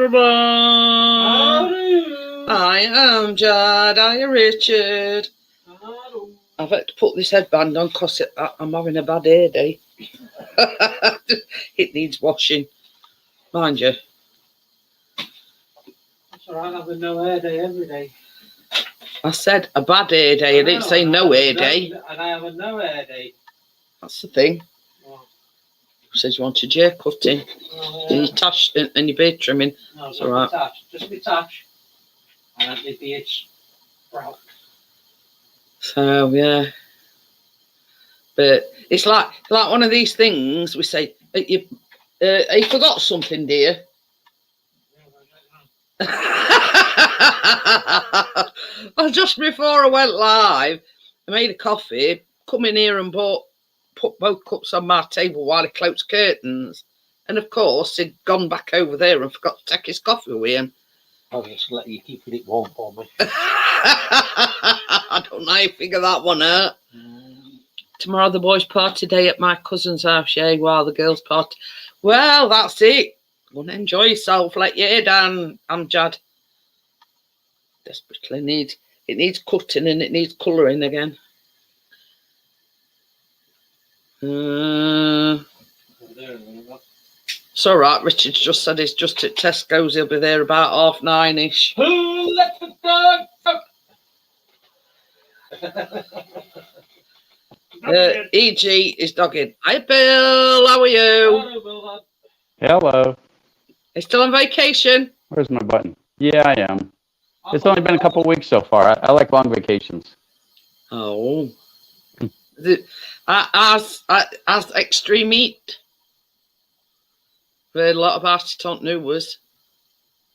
everyone. I am Jad. I am Richard. I've had to put this headband on because I'm having a bad hair day. It needs washing. Mind you. That's alright, having no hair day every day. I said a bad hair day. I didn't say no hair day. And I have a no hair day. That's the thing. Says you want a hair cutting. And your tash and your beard trimming. No, it's alright. Just my tash. And my beard's brown. So yeah. But it's like one of these things we say, you forgot something, dear. Well, just before I went live, I made a coffee, come in here and put both cups on my table while he closed curtains. And of course, he'd gone back over there and forgot to take his coffee with him. I'll just let you keep it warm for me. I don't know how you figure that one out. Tomorrow the boys' party day at my cousin's house, yeah, while the girls' party. Well, that's it. Go and enjoy yourself. Let your hair down, Amjad. Desperately needs cutting and it needs colouring again. It's all right. Richard's just said he's just at Tesco's. He'll be there about 9:30ish. Who let the dog EG is dogging. Hi, Bill. How are you? Hello. Are you still on vacation? Where's my button? Yeah, I am. It's only been a couple of weeks so far. I like long vacations. Oh. As extreme heat. A lot about it on news.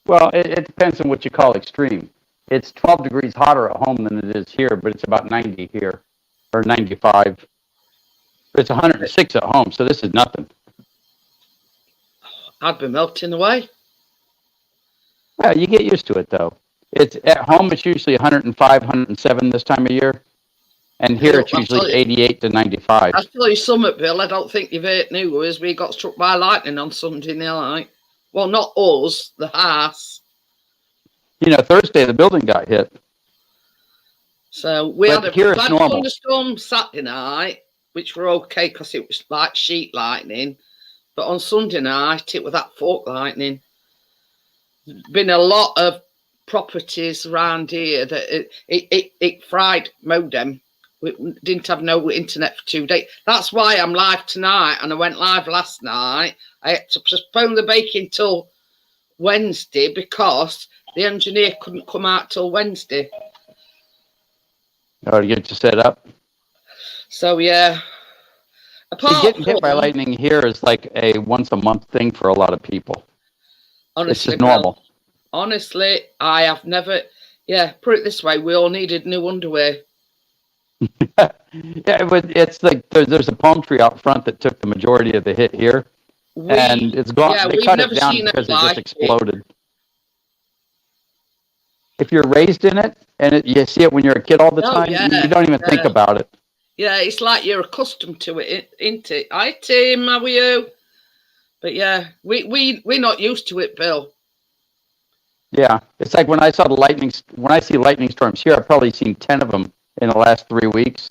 Well, it depends on what you call extreme. It's 12 degrees hotter at home than it is here, but it's about 90 here, or 95. But it's 106 at home, so this is nothing. I'd be melting away. Yeah, you get used to it, though. It's at home, it's usually 105, 107 this time of year. And here it's usually 88 to 95. I'll tell you something, Bill. I don't think you've heard news. We got struck by lightning on Sunday night. Well, not us, the house. You know, Thursday the building got hit. So we had a normal thunderstorm Saturday night, which were okay because it was like sheet lightning. But on Sunday night, it was that fork lightning. There's been a lot of properties around here that it fried modem. We didn't have no internet for 2 days. That's why I'm live tonight, and I went live last night. I had to postpone the baking till Wednesday because the engineer couldn't come out till Wednesday. Oh, to get you set up? So, yeah. Getting hit by lightning here is like a once-a-month thing for a lot of people. Honestly, it's just normal. Honestly, I have never... Yeah, put it this way. We all needed new underwear. Yeah, it's like there's a palm tree out front that took the majority of the hit here, and it's gone. Yeah, they cut it down because it just exploded. If you're raised in it and you see it when you're a kid all the time, you don't even think about it. Yeah, it's like you're accustomed to it, isn't it? Hi, Tim, how are you? But yeah, we're not used to it, Bill. Yeah, it's like when I see lightning storms here, I've probably seen 10 of them in the last 3 weeks,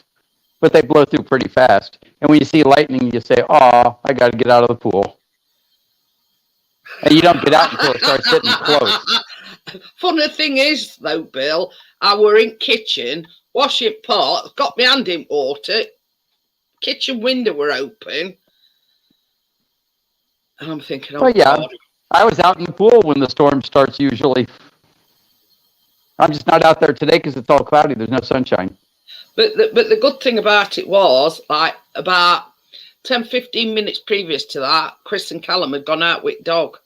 but they blow through pretty fast. And when you see lightning, you say, "Oh, I got to get out of the pool." And you don't get out until it starts hitting close. Funny thing is, though, Bill, I were in kitchen, washing pot, got my hand in water, kitchen window were open, and I'm thinking, oh, yeah, God. I was out in the pool when the storm starts usually. I'm just not out there today because it's all cloudy. There's no sunshine. But the good thing about it was, like, about 10, 15 minutes previous to that, Chris and Callum had gone out with dog.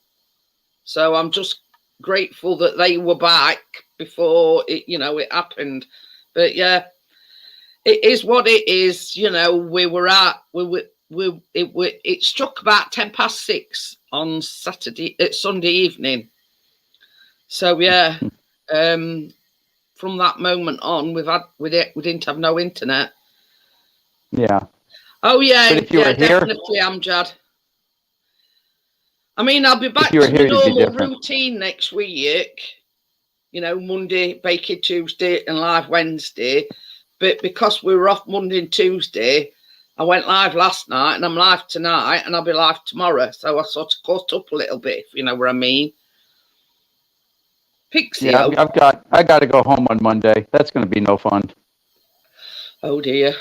So I'm just grateful that they were back before it happened. But yeah, it is what it is. It struck about 6:10 on Sunday evening. So yeah, from that moment on, we didn't have no internet. Yeah. Oh yeah, but if you were here, definitely, Amjad. I mean, I'll be back you were to here, the you'd be normal different. routine next week. You know, Monday, Baking Tuesday, and live Wednesday. But because we were off Monday and Tuesday, I went live last night, and I'm live tonight, and I'll be live tomorrow. So I sort of caught up a little bit, if you know what I mean. Pixie. Yeah, I got to go home on Monday. That's going to be no fun. Oh dear.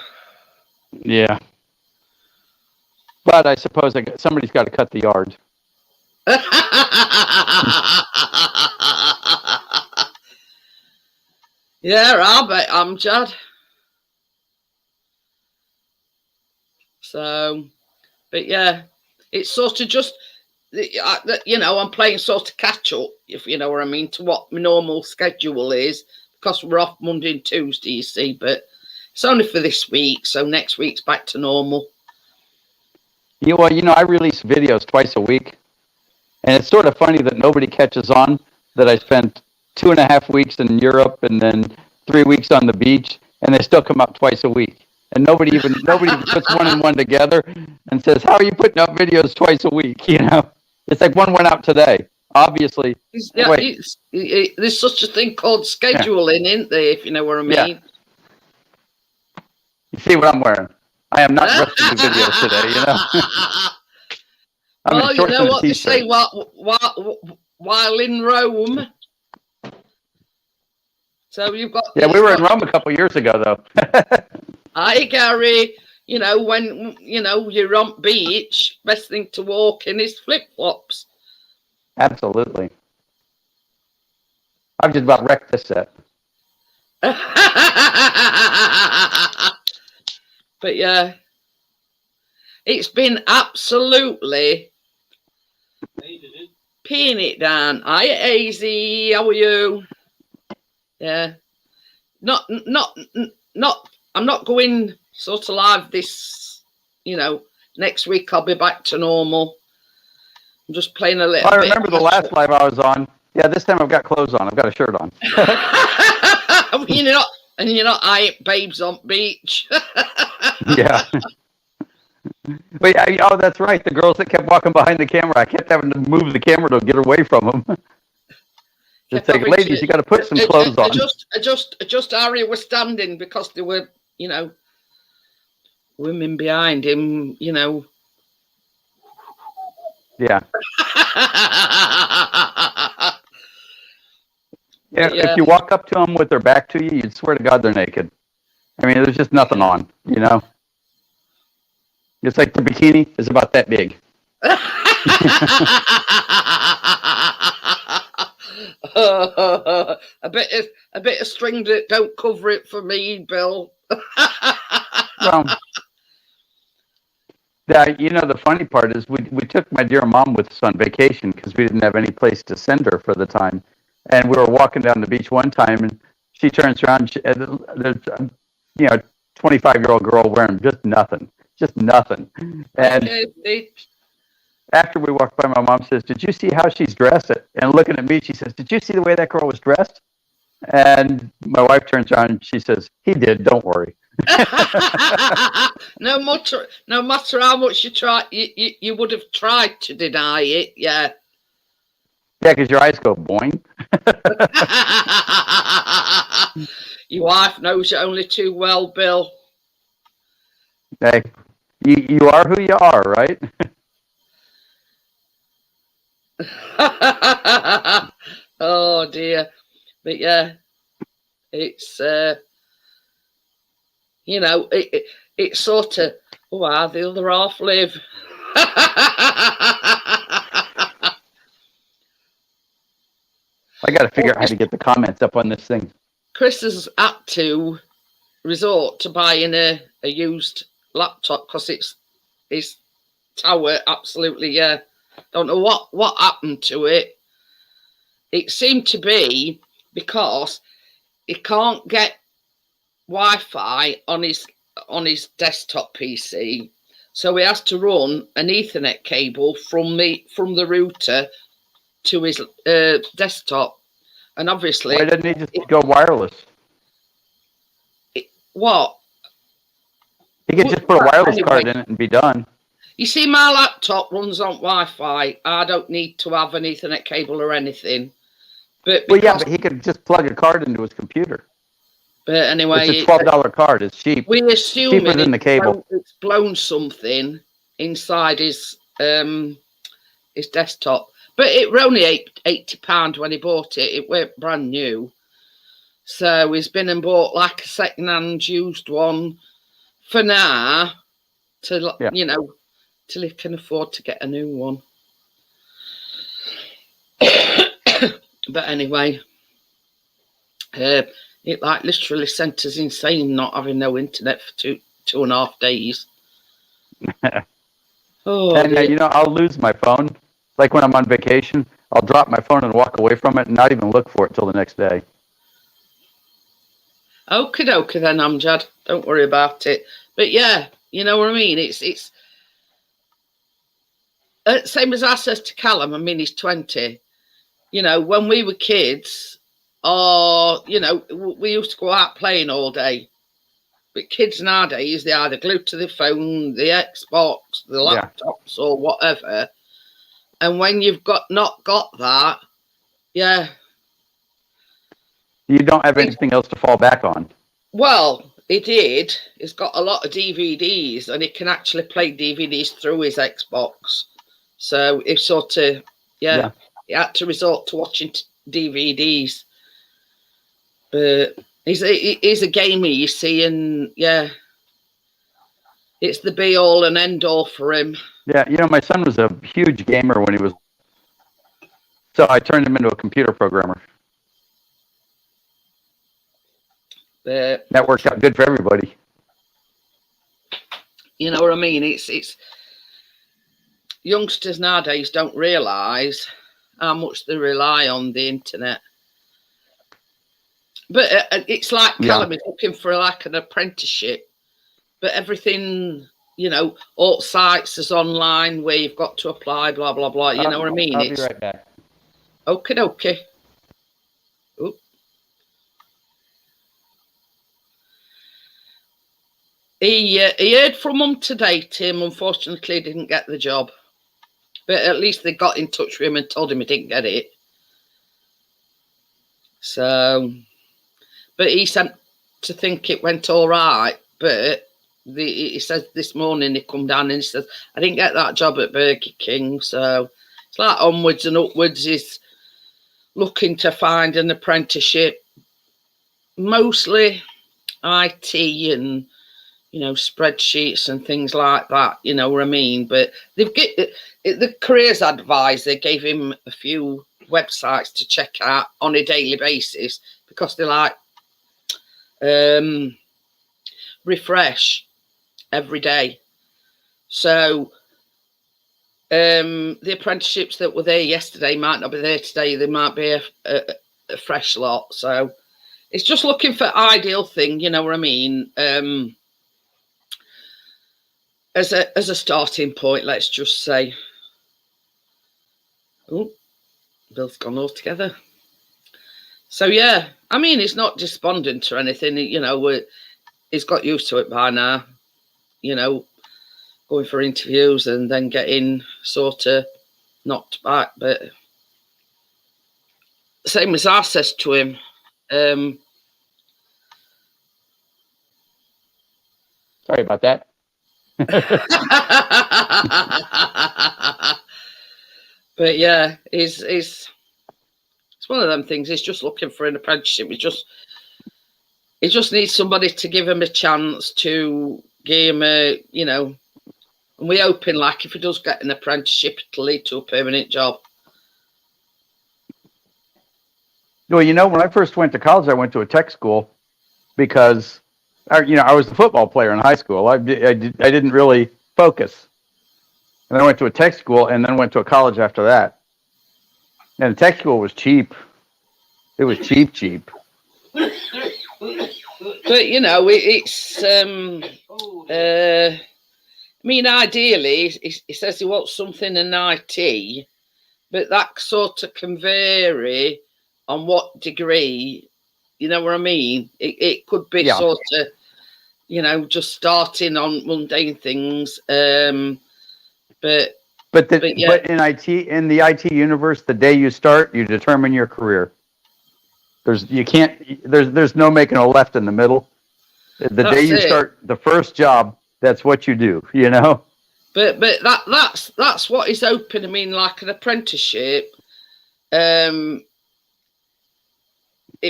Yeah. But I suppose somebody's got to cut the yard. Yeah, I bet Amjad. So, but yeah, it's sort of just, you know, I'm playing sort of catch up, if you know what I mean, to what my normal schedule is, because we're off Monday and Tuesday, you see, but it's only for this week, so next week's back to normal. Yeah, well, you know, I release videos twice a week, and it's sort of funny that nobody catches on that I spent 2.5 weeks in Europe and then 3 weeks on the beach, and they still come out twice a week. And nobody even puts one and one together and says, "How are you putting out videos twice a week?" You know, it's like one went out today. Obviously, there's such a thing called scheduling, isn't there? If you know what I mean. Yeah. You see what I'm wearing? I am not dressed in the videos today. You know. Well, you know what they say while in Rome. So you've got. Yeah, we were in Rome a couple years ago, though. Hi, Gary. You know, when you know you're on beach, best thing to walk in is flip flops. Absolutely. I've just about wrecked this set. But yeah, it's been absolutely peeing it down. Hi, AZ. How are you? Yeah. Not. I'm not going sort of live this, you know, next week I'll be back to normal. I'm just playing a little bit. I remember the last live I was on. Yeah, this time I've got clothes on. I've got a shirt on. you're not babes on beach. Yeah. Wait, oh, that's right. The girls that kept walking behind the camera. I kept having to move the camera to get away from them. It's like, ladies, you got to put some clothes on. Just Harry was standing because there were, you know, women behind him, you know. Yeah. Yeah. If you walk up to them with their back to you, you'd swear to God they're naked. I mean, there's just nothing on, you know. It's like the bikini is about that big. a bit of string that don't cover it for me, Bill. Well, you know, the funny part is we took my dear mom with us on vacation because we didn't have any place to send her for the time. And we were walking down the beach one time, and she turns around, there's a 25-year-old girl wearing just nothing. And after we walked by, my mom says, "Did you see how she's dressed?" And looking at me, she says, "Did you see the way that girl was dressed?" And my wife turns around and she says, "He did, don't worry." No matter how much you try, you would have tried to deny it. Yeah. Yeah, because your eyes go boing. Your wife knows you only too well, Bill. Hey, you are who you are, right? Oh dear. But yeah, it's you know, it's sort of, oh, how the other half live. I got to figure out how to get the comments up on this thing. Chris has had to resort to buying a used laptop because his tower absolutely, yeah. Don't know what happened to it. It seemed to be because he can't get Wi-Fi on his desktop PC, so he has to run an Ethernet cable from the router to his desktop, and obviously, why didn't he just go wireless? What? He could just put a wireless card in it and be done. You see, my laptop runs on Wi-Fi. I don't need to have an Ethernet cable or anything. But Well, yeah, because, but he could just plug a card into his computer. but anyway, It's a $12 card. It's cheap. we assume Cheaper than the cable. It's blown something inside his desktop. But it were only £80 when he bought it. It weren't brand new. So he's been and bought like a second-hand used one for now, to you know, till he can afford to get a new one. But anyway, it like literally sent us insane not having no internet for 2.5 days. Oh, And you know, I'll lose my phone. Like when I'm on vacation, I'll drop my phone and walk away from it and not even look for it till the next day. Okie dokie then, Amjad. Don't worry about it. But yeah, you know what I mean? It's same as I says to Callum. I mean, he's 20. You know, when we were kids, you know, we used to go out playing all day. But kids nowadays, they're either glued to the phone, the Xbox, the laptops, or whatever. And when you've not got that, yeah. You don't have anything else to fall back on. Well, he did. He's got a lot of DVDs, and he can actually play DVDs through his Xbox. So he sort of, he had to resort to watching DVDs. But he's a gamer, you see, and yeah, it's the be all and end all for him. Yeah, you know, my son was a huge gamer when he was, so I turned him into a computer programmer. That worked out good for everybody. You know what I mean? It's youngsters nowadays don't realise how much they rely on the internet. But it's like Callum is looking for like an apprenticeship, but everything, you know, all sites is online where you've got to apply, blah, blah, blah. You know what I mean? I'll be right back. Okie dokie. Oop. He heard from Mum today, Tim. Unfortunately, didn't get the job. But at least they got in touch with him and told him he didn't get it. So, but he said to think it went all right. But he says this morning he come down and he says, I didn't get that job at Burger King. So it's like onwards and upwards. He's looking to find an apprenticeship, mostly IT and, you know, spreadsheets and things like that, you know what I mean? But the careers advisor gave him a few websites to check out on a daily basis because they like refresh every day. So the apprenticeships that were there yesterday might not be there today. There might be a fresh lot. So it's just looking for ideal thing, you know what I mean? As a starting point, let's just say. Oh, Bill's gone all together. So yeah, I mean, he's not despondent or anything. You know, he's got used to it by now. You know, going for interviews and then getting sort of knocked back. But same as I says to him. Sorry about that. But yeah, it's one of them things. He's just looking for an apprenticeship. He just needs somebody to give him a chance to give him a, you know, and we're hoping like if he does get an apprenticeship, it'll lead to a permanent job. Well, you know, when I first went to college, I went to a tech school because, you know, I was a football player in high school. I didn't really focus. And I went to a tech school and then went to a college after that. And the tech school was cheap. It was cheap. But, you know, it's, I mean, ideally, he says he wants something in IT, but that sort of can vary on what degree, you know what I mean? It could be sort of, you know, just starting on mundane things, But But yeah. but in the IT universe, the day you start, you determine your career. There's no making a left in the middle. The day That's you it. start the first job, that's what you do, you know? But that's what is open. I mean, like an apprenticeship. It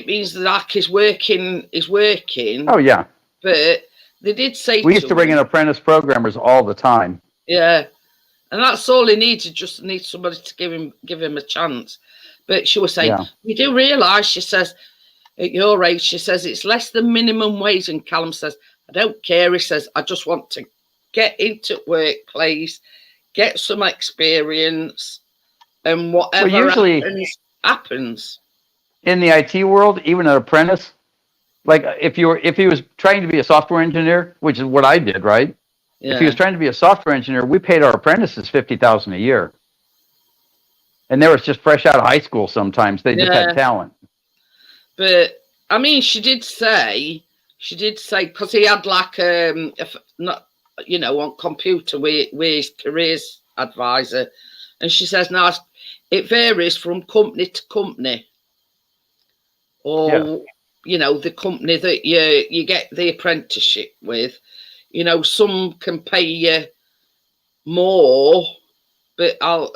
means that like he's working. Oh yeah. But they did say We used to bring in apprentice programmers all the time. Yeah, and that's all he needs. He just needs somebody to give him a chance. But she was saying, Yeah. we do realise, she says, at your age, she says, it's less than minimum wage. And Callum says, I don't care. He says, I just want to get into workplace, get some experience, and whatever usually happens. In the IT world, even an apprentice, like if he was trying to be a software engineer, which is what I did, right? Yeah. If he was trying to be a software engineer, we paid our apprentices $50,000 a year, and they were just fresh out of high school. Sometimes they just had talent. But I mean, she did say because he had like not on computer with his careers advisor, and she says now it varies from company to company, or the company that you get the apprenticeship with. Some can pay you more, but I'll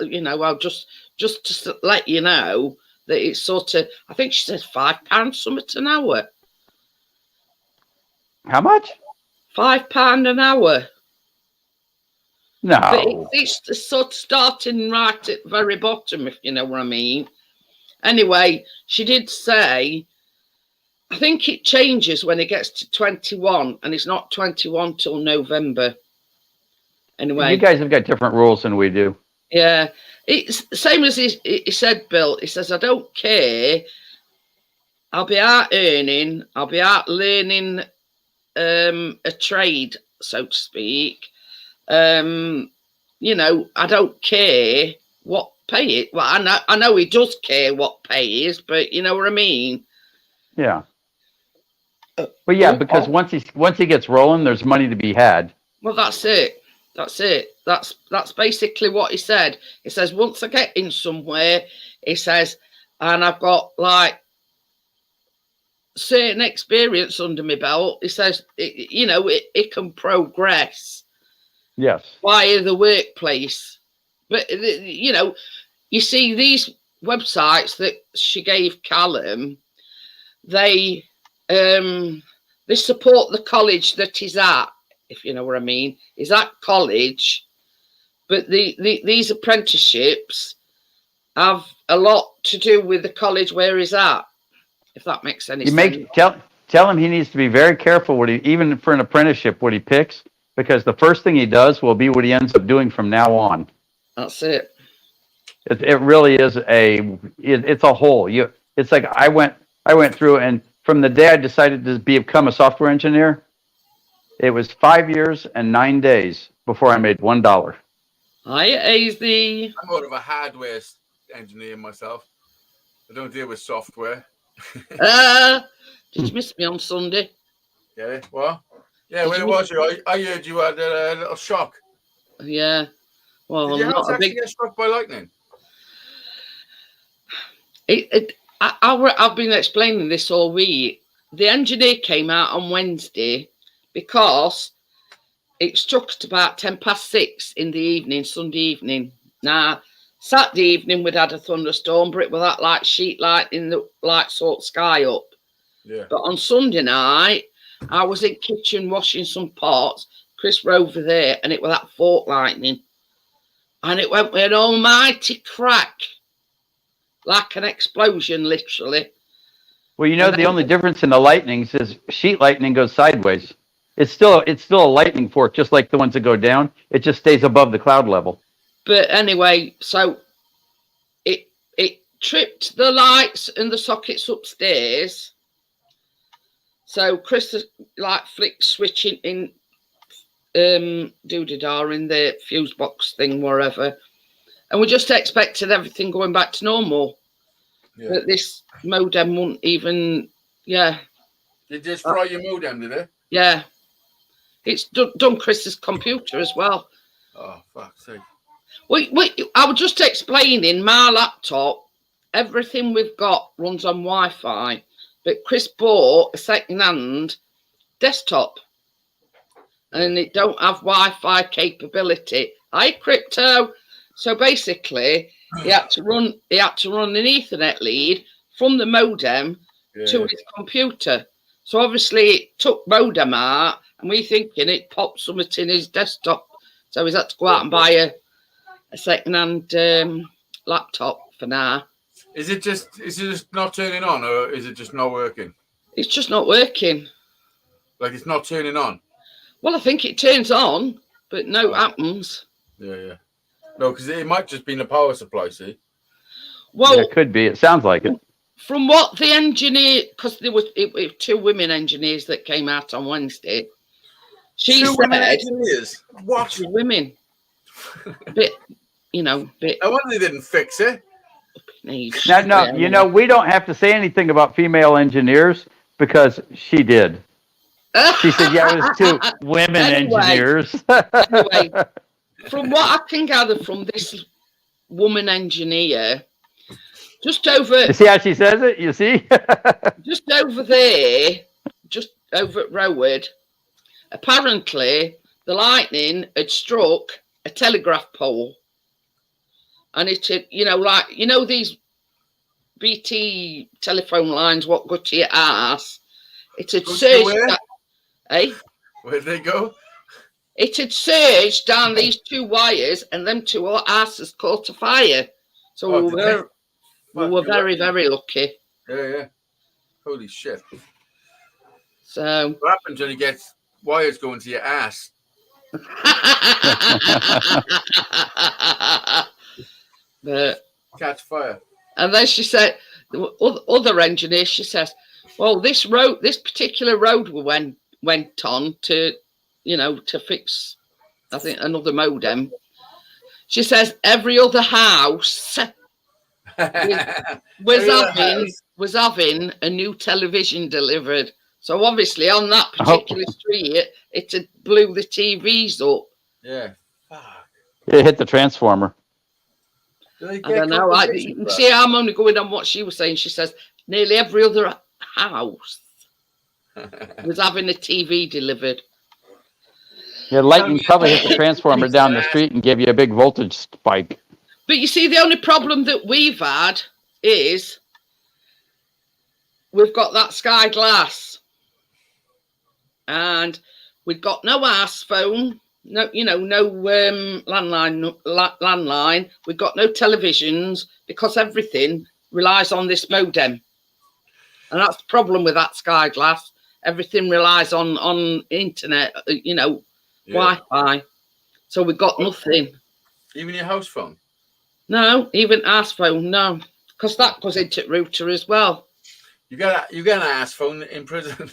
just to let you know that it's sort of, I think she says £5 something an hour. How much? £5 an hour. No. But it's sort of starting right at the very bottom, if you know what I mean. Anyway, she did say, I think it changes when it gets to 21, and it's not 21 till November. Anyway. You guys have got different rules than we do. Yeah. It's the same as he said, Bill. He says, I don't care. I'll be out earning. I'll be out learning a trade, so to speak. I don't care what pay it. Well, I know he does care what pay is, but you know what I mean? Yeah. Well, yeah, because once he gets rolling, there's money to be had. Well, that's it. That's basically what he said. He says, once I get in somewhere, he says, and I've got like certain experience under my belt, he says, it can progress. Yes. Via the workplace. But, you see these websites that she gave Callum, they support the college that he's at, if you know what I mean. He's at college, but these apprenticeships have a lot to do with the college where he's at, if that makes any sense. Tell him he needs to be very careful even for an apprenticeship, what he picks, because the first thing he does will be what he ends up doing from now on. That's it. It really is it's a whole. It's like I went through, and from the day I decided to become a software engineer, it was 5 years and 9 days before I made $1. Hi, Easy. I'm more of a hardware engineer myself. I don't deal with software. Did you miss me on Sunday? Yeah, what? Yeah, when it was you, I heard you had a little shock. Yeah. Well, did your house actually get struck by lightning? I've been explaining this all week. The engineer came out on Wednesday because it struck at about 6:10 in the evening, Sunday evening. Now, Saturday evening we'd had a thunderstorm, but it was that like sheet light in the light sort of sky up. Yeah. But on Sunday night, I was in kitchen washing some pots. Chris were over there, and it was that fork lightning. And it went with an almighty crack, like an explosion, literally. Well, the only difference in the lightnings is sheet lightning goes sideways. It's still a lightning fork, just like the ones that go down. It just stays above the cloud level. But anyway, so it tripped the lights and the sockets upstairs. So Chris flicked switching in doodah in the fuse box thing, wherever. And we just expected everything going back to normal. Yeah. But this modem wouldn't even, Did it just fry your modem, did it? Yeah. It's done Chris's computer as well. Oh, fuck's sake. I was just explaining my laptop. Everything we've got runs on Wi-Fi, but Chris bought a second-hand desktop, and it don't have Wi-Fi capability. Crypto. So basically, he had to run an Ethernet lead from the modem to his computer. So obviously, it took modem out, and we thinking it popped something in his desktop. So he's had to go out and buy a second-hand laptop for now. Is it just not turning on, or is it just not working? It's just not working. Like it's not turning on. Well, I think it turns on, but no happens. Yeah. No, because it might just be the power supply. See. Well, it could be. It sounds like it. From what the engineer, because there was two women engineers that came out on Wednesday. She Two said, women engineers. What? Two women. bit. I wonder they didn't fix it. No, we don't have to say anything about female engineers because she did. She said, yeah, it was two women engineers. Anyway, from what I can gather from this woman engineer, just over... You see how she says it? You see? Just over there, just over at Rowood, apparently the lightning had struck a telegraph pole. And it had, these BT telephone lines, what go to your ass, it had surged. Where'd they go? It had surged down these two wires, and them two asses caught a fire. So we were very, very lucky. Yeah. Holy shit. So what happens when you get wires going to your ass? But catch fire. And then she said, the other engineer, she says, well, this particular road we went on to, to fix, I think, another modem. She says every other house was having a new television delivered. So obviously on that particular street, it had blew the TVs up. Yeah. It hit the transformer. I don't know. See, I'm only going on what she was saying. She says nearly every other house was having a TV delivered. Yeah, lightning probably hit the transformer down the street and gave you a big voltage spike. But you see, the only problem that we've had is we've got that Sky Glass, and we've got no arse phone. No, no landline. We've got no televisions because everything relies on this modem. And that's the problem with that Sky Glass. Everything relies on internet, Wi-Fi. So we've got nothing. Even your house phone? No, even arse phone, no. Because that goes into router as well. You got an arse phone in prison.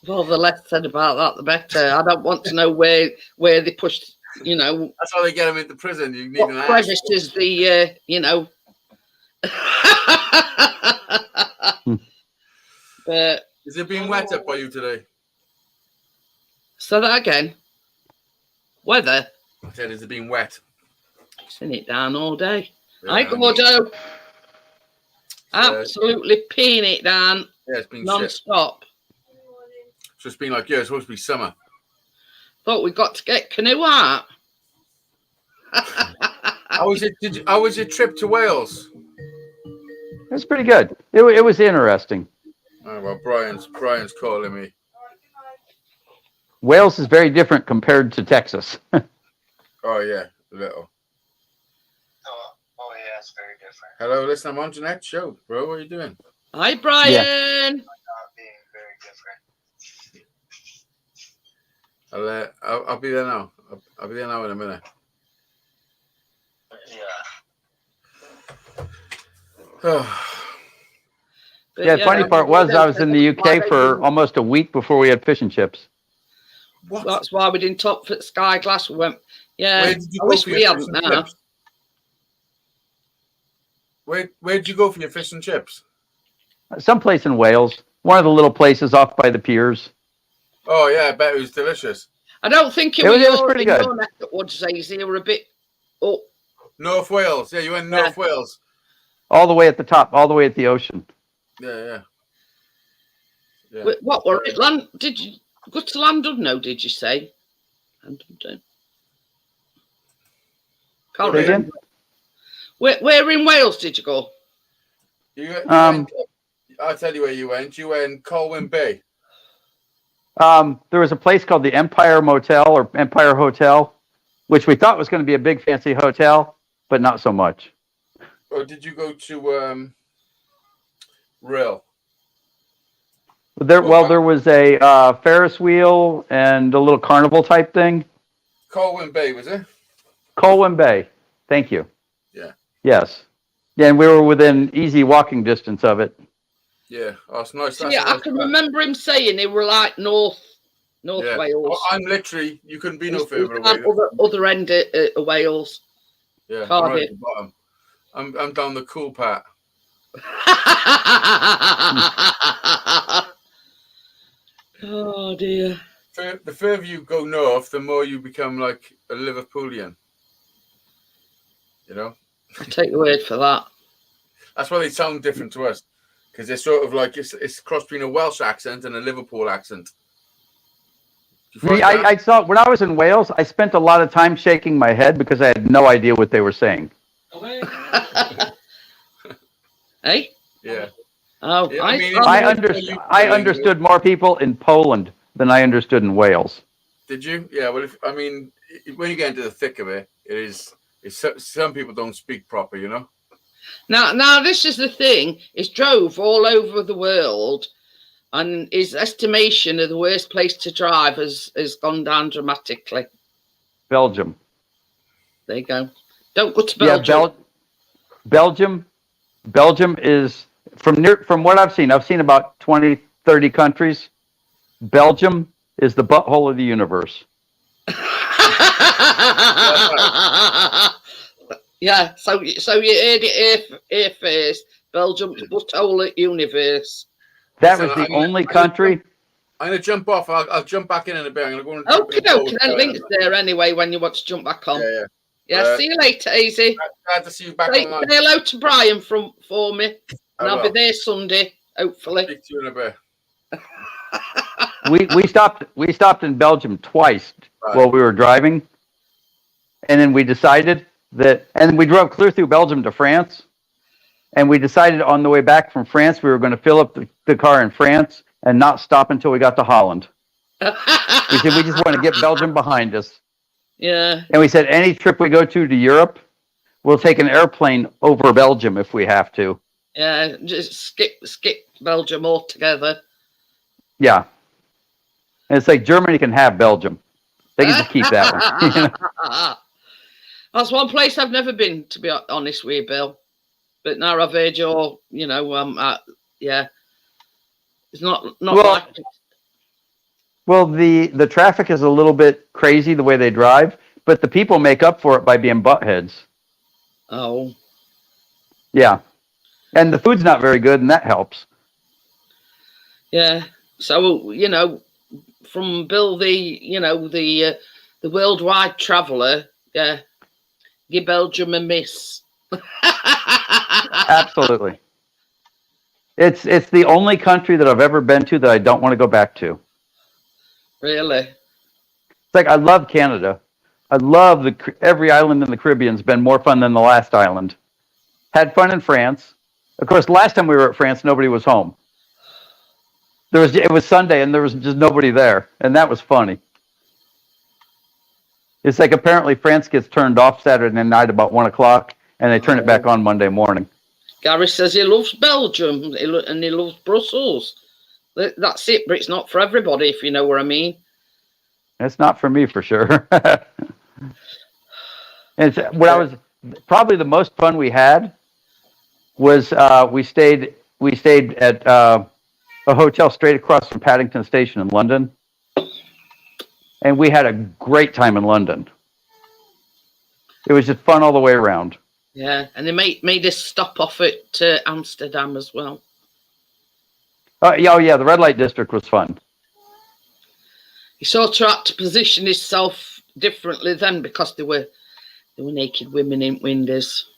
Well, the less said about that, the better. I don't want to know where they pushed, That's how they get them into prison. You need an ass. Crevices the, But is it being wet up by you today? Say that again. Weather. I said, is it being wet? Seen it down all day. Yeah, I Gordo. Absolutely peeing it down. Yeah, it's been non-stop. So it's been like, it's supposed to be summer. Thought we got to get canoe out. How was it? How was your trip to Wales? It was pretty good. It was interesting. Oh, well, Brian's calling me. Wales is very different compared to Texas. Oh yeah, a little. Oh yeah, it's very different. Hello, listen, I'm on Jeanette's show, bro. What are you doing? Hi, Brian. Yeah. Being very different. I'll be there now. I'll be there now in a minute. Yeah. But Yeah, the funny part was I was in the UK for almost a week before we had fish and chips. What? That's why we didn't top for Sky Glass. We went, yeah, Where did you I go wish for we your hadn't fish and now. chips? Where'd you go for your fish and chips? Someplace in Wales, one of the little places off by the piers. Oh yeah, I bet it was delicious. I don't think It was pretty good. your neck of woods, Zazy. You were a bit up. North Wales. Yeah, you went North Wales. All the way at the top, all the way at the ocean. Yeah. What were it? Did you go to Llandudno, did you say? Llandudno. Can't Say remember. again? Where in Wales did you go? I'll tell you where you went. You went Colwyn Bay. There was a place called the Empire Motel or Empire Hotel, which we thought was going to be a big fancy hotel, but not so much. Or did you go to Rhyl? There was a Ferris wheel and a little carnival type thing. Colwyn Bay, was it? Colwyn Bay. Thank you. Yeah. Yes. Yeah, and we were within easy walking distance of it. Yeah. Oh, it's nice. Yeah, I can remember him saying they were like North Wales. Oh, I'm literally, you couldn't be no further away. Other end of Wales. Yeah, Cardiff. right at the bottom. I'm down the cool part. Oh dear. The further you go north, the more you become like a Liverpoolian. You know? I'll take your word for that. That's why they sound different to us. Because they're sort of like, it's cross between a Welsh accent and a Liverpool accent. I saw, when I was in Wales, I spent a lot of time shaking my head because I had no idea what they were saying. Hey? Yeah. Oh, Yeah, I understood more people in Poland than I understood in Wales. Did you? Yeah. Well, when you get into the thick of it, some people don't speak proper, you know. Now this is the thing. He's drove all over the world, and his estimation of the worst place to drive has gone down dramatically. Belgium. There you go. Don't go to Belgium. Yeah, Belgium is from what I've seen about 20, 30 countries. Belgium is the butthole of the universe. Yeah, so you heard it here first. Belgium's butthole of the universe. That was the only country. I'm gonna jump off. I'll jump back in a bit. I'm gonna go. Okay, then link's there anyway when you want to jump back on. Yeah. See you later, Easy. Glad to see you back say online. Say hello to Brian for me, and I'll be there Sunday, hopefully. Speak to you in a bit. We stopped in Belgium twice while we were driving, and then we decided and we drove clear through Belgium to France, and we decided on the way back from France we were going to fill up the car in France and not stop until we got to Holland. We said we just want to get Belgium behind us. Yeah. And we said any trip we go to Europe, we'll take an airplane over Belgium if we have to. Yeah, just skip Belgium altogether. Yeah. And it's like Germany can have Belgium. They can just keep that one. You know? That's one place I've never been, to be honest with you, Bill. But now I've heard your, yeah. It's not like it. Well, the traffic is a little bit crazy the way they drive, but the people make up for it by being buttheads. Oh. Yeah. And the food's not very good, and that helps. Yeah. So, from Bill, the worldwide traveller, yeah, give Belgium a miss. Absolutely. It's the only country that I've ever been to that I don't want to go back to. Really? It's like I love Canada. I love every island in the Caribbean's been more fun than the last island. Had fun in France. Of course, last time we were at France, nobody was home. It was Sunday and there was just nobody there, and that was funny. It's like apparently France gets turned off Saturday night about 1 o'clock, and they turn it back on Monday morning. Gary says he loves Belgium and he loves Brussels. That's it, but it's not for everybody, if you know what I mean. It's not for me, for sure. Probably the most fun we had was we stayed at a hotel straight across from Paddington Station in London, and we had a great time in London. It was just fun all the way around. Yeah, and they made us stop off at Amsterdam as well. Oh yeah, the red light district was fun. He sort of had to position himself differently then because there were naked women in windows.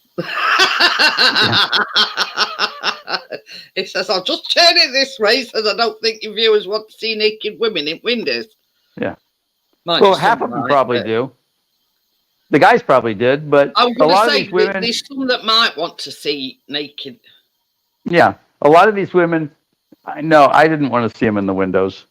He says, I'll just turn it this way, says I don't think your viewers want to see naked women in windows. Yeah. Mind Well, you, half some of them might, probably but do. The guys probably did, but I'm a going lot to of say these women, there's some that might want to see naked. yeah, a lot of these women, I didn't want to see them in the windows.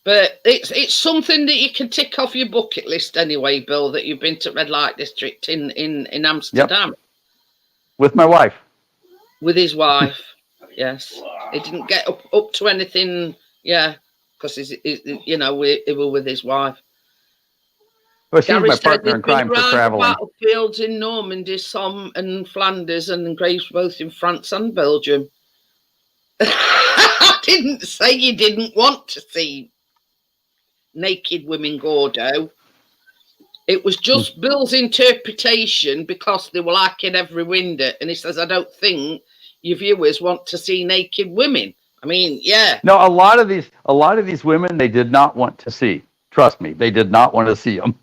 But it's something that you can tick off your bucket list anyway, Bill, that you've been to Red Light District in Amsterdam With my wife. with his wife. Yes, he didn't get up to anything. Yeah, because he were with his wife. Well, she's Gary my said partner he'd in been crime for around the traveling. battlefields in Normandy, Somme, and Flanders, and graves both in France and Belgium. I didn't say you didn't want to see naked women, Gordo. It was just Bill's interpretation because they were like in every window, and he says, I don't think your viewers want to see naked women. I mean, yeah. No, a lot of these women, they did not want to see. Trust me, they did not want to see them.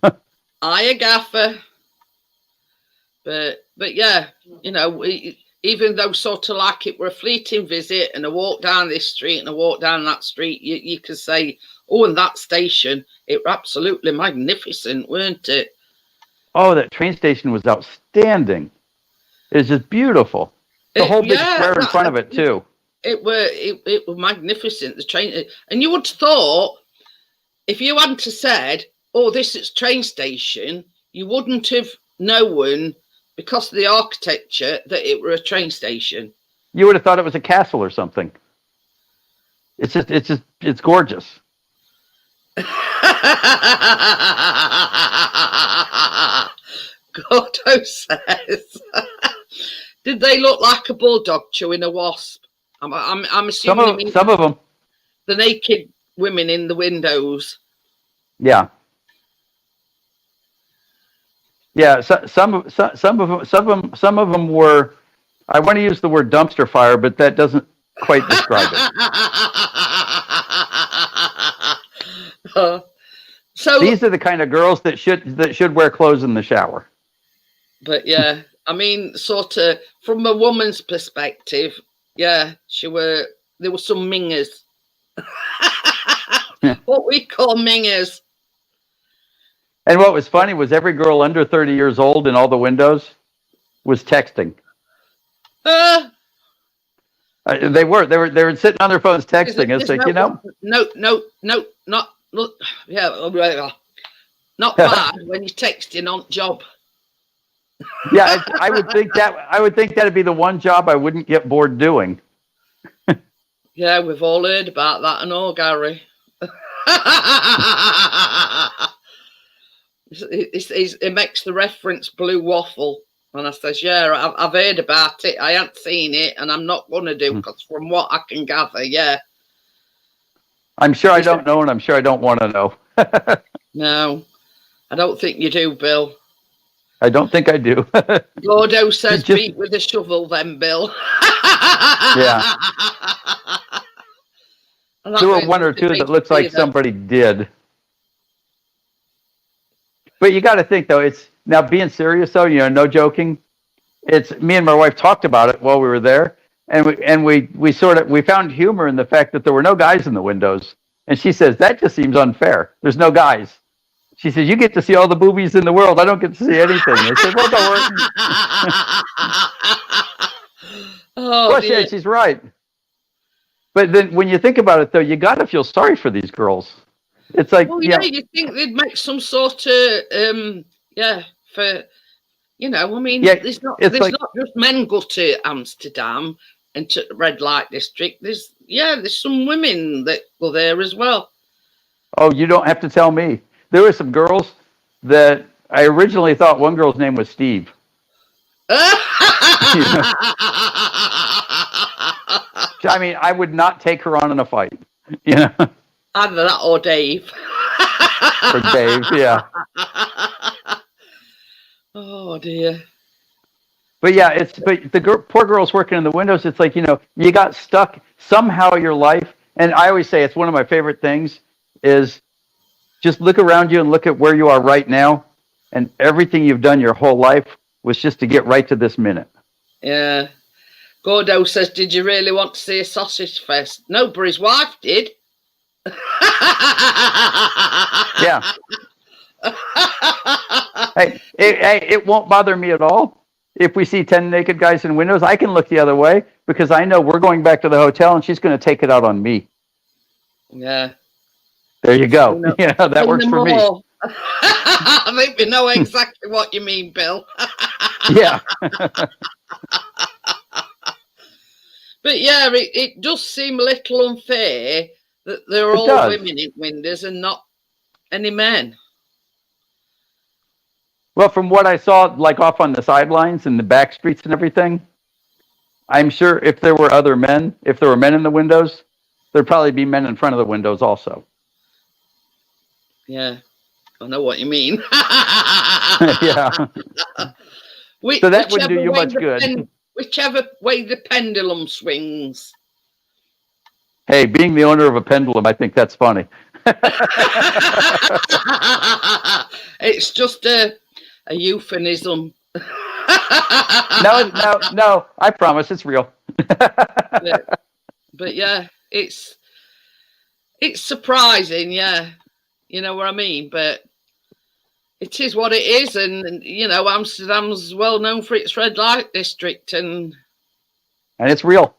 I gaffer. But yeah, even though sort of like it were a fleeting visit and a walk down this street and a walk down that street, you could say, oh, and that station, it were absolutely magnificent, weren't it? Oh, that train station was outstanding. It was just beautiful. The whole big square in front of it too. It were magnificent, the train. And you would have thought, if you hadn't have said, oh, this is train station, you wouldn't have known because of the architecture that it were a train station. You would have thought it was a castle or something. It's gorgeous. Gordo says, did they look like a bulldog chewing a wasp? I'm assuming Some of them. the naked women in the windows. Yeah. Yeah, some of them were. I want to use the word dumpster fire, but that doesn't quite describe it. So these are the kind of girls that should wear clothes in the shower. But yeah, I mean, sort of from a woman's perspective, yeah, there were some mingers. What we call mingers. And what was funny was every girl under 30 years old in all the windows was texting. They were sitting on their phones texting. It's like, not bad when you're texting on job. Yeah, I would think that'd be the one job I wouldn't get bored doing. Yeah, we've all heard about that and all, Gary. It makes the reference blue waffle. And I says, yeah, I've heard about it. I haven't seen it, and I'm not going to do, because from what I can gather, yeah. I'm sure I don't know, and I'm sure I don't want to know. No, I don't think you do, Bill. I don't think I do. Gordo says beat with a shovel then, Bill. Yeah. There were one or two that looks like somebody did. But you got to think, though, it's now being serious, though, no joking. It's me and my wife talked about it while we were there, and we found humor in the fact that there were no guys in the windows. And she says, that just seems unfair. There's no guys. She says, you get to see all the boobies in the world. I don't get to see anything. I said, well, don't worry. Well, she's right. But then when you think about it, though, you got to feel sorry for these girls. It's like, well, yeah, you think they'd make some sort of, I mean, there's not just men go to Amsterdam and to the Red Light District. There's some women that go there as well. Oh, you don't have to tell me. There were some girls that I originally thought one girl's name was Steve. I mean, I would not take her on in a fight. Either that or Dave. Or Dave, yeah. Oh dear. But yeah, but the poor girls working in the windows. It's like, you got stuck somehow in your life, And I always say it's one of my favorite things is just look around you and look at where you are right now, and everything you've done your whole life was just to get right to this minute. Yeah. Gordo says, did you really want to see a sausage fest? No, but his wife did. Yeah. Hey, it won't bother me at all. If we see 10 naked guys in windows, I can look the other way because I know we're going back to the hotel and she's going to take it out on me. Yeah. There you go. No, Yeah, that works for me. I think we know exactly what you mean, Bill. Yeah. But yeah, it does seem a little unfair that they're all does. women in windows and not any men. Well, from what I saw, like off on the sidelines and the back streets and everything, I'm sure if there were other men, if there were men in the windows, there'd probably be men in front of the windows also. Yeah, I know what you mean. Yeah. So that wouldn't do you much good. Whichever way the pendulum swings. Hey, being the owner of a pendulum, I think that's funny. It's just a euphemism. No, I promise it's real. But yeah, it's surprising, yeah. You know what I mean? But it is what it is, and you know, Amsterdam's well known for its red light district, and it's real.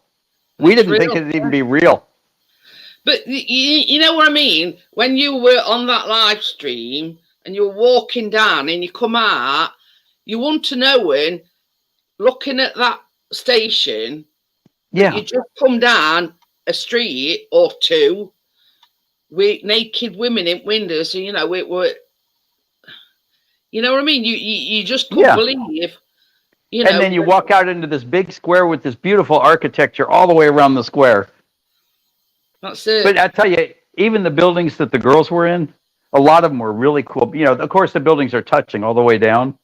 We didn't think it'd even be real. But you know what I mean? When you were on that live stream and you were walking down and you come out, you want to know when looking at that station, Yeah, you just come down a street or two with naked women in windows, and you know it were. You know what I mean? You just couldn't believe. You know, and then you walk out into this big square with this beautiful architecture all the way around the square. That's it. But I tell you, even the buildings that the girls were in, a lot of them were really cool. You know, of course, the buildings are touching all the way down.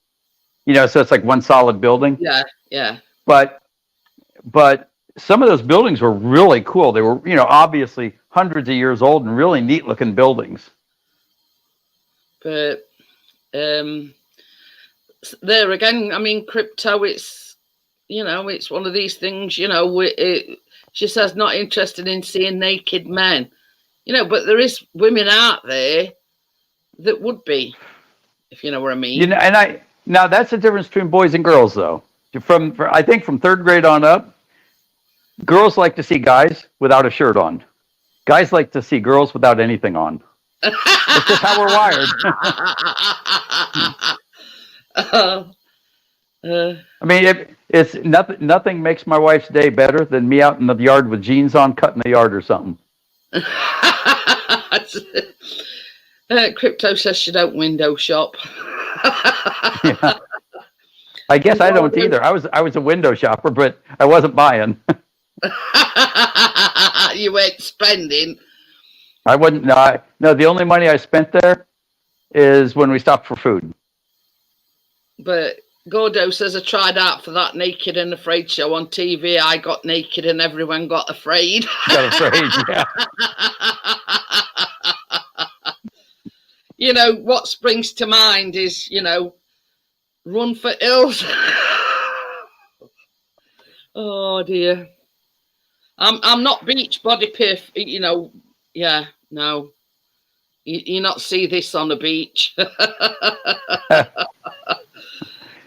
You know, so it's like one solid building. Yeah, yeah. But some of those buildings were really cool. They were, you know, obviously hundreds of years old and really neat looking buildings. But there again, I mean, crypto, it's, you know, it's one of these things, you know, she says not interested in seeing naked men, you know, but there is women out there that would be, if you know what I mean. You know, now that's the difference between boys and girls, though. I think from third grade on up, girls like to see guys without a shirt on. Guys like to see girls without anything on. It's just how we're wired. I mean, it's nothing makes my wife's day better than me out in the yard with jeans on, cutting the yard or something. Crypto says she don't window shop. Yeah. I guess I don't either. I was a window shopper, but I wasn't buying. You weren't spending. I wouldn't. No, the only money I spent there is when we stopped for food. But Gordo says I tried out for that Naked and Afraid show on TV. I got naked and everyone got afraid. Got afraid, yeah. You know, what springs to mind is, you know, Run for Hills. Oh dear. I'm not beach body piff, you know. Yeah, no. You not see this on the beach.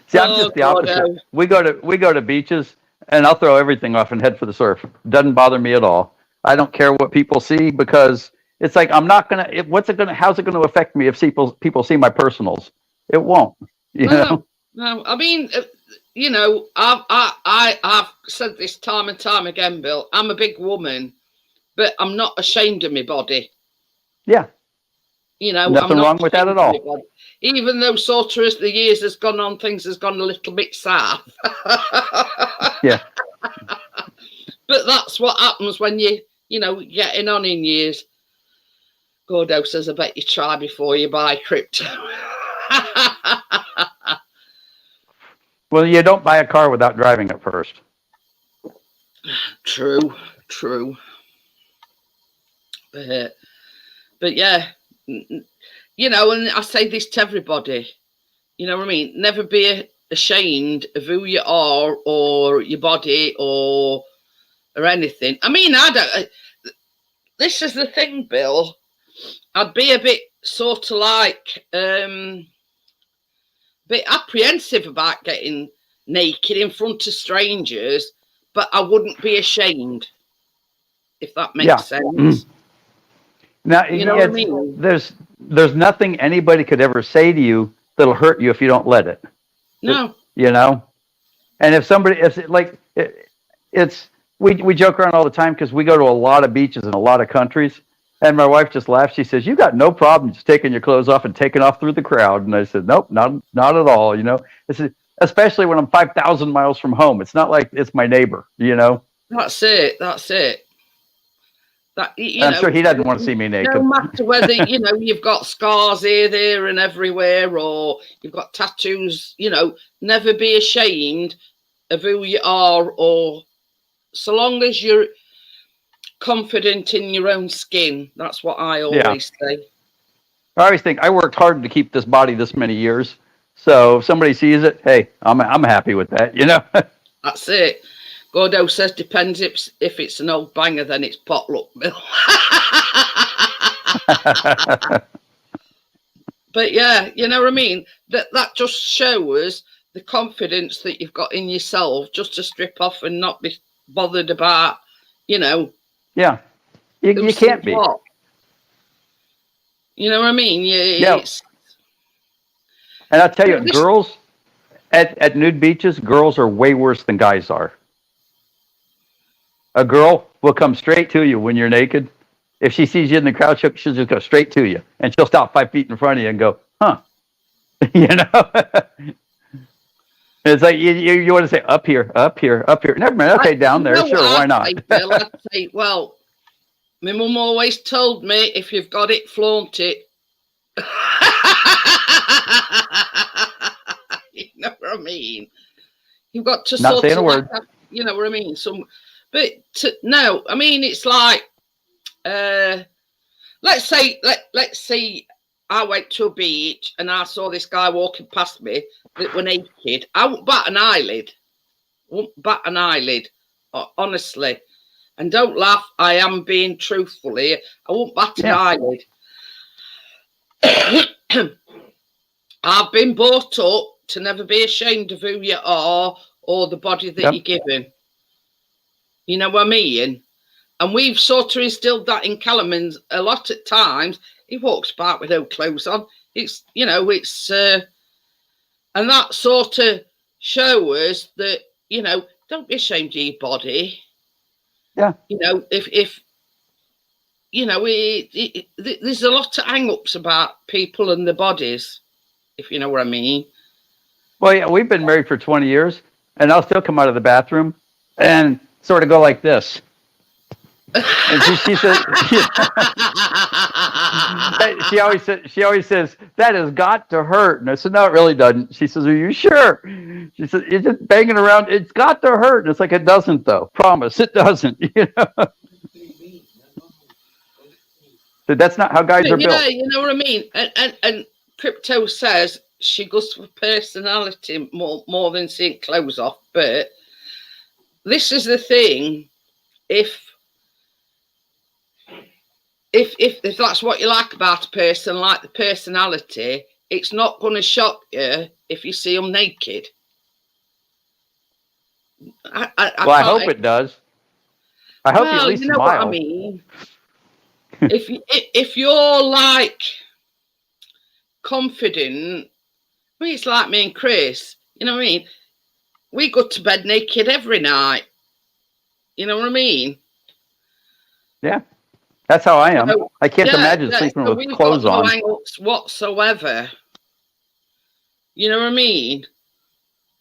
See, I'm just the opposite. We go to beaches, and I'll throw everything off and head for the surf. Doesn't bother me at all. I don't care what people see because it's like I'm not gonna. How's it gonna affect me if people see my personals? It won't. You know. No, I mean, you know, I've said this time and time again, Bill. I'm a big woman, but I'm not ashamed of my body. Yeah. You know, nothing wrong with that at all. Even though sort of as the years has gone on, things has gone a little bit south. Yeah. But that's what happens when you know, getting on in years. Gordo says, I bet you try before you buy crypto. Well, you don't buy a car without driving it first. True. But yeah, you know, and I say this to everybody, you know what I mean? Never be ashamed of who you are or your body or anything. I mean, I don't, this is the thing, Bill. I'd be a bit sort of like, bit apprehensive about getting naked in front of strangers, but I wouldn't be ashamed, if that makes sense. Now, You know what I mean? there's nothing anybody could ever say to you that'll hurt you if you don't let it. No. You know, and if somebody, we joke around all the time because we go to a lot of beaches in a lot of countries, and my wife just laughs. She says, "You got no problem just taking your clothes off and taking off through the crowd." And I said, "Nope, not at all." You know, this is especially when I'm 5,000 miles from home. It's not like it's my neighbor. You know. That's it. That, I'm sure he doesn't want to see me naked. No matter whether, you know, you've got scars here, there, and everywhere, or you've got tattoos, you know, never be ashamed of who you are, or so long as you're confident in your own skin. That's what I always say. I always think I worked hard to keep this body this many years. So if somebody sees it, hey, I'm happy with that, you know? That's it. Gordo says, depends if it's an old banger, then it's potluck, Bill. But yeah, you know what I mean? That just shows the confidence that you've got in yourself, just to strip off and not be bothered about, you know. Yeah. You can't be. What. You know what I mean? And I'll tell you, girls at nude beaches, girls are way worse than guys are. A girl will come straight to you when you're naked. If she sees you in the crowd, she'll just go straight to you. And she'll stop 5 feet in front of you and go, huh. You know? It's like you want to say, up here. Never mind. Okay, down there. Sure, why not? I'd say, well, my mum always told me, if you've got it, flaunt it. You know what I mean? You've got to not saying a word. You know what I mean? But no, I mean, it's like, let's say I went to a beach and I saw this guy walking past me that were naked. I won't bat an eyelid. Honestly. And don't laugh, I am being truthful here. I won't bat an eyelid. I've been brought up to never be ashamed of who you are or the body that you're given. You know what I mean? And we've sort of instilled that in Callum a lot of times. He walks about with no clothes on. It's, you know, and that sort of shows that, you know, don't be ashamed of your body. Yeah. You know, if you know, there's a lot of hang-ups about people and their bodies, if you know what I mean. Well, yeah, we've been married for 20 years, and I'll still come out of the bathroom and sort of go like this. And she says, she always says, that has got to hurt. And I said, no, it really doesn't. She says, are you sure? She said, you're just banging around. It's got to hurt. And it's like, it doesn't though. Promise, it doesn't. You know? So that's not how guys are built. Yeah, you know what I mean? And Crypto says she goes for personality more than seeing clothes off. But this is the thing. If that's what you like about a person, like the personality, it's not going to shock you if you see them naked. I hope it does. I hope you at least you know smile. What I mean? if you're like confident, I mean, it's like me and Chris. You know what I mean? We go to bed naked every night. You know what I mean? Yeah. That's how I am. So, I can't imagine sleeping with clothes on. No hang-ups whatsoever. You know what I mean?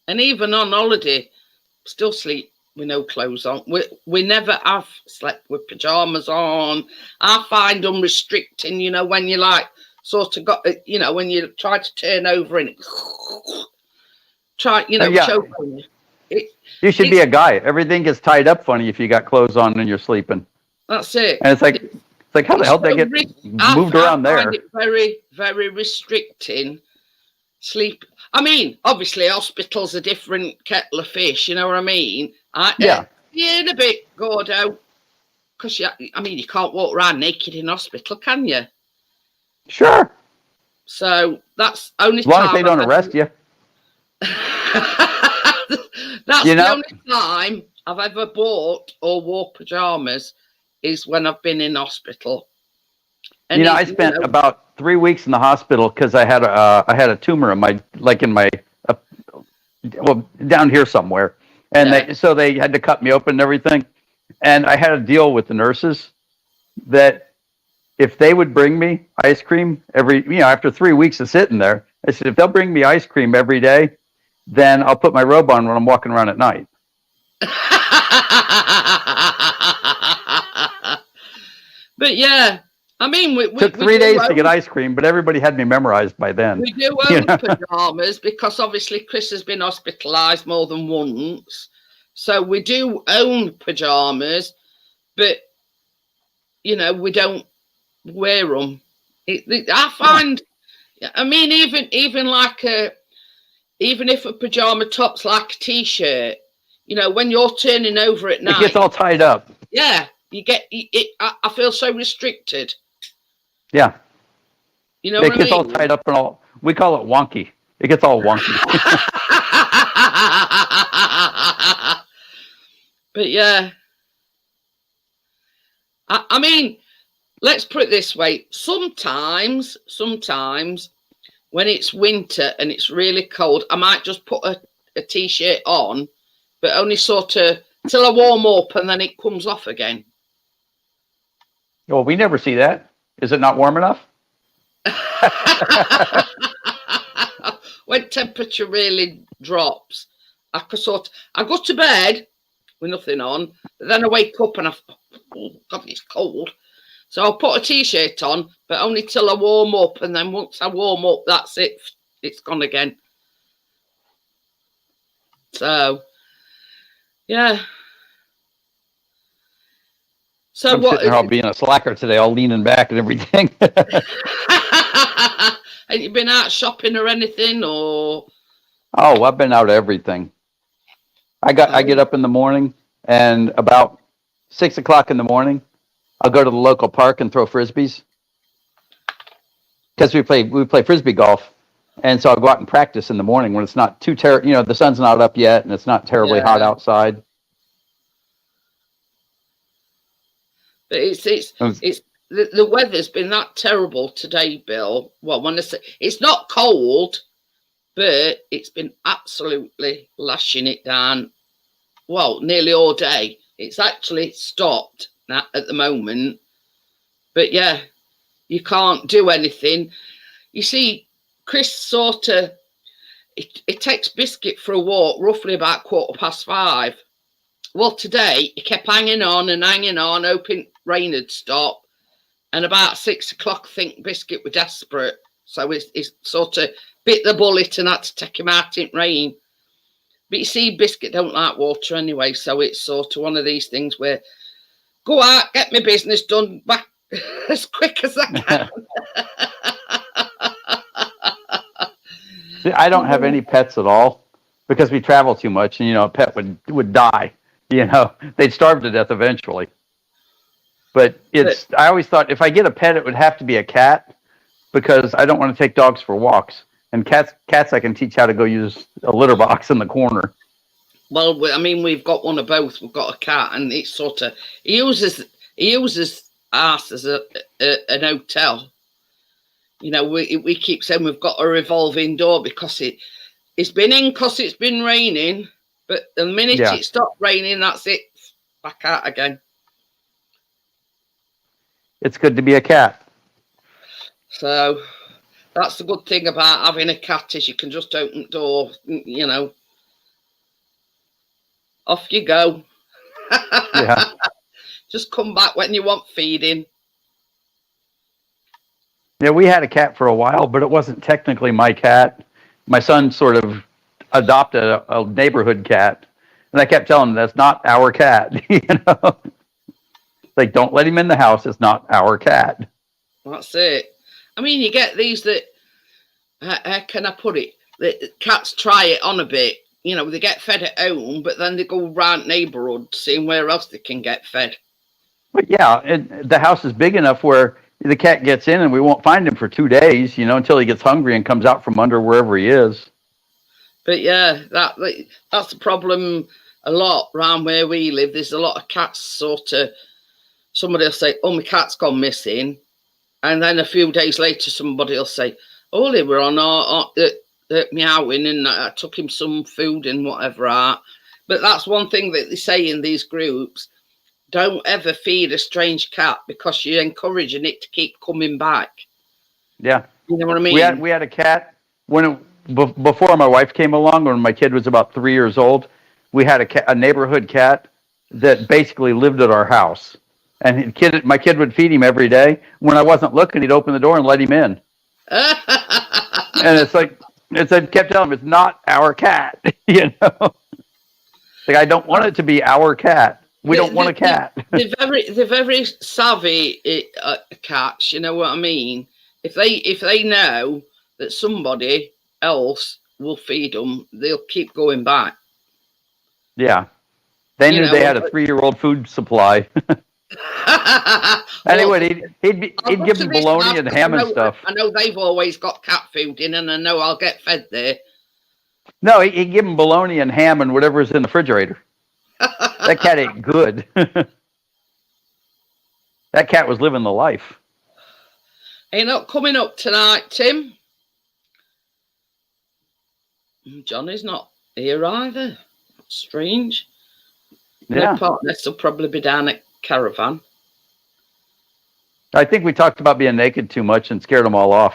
And even on holiday, still sleep with no clothes on. We never have slept with pajamas on. I find them restricting, you know, when you like sort of got, you know, when you try to turn over and choke on you. You should be a guy. Everything gets tied up funny if you got clothes on and you're sleeping. That's it. And it's like, It's like, how the hell did they get moved around there? I find it very, very restricting. Sleep. I mean, obviously, hospital's a different kettle of fish. You know what I mean? Yeah. You're in a bit, Gordo. Because, I mean, you can't walk around naked in hospital, can you? Sure. So that's only As long as time they don't arrest you. That's You know? the only time I've ever bought or wore pajamas is when I've been in hospital. And I spent about 3 weeks in the hospital because I had a tumor in my down here somewhere, and so they had to cut me open and everything, and I had a deal with the nurses that if they would bring me ice cream after 3 weeks of sitting there, I said, if they'll bring me ice cream every day, then I'll put my robe on when I'm walking around at night. But yeah, I mean, we took 3 days to get ice cream, but everybody had me memorized by then. We do own pajamas because obviously Chris has been hospitalised more than once. So we do own pajamas, but, we don't wear them. I find, I mean, even if a pajama top's like a T-shirt, when you're turning over at night. It gets all tied up. Yeah, you get it. I feel so restricted. Yeah. You know what I mean? It gets all tied up and all. We call it wonky. It gets all wonky. But yeah. I mean, let's put it this way. Sometimes when it's winter and it's really cold, I might just put a T-shirt on, but only sort of till I warm up and then it comes off again. Well, we never see that. Is it not warm enough? When temperature really drops, I go to bed with nothing on, but then I wake up and oh God, it's cold. So I'll put a T-shirt on, but only till I warm up, and then once I warm up, that's it. It's gone again. So, yeah. So I'm sitting there all being a slacker today, all leaning back and everything. Have you been out shopping or anything, or? Oh, I've been out everything. I get up in the morning, and about 6 o'clock in the morning, I'll go to the local park and throw frisbees because we play frisbee golf, and so I'll go out and practice in the morning when it's not too the sun's not up yet and it's not terribly hot outside. But the weather's been that terrible today, Bill. Well, when I say it's not cold, but it's been absolutely lashing it down. Well, nearly all day. It's actually stopped now at the moment. But yeah, you can't do anything. You see, Chris sort of, it takes Biscuit for a walk roughly about 5:15. Well, today he kept hanging on, hoping rain had stopped. And about 6 o'clock, I think Biscuit were desperate. So he's sort of bit the bullet and had to take him out in rain. But you see, Biscuit don't like water anyway. So it's sort of one of these things where go out, get my business done back as quick as I can. See, I don't have any pets at all because we travel too much, and a pet would die. They'd starve to death eventually. But I always thought if I get a pet, it would have to be a cat because I don't want to take dogs for walks. And cats I can teach how to go use a litter box in the corner. Well, I mean, we've got one of both. We've got a cat, and it's sort of he uses us as an hotel. We keep saying we've got a revolving door because it's been in because it's been raining. But the minute it stopped raining, that's it. Back out again. It's good to be a cat. So that's the good thing about having a cat is you can just open the door, Off you go. Yeah. Just come back when you want feeding. Yeah, we had a cat for a while, but it wasn't technically my cat. My son sort of adopted a neighborhood cat, and I kept telling him that's not our cat. Like, don't let him in the house. It's not our cat. That's it. I mean, you get these that, how can I put it? The cats try it on a bit. You know, they get fed at home, but then they go round neighbourhood seeing where else they can get fed. But yeah, the house is big enough where the cat gets in and we won't find him for 2 days, until he gets hungry and comes out from under wherever he is. But yeah, that's the problem a lot around where we live. There's a lot of cats somebody will say, oh, my cat's gone missing. And then a few days later, somebody will say, oh, they were on meowing and I took him some food and whatever. But that's one thing that they say in these groups. Don't ever feed a strange cat because you're encouraging it to keep coming back. Yeah. You know what I mean? We had a cat before my wife came along, when my kid was about 3 years old. We had a neighborhood cat that basically lived at our house. And my kid would feed him every day. When I wasn't looking, he'd open the door and let him in. And I kept telling him, it's not our cat. Like, I don't want it to be our cat. We don't want a cat. They're very savvy cats. You know what I mean? If they know that somebody else will feed them, they'll keep going back. Yeah, they knew they had a 3-year-old food supply. Anyway, he'd give me bologna and ham and stuff. I know they've always got cat food in, and I know I'll get fed there. No, he'd give him bologna and ham and whatever's in the refrigerator. That cat ate good. That cat was living the life. Ain't not coming up tonight, Tim. Johnny's not here either. Strange. Yeah. My partner will probably be down at Caravan. I think we talked about being naked too much and scared them all off.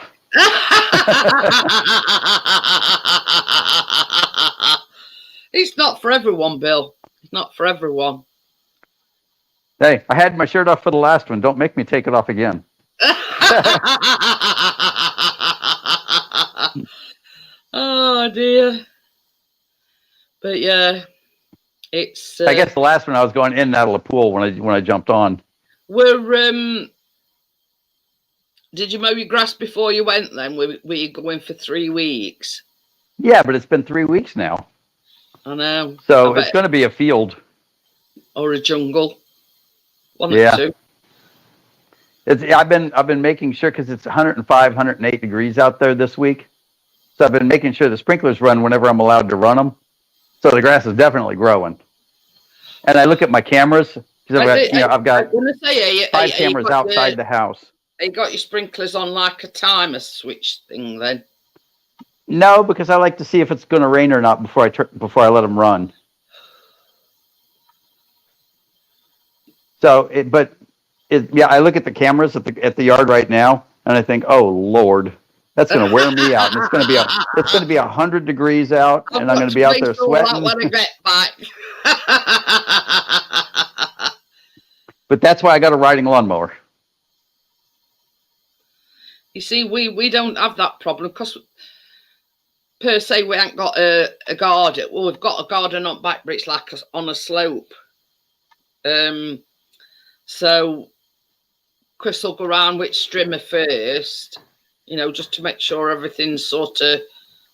It's not for everyone, Bill. It's not for everyone. Hey, I had my shirt off for the last one. Don't make me take it off again. Oh dear. But yeah, it's. I guess the last one I was going in and out of the pool when I jumped on. Did you mow your grass before you went? Then were you going for 3 weeks? Yeah, but it's been 3 weeks now. I know. So it's going to be a field or a jungle. One yeah. or two. I've been making sure, because it's 105, 108 degrees out there this week. So I've been making sure the sprinklers run whenever I'm allowed to run them. So the grass is definitely growing. And I look at my cameras, because I've got 5 cameras outside the house. You got your sprinklers on like a timer switch thing then? No, because I like to see if it's going to rain or not before I let them run. So, I look at the cameras at the yard right now, and I think, oh Lord, that's going to wear me out. And it's going to be 100 degrees out, and I'm going to be out there sweating. When I get back. But that's why I got a riding lawnmower. You see, we don't have that problem because per se we ain't got a garden. Well, we've got a garden on back, but it's like on a slope. So Chris will go around with strimmer first, just to make sure everything's sort of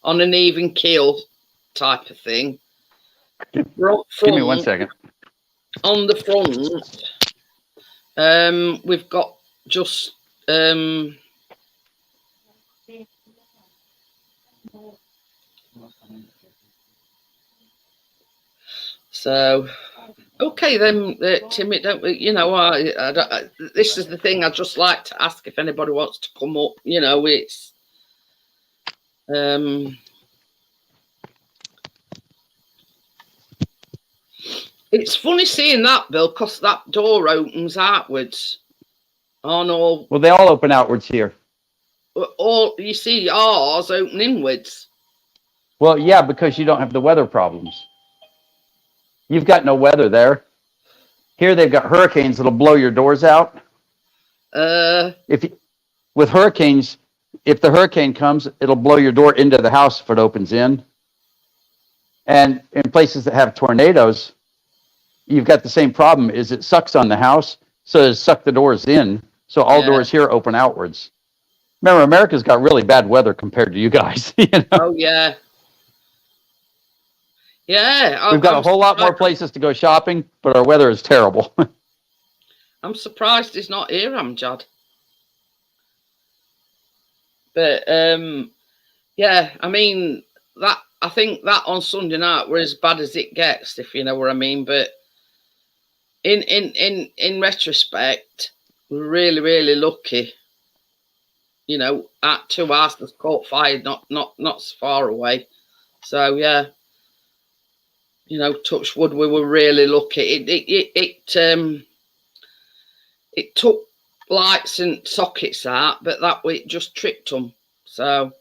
on an even keel type of thing. Give me 1 second. On the front, we've got just so okay then, Tim. This is the thing. I'd just like to ask if anybody wants to come up. It's funny seeing that, Bill, because that door opens outwards. Oh no! Well, they all open outwards here. All you see, ours open inwards. Well, yeah, because you don't have the weather problems. You've got no weather there. Here they've got hurricanes that'll blow your doors out. With hurricanes, if the hurricane comes, it'll blow your door into the house if it opens in. And in places that have tornadoes, you've got the same problem. Is it sucks on the house, so it suck the doors in. So all Yeah. doors here open outwards. Remember, America's got really bad weather compared to you guys. You know? Oh yeah. Yeah. We've got I'm a whole lot more places to go shopping, but our weather is terrible. I'm surprised he's not here, Amjad. But yeah, I mean that. I think that on Sunday night were as bad as it gets, if you know what I mean. But in retrospect, we're really really lucky. You know, at 2 hours that's caught fire, not so far away. So yeah, you know, touch wood, we were really lucky. It took lights and sockets out, but that it just tripped them. So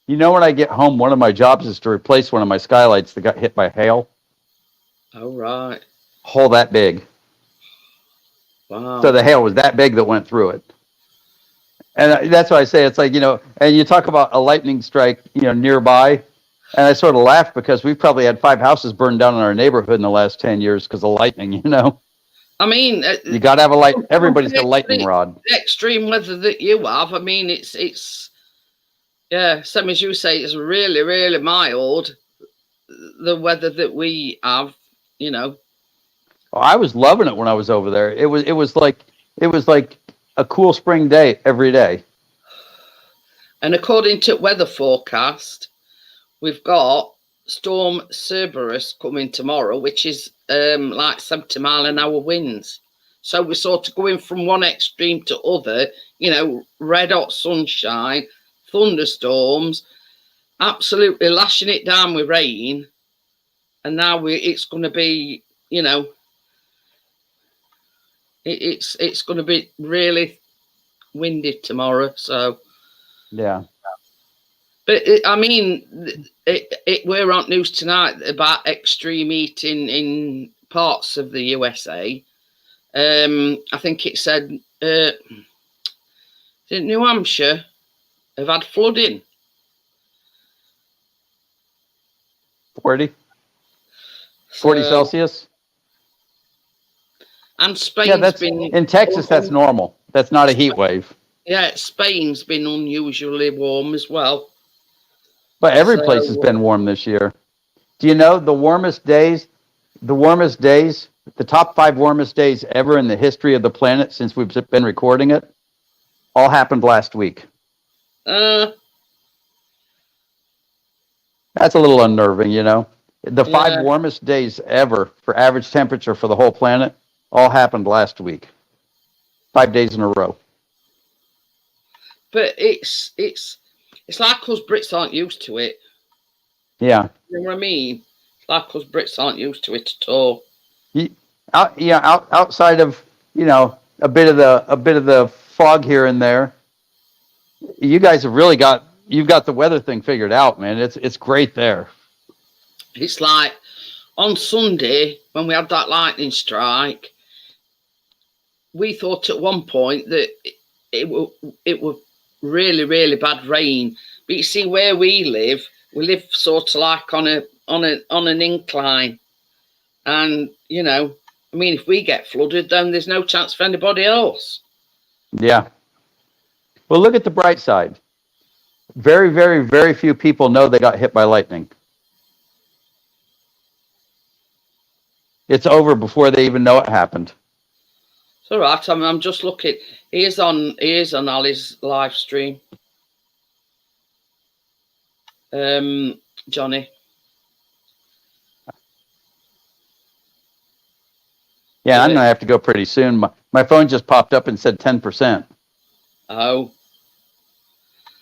You know, when I get home, one of my jobs is to replace one of my skylights that got hit by hail. oh right, Hole that big. wow. So the hail was that big that went through it. And that's why I say it's like, you know, and you talk about a lightning strike, you know, nearby. And I sort of laugh because we've probably had 5 houses burned down in our neighborhood in the last 10 years because of lightning, you know. I mean, You got to have a light. Everybody's got a lightning rod. the extreme weather that you have. I mean, it's yeah, same as you say, it's really really mild. The weather that we have, you know. Oh, I was loving it when I was over there. It was like a cool spring day every day. And according to weather forecast, we've got Storm Cerberus coming tomorrow, which is like 70-mile-an-hour winds. So we're sort of going from one extreme to other, you know, red hot sunshine, thunderstorms, absolutely lashing it down with rain. And now it's going to be, you know, it's going to be really windy tomorrow. So Yeah. but I mean, we're on news tonight about extreme heat in parts of the USA. I think it said New Hampshire have had flooding. 40 So, Celsius. And Spain's Yeah, that's been in Texas. That's normal. That's not a heat wave. Yeah, Spain's been unusually warm as well. But every place has been warm this year. Do you know the warmest days, the top 5 warmest days ever in the history of the planet since we've been recording it, all happened last week. Uh, That's a little unnerving, you know. The 5 Yeah. warmest days ever for average temperature for the whole planet all happened last week. 5 days in a row. but it's like us Brits aren't used to it. Yeah. You know what I mean? It's like us Brits aren't used to it at all. Outside of, you know, a bit of the fog here and there, you guys have really you've got the weather thing figured out, man. It's great there. It's like on Sunday when we had that lightning strike, we thought at one point that it was really really bad rain. But you see, where we live sort of like on an incline, and you know, I mean, if we get flooded, then there's no chance for anybody else. Yeah. Well, look at the bright side. Very, very, very few people know they got hit by lightning. It's over before they even know it happened. It's all right. I'm just looking. He is on Ali's live stream. Johnny. Yeah, I'm going to have to go pretty soon. My phone just popped up and said 10%, Oh,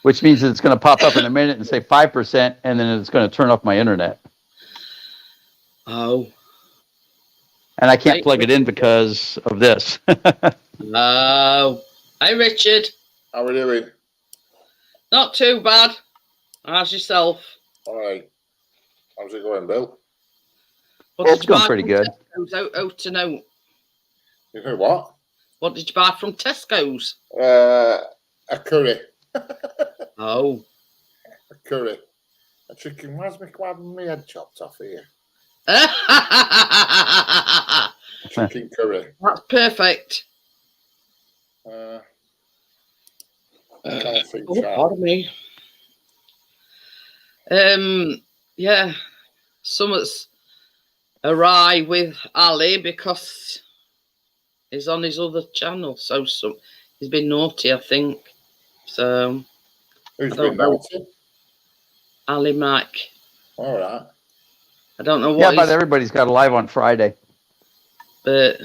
which means that it's going to pop up in a minute and say 5%, and then it's going to turn off my internet. oh, And I can't plug it in because of this. oh. Hi, Richard. How are we doing? Not too bad. How's yourself? All right. How's it going, Bill? What It's did you going buy pretty from good. Tesco's? Out to know. You know what? What did you buy from Tesco's? A curry. Oh, A curry. A chicken. Why's me having my head chopped off here? chicken curry. That's perfect. I can't think. Oh, pardon me. Yeah, something's awry with Ali because he's on his other channel. So he's been naughty, I think. So Who's I don't been know. naughty? Ali Mac. All right. I don't know Yeah, what but everybody's got a live on Friday. but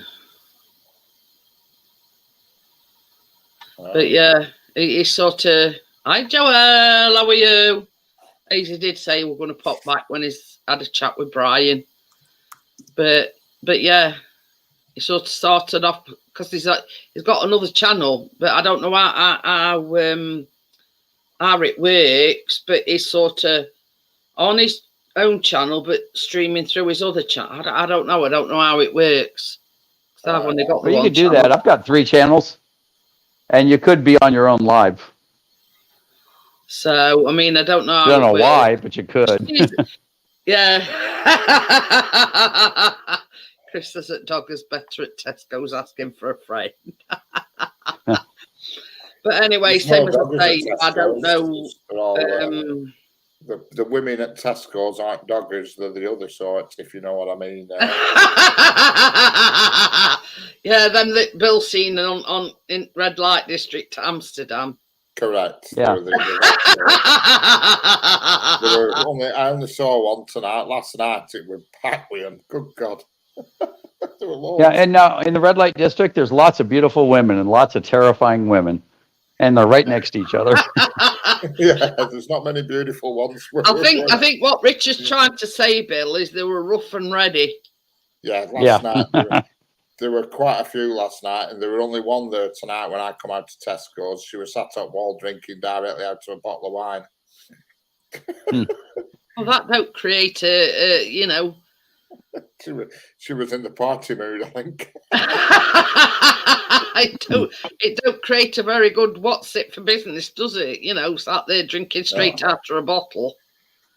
yeah, he sort of, hi Joel, how are you? He did say we're going to pop back when he's had a chat with Brian. But yeah, he sort of started off because he's got another channel, but I don't know how it works. But he's sort of on his own channel, but streaming through his other channel. I don't know. I don't know how it works. I've only got Well, you one could do channel. that. I've got 3 channels, and you could be on your own live. So I mean, I don't know. I don't know why, but you could. Yeah. Chris says that dog is better at Tesco's asking for a friend. But anyway, There's same more as I doggers say, at I don't Tesco's. know. They're all, the women at Tesco's aren't doggers, they're the other sorts, if you know what I mean. Yeah, them that Bill seen on in Red Light District, Amsterdam. Correct. Yeah. I only saw one tonight. Last night it was packed with them. Good God. There were loads. Yeah, and now in the red light district, there's lots of beautiful women and lots of terrifying women, and they're right next to each other. Yeah, there's not many beautiful ones. I think what Richard's trying to say, Bill, is they were rough and ready. Yeah, Yeah. last night there were quite a few last night, and there were only one there tonight when I come out to Tesco's. She was sat up wall drinking directly out of a bottle of wine. Well, that don't create a you know. She was in the party mood, I think. it don't create a very good what's it for business, does it? You know, sat there drinking straight after a bottle.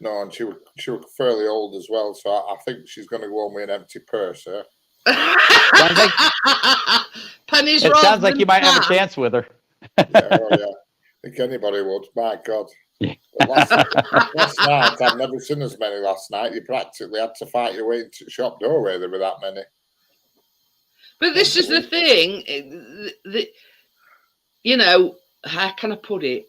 No, and she was fairly old as well, so I think she's going to go home with an empty purse. Huh? Sounds like, Pennies. it sounds like you might have a chance with her. Yeah, I think anybody would. My God. Yeah. Last night, I've never seen as many last night. You practically had to fight your way into the shop doorway. There were that many. But this is the thing. You know, how can I put it?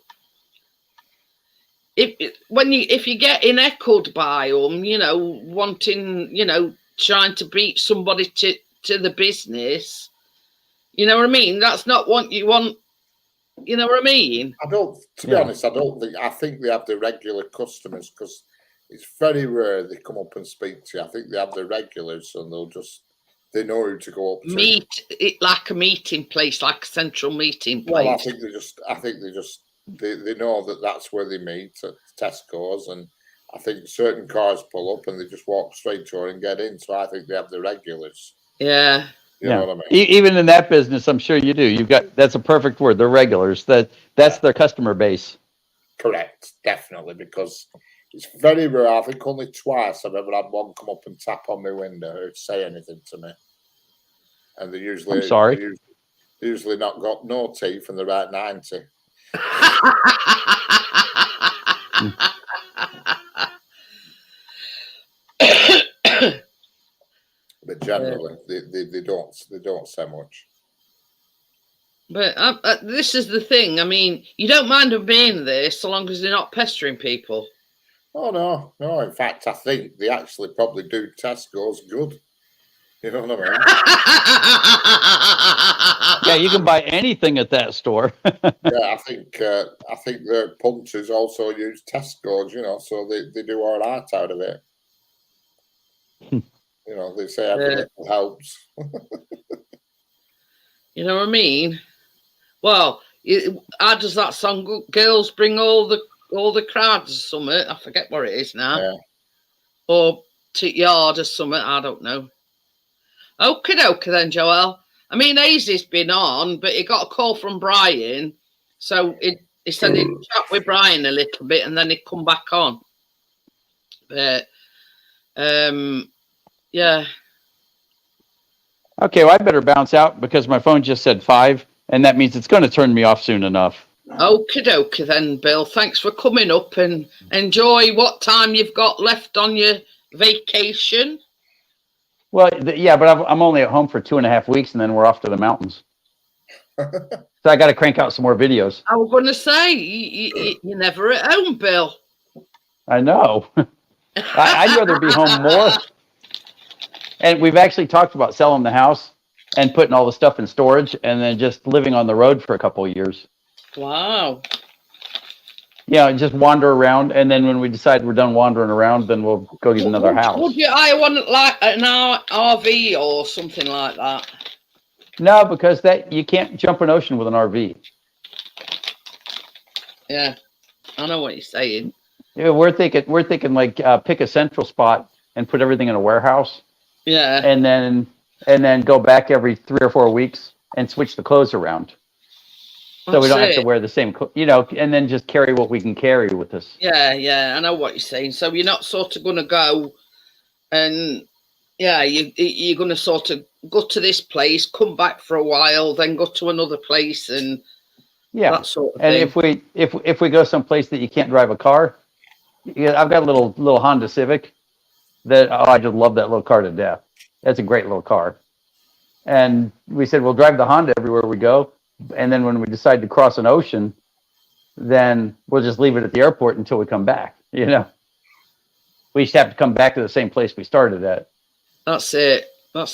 If you get echoed by them, you know, wanting, you know, trying to beat somebody to the business, you know what I mean? That's not what you want. You know what I mean? To be honest, I think they have the regular customers because it's very rare they come up and speak to you. I think they have the regulars and they know who to go up to. Meet it like a meeting place, like a central meeting place. Well, I think they know that that's where they meet at Tesco's, and I think certain cars pull up and they just walk straight to her and get in. So I think they have the regulars. Yeah. You know what I mean? Even in that business, I'm sure you do. That's a perfect word. The regulars. That's their customer base. Correct, definitely, because it's very rare. I think only twice I've ever had one come up and tap on my window or say anything to me. And they usually, I'm sorry. They usually not got no teeth and they're about 90. But generally, they don't say much. But this is the thing. I mean, you don't mind them being there so long as they're not pestering people. Oh no. In fact, I think they actually probably do Tesco's good. You know what I mean? Yeah, you can buy anything at that store. Yeah, I think their punters also use Tesco's. You know, so they do all right out of it. You know, they say every little helps. You know what I mean? Well, how does that song? Girls bring all the crowds or something. I forget what it is now. Yeah. Or to yard or something. I don't know. Okie dokie then, Joel. I mean, Hazy's been on, but he got a call from Brian, so he said he'd chat with Brian a little bit and then he'd come back on. But yeah. Okay, well, I better bounce out because my phone just said 5, and that means it's going to turn me off soon enough. Okie dokie then, Bill. Thanks for coming up and enjoy what time you've got left on your vacation. Well, yeah, but I'm only at home for 2.5 weeks, and then we're off to the mountains. So I got to crank out some more videos. I was going to say, you're never at home, Bill. I know. I'd rather be home more. And we've actually talked about selling the house and putting all the stuff in storage and then just living on the road for a couple of years. Wow. Yeah, just wander around. And then when we decide we're done wandering around, then we'll go get another house. Would you hire one like an RV or something like that? No, because that you can't jump an ocean with an RV. Yeah, I know what you're saying. Yeah, we're thinking like pick a central spot and put everything in a warehouse. Yeah. And then go back every 3 or 4 weeks and switch the clothes around. So we don't have to wear the same, and then just carry what we can carry with us. Yeah, I know what you're saying. So you're not sort of going to go and, you're going to sort of go to this place, come back for a while, then go to another place and that sort of thing. And if we go someplace that you can't drive a car, I've got a little Honda Civic that, I just love that little car to death. That's a great little car. And we said, we'll drive the Honda everywhere we go. And then when we decide to cross an ocean, then we'll just leave it at the airport until we come back. We just have to come back to the same place we started at. That's it. And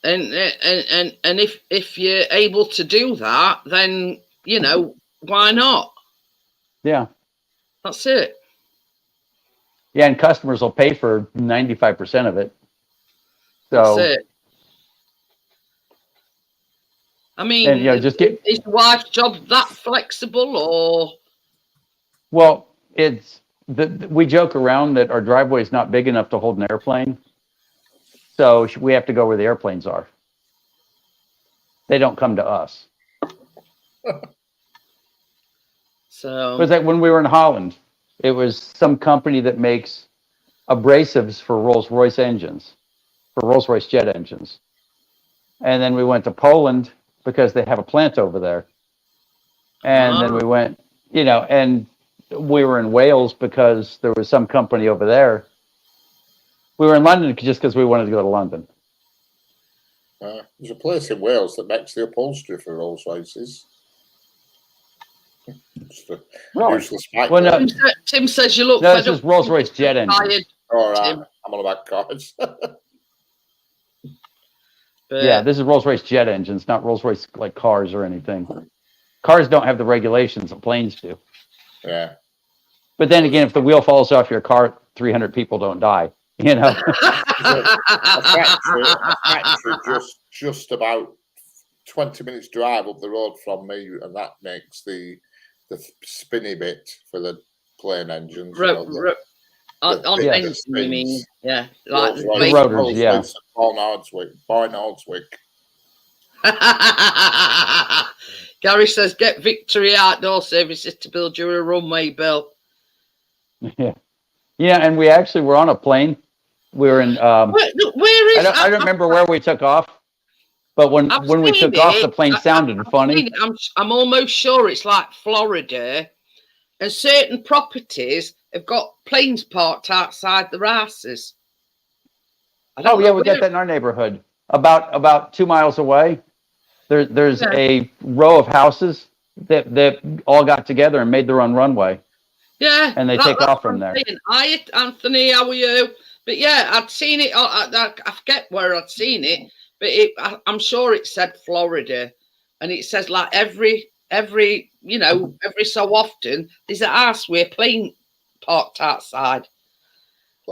if you're able to do that, then, why not? Yeah. That's it. Yeah, and customers will pay for 95% of it. So That's it. I mean, and, just get. Is the wife's job that flexible, or? Well, we joke around that our driveway is not big enough to hold an airplane, so we have to go where the airplanes are. They don't come to us. So it was like when we were in Holland. It was some company that makes abrasives for Rolls-Royce engines, for Rolls-Royce jet engines. And then we went to Poland because they have a plant over there. And then we went, and we were in Wales because there was some company over there. We were in London just because we wanted to go to London. There's a place in Wales that makes the upholstery for Rolls-Royces. Well, no, Tim says you look. No, this is Rolls-Royce jet engines. All right, I'm all about cars. Yeah, this is Rolls-Royce jet engines, not Rolls-Royce like cars or anything. Cars don't have the regulations that planes do. Yeah. But then again, if the wheel falls off your car, 300 people don't die. A factory just about 20 minutes drive up the road from me, and that makes the spinny bit for the plane engines. On engines, you mean? Yeah, like the rotors, yeah. Boy Nordswick. Gary says, get Victory Outdoor Services to build you a runway, Bill. Yeah, and we actually were on a plane. We were in. Where is? I don't remember where we took off, but when we took off, the plane sounded funny. I'm almost sure it's like Florida, and certain properties have got planes parked outside the houses. Oh yeah, we got that in our neighborhood. About 2 miles away, there's a row of houses that all got together and made their own runway. Yeah, and they take off from there. Hi, Anthony, how are you? But yeah, I'd seen it. I forget where I'd seen it, but I'm sure it said Florida, and it says like every so often there's a house with a plane parked outside.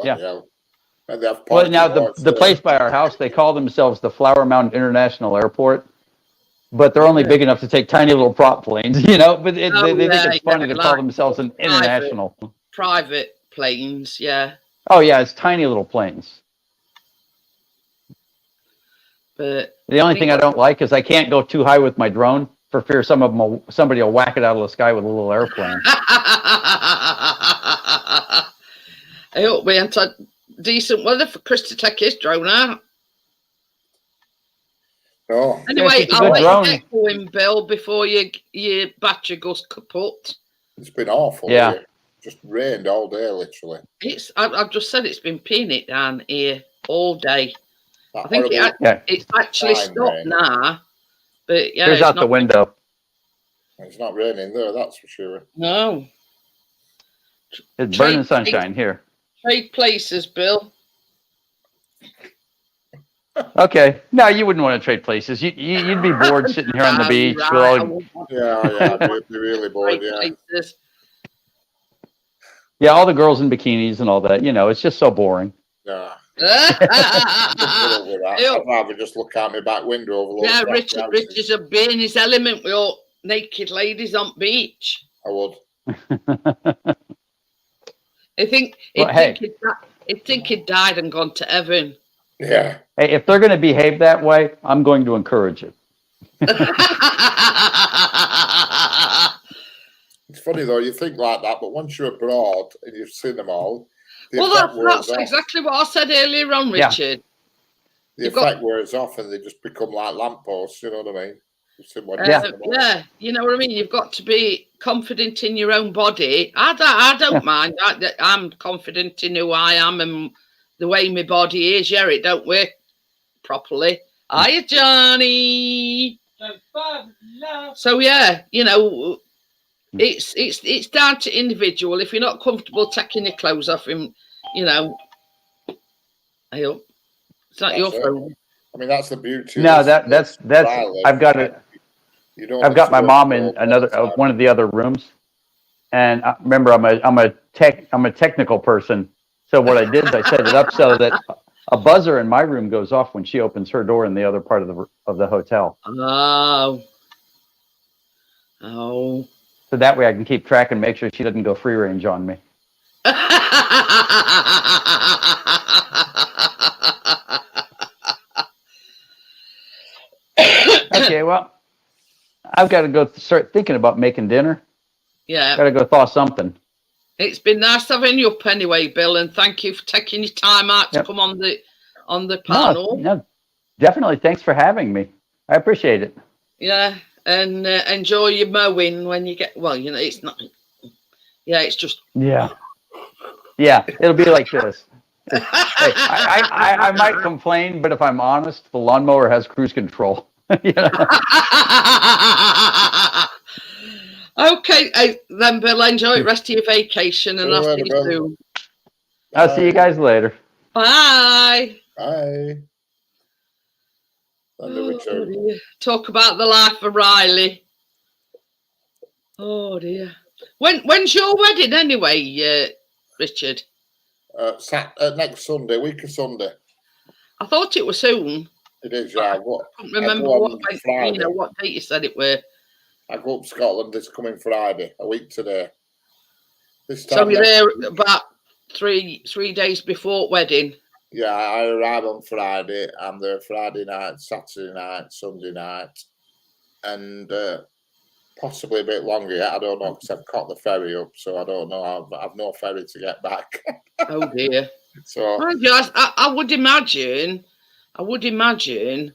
Yeah. Well, now the place by our house, they call themselves the Flower Mound International Airport, but they're only big enough to take tiny little prop planes, But they think it's funny to call themselves an international. Private planes, yeah. Oh yeah, it's tiny little planes. But the only thing I don't like is I can't go too high with my drone for fear somebody will whack it out of the sky with a little airplane. I hope we had decent weather for Chris to take his drone out. No, Anyway, it's a I'll good let drone. you get going, Bill, before your battery goes kaput. it's been awful. Yeah. Here. Just rained all day, literally. I've just said it's been peeing it down here all day. That I think horrible Yeah. it's actually Fine, stopped rain. now. But yeah, Here's it's out the not. window. It's not raining there, that's for sure. No. It's Trade- burning sunshine here. Trade places, Bill. Okay. No, you wouldn't want to trade places. You'd be bored sitting here on the beach. Right, with all- I won't want to Yeah, I'd be really bored, trade yeah. places. yeah, all the girls in bikinis and all that. You know, it's just so boring. Yeah. Put up with that. Ew. I'd rather just look out my back window over Yeah, those Richard's a be in his element with all naked ladies on beach. I would. I think Well, hey. he'd think he'd died and gone to heaven. Yeah. Hey, if they're going to behave that way, I'm going to encourage it. It's funny though, you think like that, but once you're abroad and you've seen them all, the Well, effect wears that's off. exactly what I said earlier on, Yeah. Richard. The you've got- effect wears off and they just become like lampposts, you know what I mean? You've seen one Yeah. Yeah, you know what I mean. You've got to be confident in your own body. I don't Yeah. mind. I'm confident in who I am and the way my body is. Yeah, it don't work properly. Hiya, Johnny. So yeah, you know, it's down to individual. If you're not comfortable taking your clothes off, him, you know, I hope it's not your That's it. phone. I mean, that's the beauty. of No, this that's. trial, I've got it. You don't I've have got to my worry mom in about another all the time. one of the other rooms, and remember, I'm a technical person. So what I did is I set it up so that a buzzer in my room goes off when she opens her door in the other part of the hotel. Oh. So that way I can keep track and make sure she doesn't go free range on me. Okay, well, I've got to go start thinking about making dinner. Yeah, Got to go thaw something. it's been nice having you up anyway, Bill, and thank you for taking your time out to Yep. come on the No, panel. no, definitely. Thanks for having me. I appreciate it. Yeah, and enjoy your mowing when you get. Well, you know, it's not. Yeah, it's just. Yeah. Yeah, it'll be like this. Hey, I might complain, but if I'm honest, the lawnmower has cruise control. You know? Okay, then, Bill. Enjoy the rest of your vacation, and See you I'll see later, you Bill. soon. I'll see you guys later. Bye. Bye. And the Oh, return. dear. Talk about the life of Riley. Oh dear. When's your wedding anyway, Richard? Next Sunday, week of Sunday. I thought it was soon. It is, yeah. I can't remember what date you said it were. I go up to Scotland this coming Friday, a week today. This So time you're next- there about three days before wedding. Yeah, I arrive on Friday. I'm there Friday night, Saturday night, Sunday night, and possibly a bit longer yet. I don't know because I've caught the ferry up, so I don't know. I've no ferry to get back. Oh dear. So Mind you, I would imagine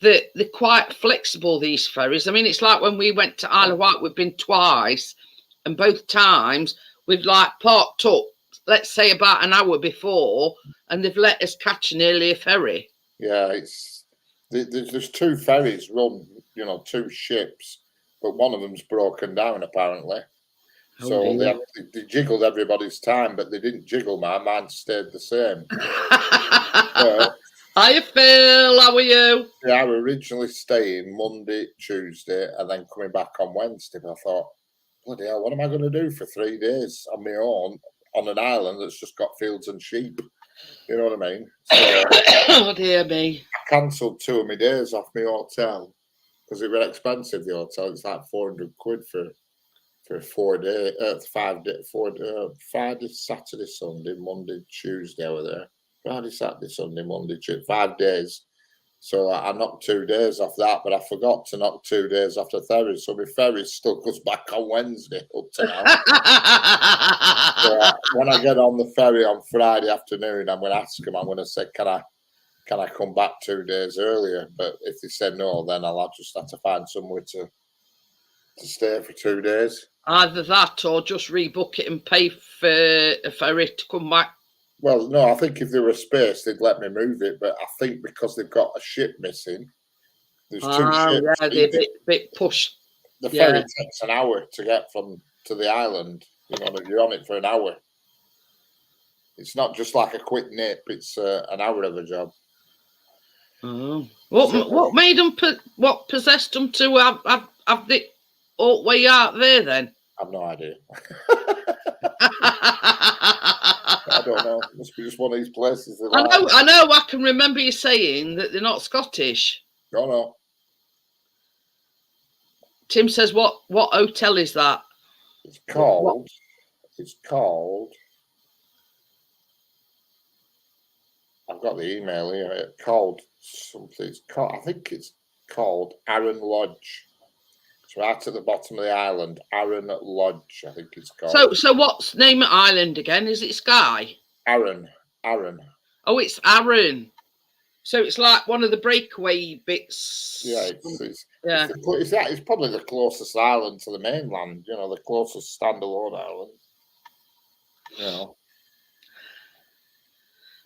that they're quite flexible, these ferries. I mean, it's like when we went to Isle of Wight, we've been twice, and both times we've like parked up, let's say about an hour before, and they've let us catch an earlier ferry. yeah, there's two ferries run, two ships, but one of them's broken down apparently. Oh, So dear. they jiggled everybody's time, but they didn't jiggle mine. Mine stayed the same. Hiya, Phil. How are you? Yeah, I was originally staying Monday, Tuesday, and then coming back on Wednesday. But I thought, bloody hell, what am I going to do for 3 days on my own on an island that's just got fields and sheep? You know what I mean? So Oh dear me. I cancelled 2 of my days off my hotel because it was expensive. The hotel, it's like 400 quid for 4 days, 5 days, Friday, Saturday, Sunday, Monday, Tuesday. I was there. Friday, Saturday, Sunday, Monday, Tuesday, 5 days. So I knocked 2 days off that, but I forgot to knock 2 days off the ferry. So my ferry still goes back on Wednesday up to now. So when I get on the ferry on Friday afternoon, I'm going to ask him. I'm going to say, can can I come back 2 days earlier? But if they say no, then I'll just have to find somewhere to stay for 2 days. Either that or just rebook it and pay for a ferry to come back. Well, no, I think if there was space, they'd let me move it. But I think because they've got a ship missing, there's 2 ships. Yeah, they're a bit pushed. The ferry takes an hour to get to the island. You know, you're on it for an hour. It's not just like a quick nip. It's an hour of a job. Oh. What made them? What possessed them to have the all way out there then? I've no idea. I don't know. It must be just one of these places. I know. I can remember you saying that they're not Scottish. No. Tim says, "What hotel is that?" It's called. It's called. I've got the email here. It's called something. It's called. I think it's called Arran Lodge. It's right at the bottom of the island. Arran Lodge, I think it's called. So what's the name of island again? Is it Skye? Arran. Oh, it's Arran. So it's like one of the breakaway bits. Yeah, it's probably the closest island to the mainland. You know, the closest standalone island. You know.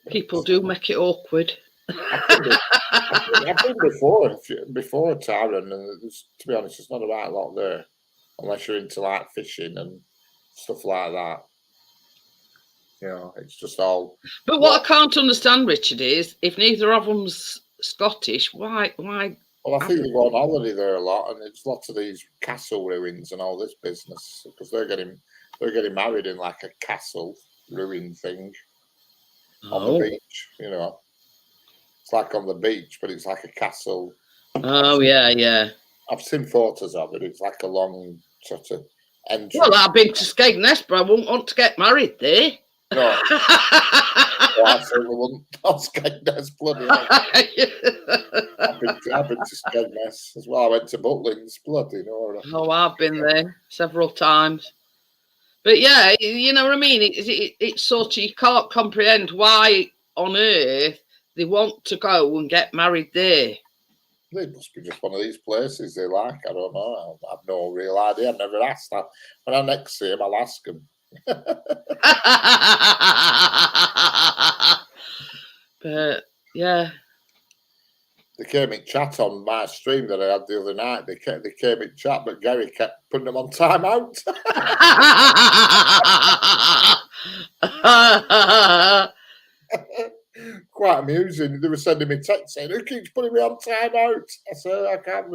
People do make it awkward. I've been before to Arran, and to be honest, there's not a right lot there, unless you're into like fishing and stuff like that. You know, it's just all. But what I can't understand, Richard, is if neither of them's Scottish, why? Well, I think they go on holiday there a lot, and it's lots of these castle ruins and all this business because they're getting married in like a castle ruin thing on the beach. You know, it's like on the beach, but it's like a castle. Oh yeah. I've seen photos of it. It's like a long sort of entrance. Well, I've been to Skegness, but I wouldn't want to get married there. No, I certainly wouldn't. I'll Skegness, bloody hell. I've been to Skegness as well. I went to Butlins, bloody no. Oh, I've been there several times. But yeah, you know what I mean? It's sort of, you can't comprehend why on earth they want to go and get married there. It must be just one of these places they like. I don't know. I've no real idea. I've never asked that. When I next see him, I'll ask him. But yeah, they came in chat on my stream that I had the other night. They came in chat, but Gary kept putting them on timeout. Quite amusing. They were sending me texts saying, "Who keeps putting me on timeout?" I said, "I can't."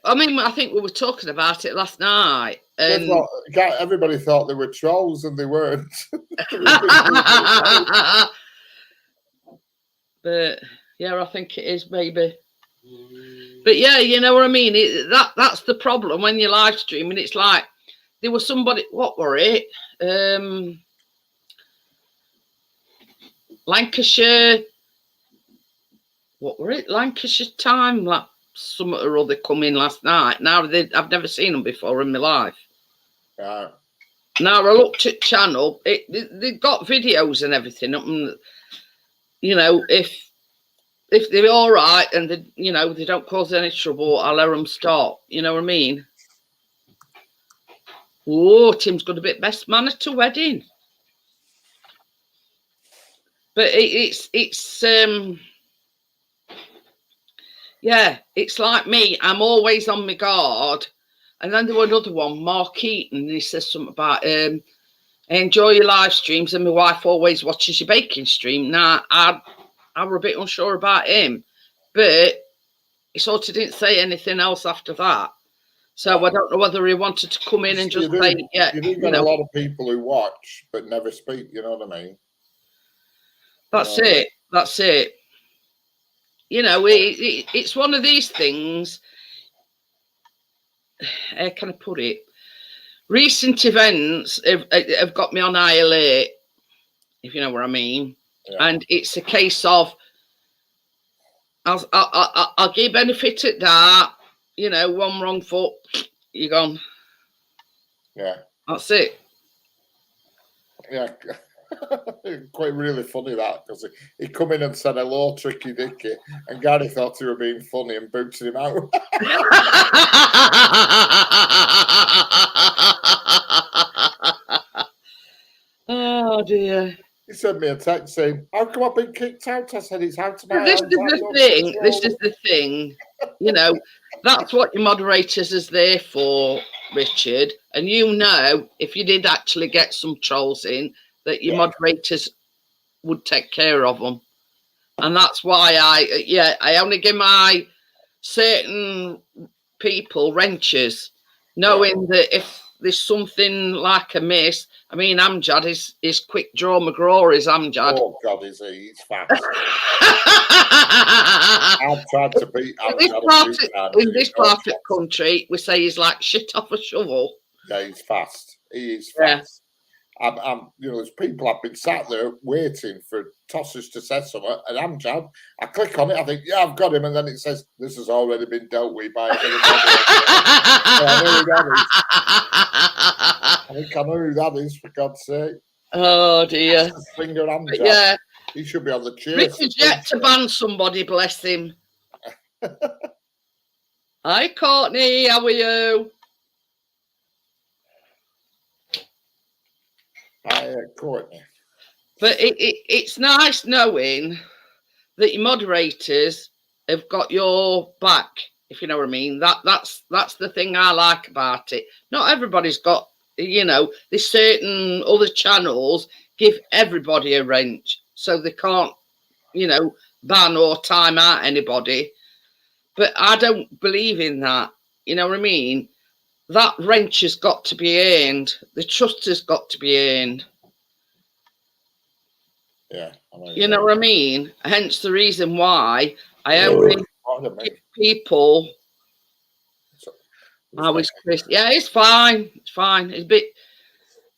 I mean, I think we were talking about it last night. Everybody thought they were trolls, and they weren't. But yeah, I think it is maybe. But yeah, you know what I mean. That's the problem when you're live streaming. It's like there was somebody. What were it? Lancashire. What were it? Lancashire Time. Like some or other come in last night. Now I've never seen them before in my life. Now I looked at channel. They've got videos and everything. You know, if they're all right and they don't cause any trouble, I'll let them stop. You know what I mean? Oh, Tim's got a bit best man at a wedding. But it's yeah, it's like me. I'm always on my guard. And then there was another one, Mark Eaton, and he says something about enjoy your live streams, and my wife always watches your baking stream. Now, I were a bit unsure about him, but he sort of didn't say anything else after that. So I don't know whether he wanted to come in and just say, yeah. You do get a lot of people who watch but never speak, you know what I mean? That's it. That's it. You know, it's one of these things. How can I put it? Recent events have got me on high alert, if you know what I mean. Yeah. And it's a case of I'll give benefit at that. You know, one wrong foot, you're gone. Yeah. That's it. Yeah. Quite really funny that, because he come in and said hello, Tricky Dicky, and Gary thought he were being funny and booted him out. Oh dear. He sent me a text saying, "How come I've been kicked out?" I said, "It's out of my This hands. is I have the no thing. This control." is the thing. You know, that's what your moderators is there for, Richard. And you know, if you did actually get some trolls in, that your moderators would take care of them. And that's why I only give my certain people wrenches, knowing that if there's something like a miss, I mean, Amjad is quick draw McGraw is Amjad. Oh God, is he? He's fast. I've tried to beat in this Amjad part, a few times. in this part of the country, we say he's like shit off a shovel. Yeah, he's fast. He is Yeah. fast. I'm, there's people I've been sat there waiting for tosses to say something, and Amjad, I click on it, I think, yeah, I've got him, and then it says, this has already been dealt with by another I think I know who that is, for God's sake. Oh dear. Finger But Amjad. yeah, He should be on the chair. Richard's yet to ban somebody, bless him. Hi, Courtney, how are you? Hi, Courtney. But it's nice knowing that your moderators have got your back, if you know what I mean. That's the thing I like about it. Not everybody's got, you know, there's certain other channels give everybody a wrench, so they can't, you know, ban or time out anybody. But I don't believe in that. You know what I mean? That wrench has got to be earned. The trust has got to be earned. Yeah. You know what I mean? Hence the reason why I only give people. How is Chris? Yeah, it's fine. It's fine. It's a bit.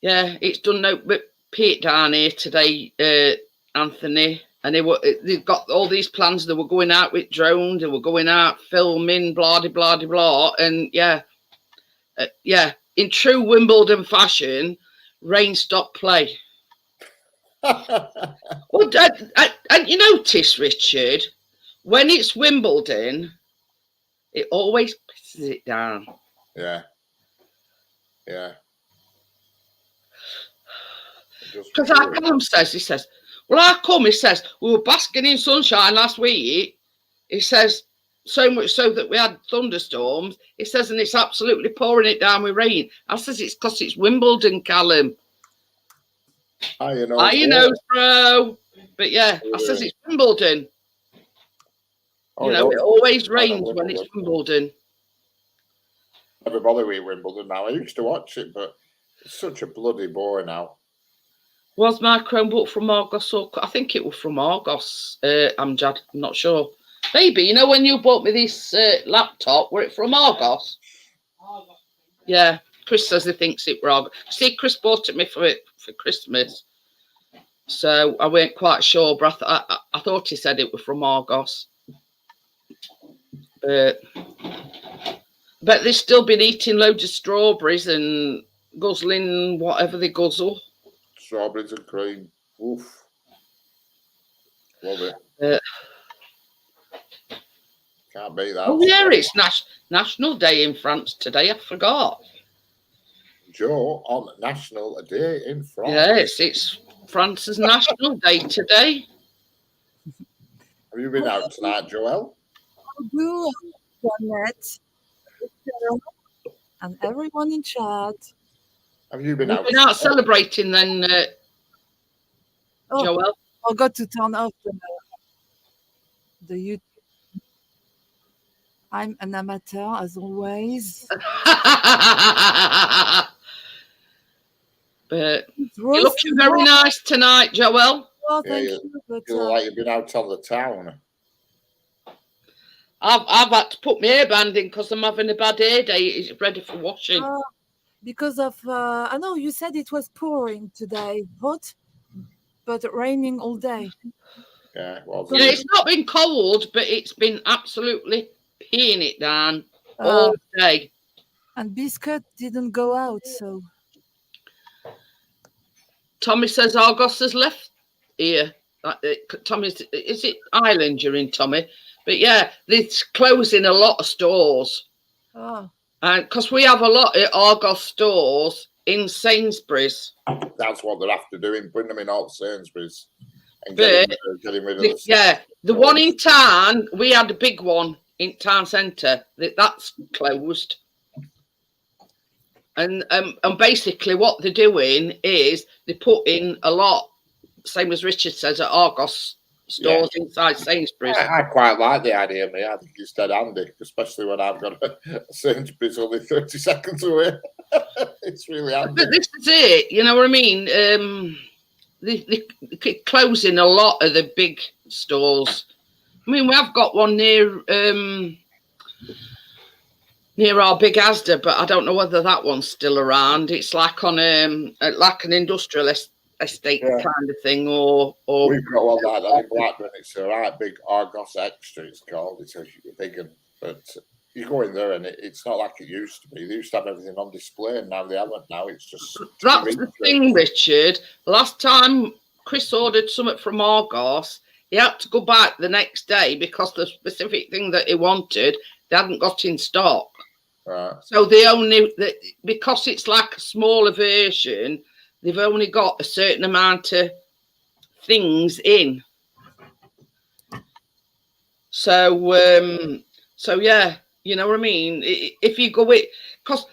Yeah, it's done no. But Pete down here today, Anthony, and they've got all these plans. They were going out with drones. They were going out filming, blah de blah de blah, and yeah, in true Wimbledon fashion, rain stopped play. Well, and you notice, Richard, when it's Wimbledon, it always pisses it down. Yeah. Yeah. Because our Callum says, he says, well, how come? He says, we were basking in sunshine last week. He says, so much so that we had thunderstorms. He says, and it's absolutely pouring it down with rain. I says, it's because it's Wimbledon, Callum. You know, bro. But yeah, I says it's Wimbledon. You know, it always rains when it's Wimbledon. Never bother with Wimbledon now. I used to watch it, but it's such a bloody bore now. Was my Chromebook from Argos? Or I think it was from Argos, Amjad. I'm not sure. Maybe, you know, when you bought me this laptop, were it from Argos? Yeah, Chris says he thinks it was Argos. See, Chris bought it me for Christmas. So I weren't quite sure, but I thought he said it was from Argos. But they've still been eating loads of strawberries and guzzling whatever they guzzle. Strawberries and cream. Oof. Love it. Can't beat that. Oh, yeah, it's National Day in France today. I forgot. Joe, on National Day in France. Yes, it's France's National Day today. Have you been out tonight, Joelle? Hello, Janet, and everyone in chat. Have you been You've out? been out celebrating then, Joelle? I got to turn off the YouTube. I'm an amateur, as always. But you're looking very nice tonight, Joelle. Oh, thank you. You look like you've been out on the town. I've had to put my hairband in because I'm having a bad hair day. It's ready for washing. Because of, I know you said it was pouring today, hot, but raining all day. Yeah, well, yeah, it's not been cold, but it's been absolutely peeing it down all day. And Biscuit didn't go out, so. Tommy says Argos has left here. Tommy's, is it Ireland you're in, Tommy? But yeah, they're closing a lot of stores. Oh, And because we have a lot of Argos stores in Sainsbury's. That's what they're after doing, putting them in all Sainsbury's and But getting rid of the yeah, the one in town, we had a big one in town centre. That's closed. And basically what they're doing is they put in a lot, same as Richard says, at Argos stores inside Sainsbury's. I quite like the idea, mate. I think it's dead handy, especially when I've got a Sainsbury's only 30 seconds away. It's really handy. But this is it, you know what I mean? They're closing a lot of the big stores. I mean, we have got one near our big Asda, but I don't know whether that one's still around. It's like on like an industrial estate kind of thing, or We've got one like that in Blackburn. It's a right big Argos Extra, it's called. It's a big one, but you go in there and it's not like it used to be. They used to have everything on display, and now they haven't. Now it's just that's the thing, Richard. Last time Chris ordered something from Argos, he had to go back the next day because the specific thing that he wanted they hadn't got in stock. Right. So because it's like a smaller version, they've only got a certain amount of things in. So yeah, you know what I mean? If you go it, because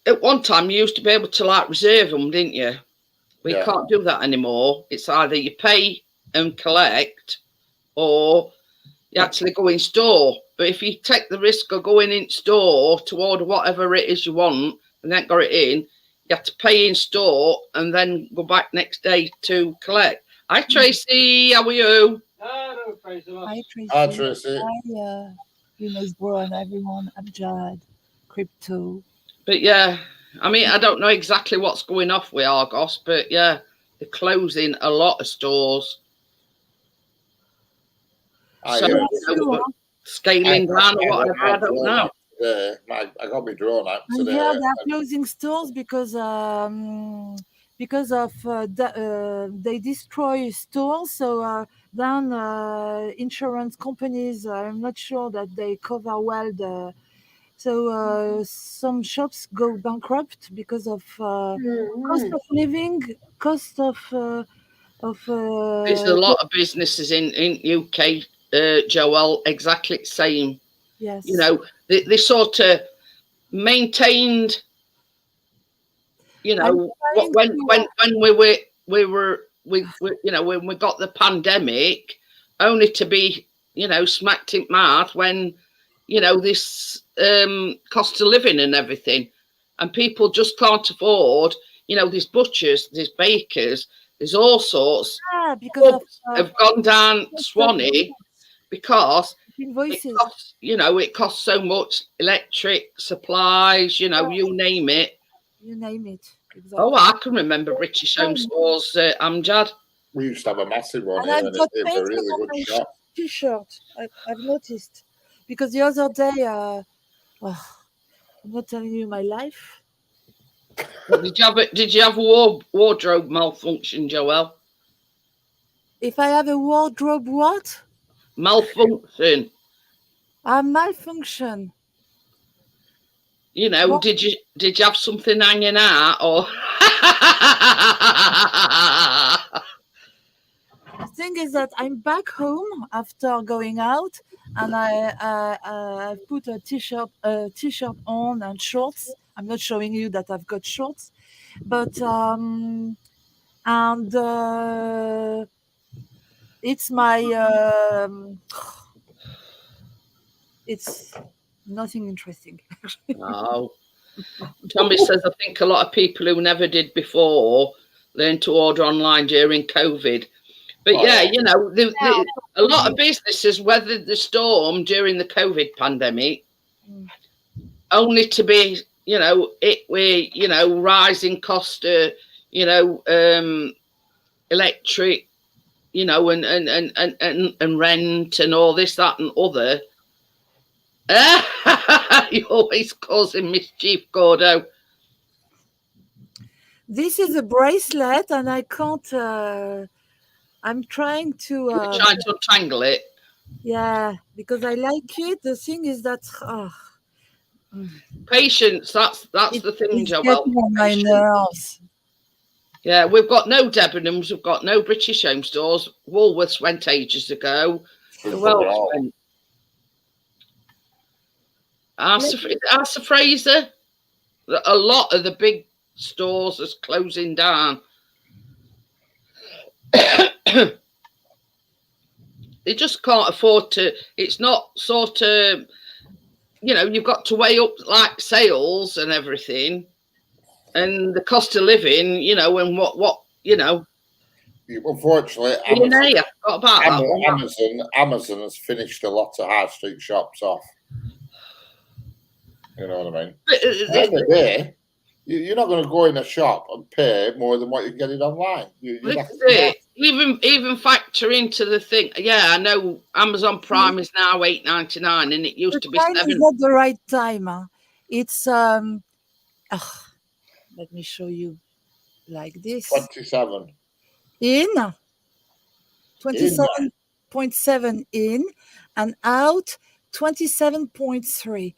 at one time you used to be able to like reserve them, didn't you? We can't do that anymore. It's either you pay and collect, or you actually go in store. But if you take the risk of going in store to order whatever it is you want and then got it in, you have to pay in store and then go back next day to collect. Hi Tracy, how are you? Hello, praise the Lord. hi Tracy. Hi, Tracy. Hi, Eunice Bro and everyone. I'm Jad. Crypto. But yeah, I mean, I don't know exactly what's going off with Argos, but yeah, they're closing a lot of stores. Scaling down or whatever, I don't know. Yeah, I got my drone out And today. yeah, they're closing stores because of they destroy stores. So then insurance companies, I'm not sure that they cover well the. So some shops go bankrupt because of cost of living, cost of. There's a lot of businesses in UK, Joel, exactly the same. Yes. You know, they sort of maintained, you know, when we were you know, when we got the pandemic, only to be, you know, smacked in mouth when, you know, this cost of living and everything, and people just can't afford, you know, these butchers, these bakers, there's all sorts. Because have gone down Swanee because invoices. It costs so much, electric, supplies, you know, you name it. You name it. Exactly. Oh, I can remember British Home Stores, Amjad. We used to have a massive one And here, I've and got it was a painting really on good my shop. T-shirt. I've noticed because the other day, I'm not telling you my life. Did you have a wardrobe malfunction, Joel? If I have a wardrobe, what? Malfunction. A malfunction. You know, What? did you have something hanging out or? The thing is that I'm back home after going out, and I put a t-shirt on and shorts. I'm not showing you that I've got shorts, but it's my it's nothing interesting. No. Tommy says, I think a lot of people who never did before learned to order online during COVID. But yeah, you know, a lot of businesses weathered the storm during the COVID pandemic, only to be, you know, rising cost of, you know, electric, you know, and rent and all this, that, and other. You're always causing mischief, Gordo. This is a bracelet, and I can't. I'm trying to. You're trying to untangle it. Yeah, because I like it. The thing is that Patience. That's the thing, it's Joel. getting on my Patience. nerves. Yeah, we've got no Debenhams, we've got no British Home Stores. Woolworths went ages ago. Who else went? Arthur Fraser. A lot of the big stores is closing down. They just can't afford to. It's not sort of, you've got to weigh up like sales and everything, and the cost of living, and what. Unfortunately, Amazon has finished a lot of high street shops off. You know what I mean? At the end of the day, you're not going to go in a shop and pay more than what you get it online. Even factor into the thing. Yeah, I know Amazon Prime is now $8.99, and it used to be $7. Is at the right time. Huh? It's let me show you like this. 27 in 27.7 in and out 27.3.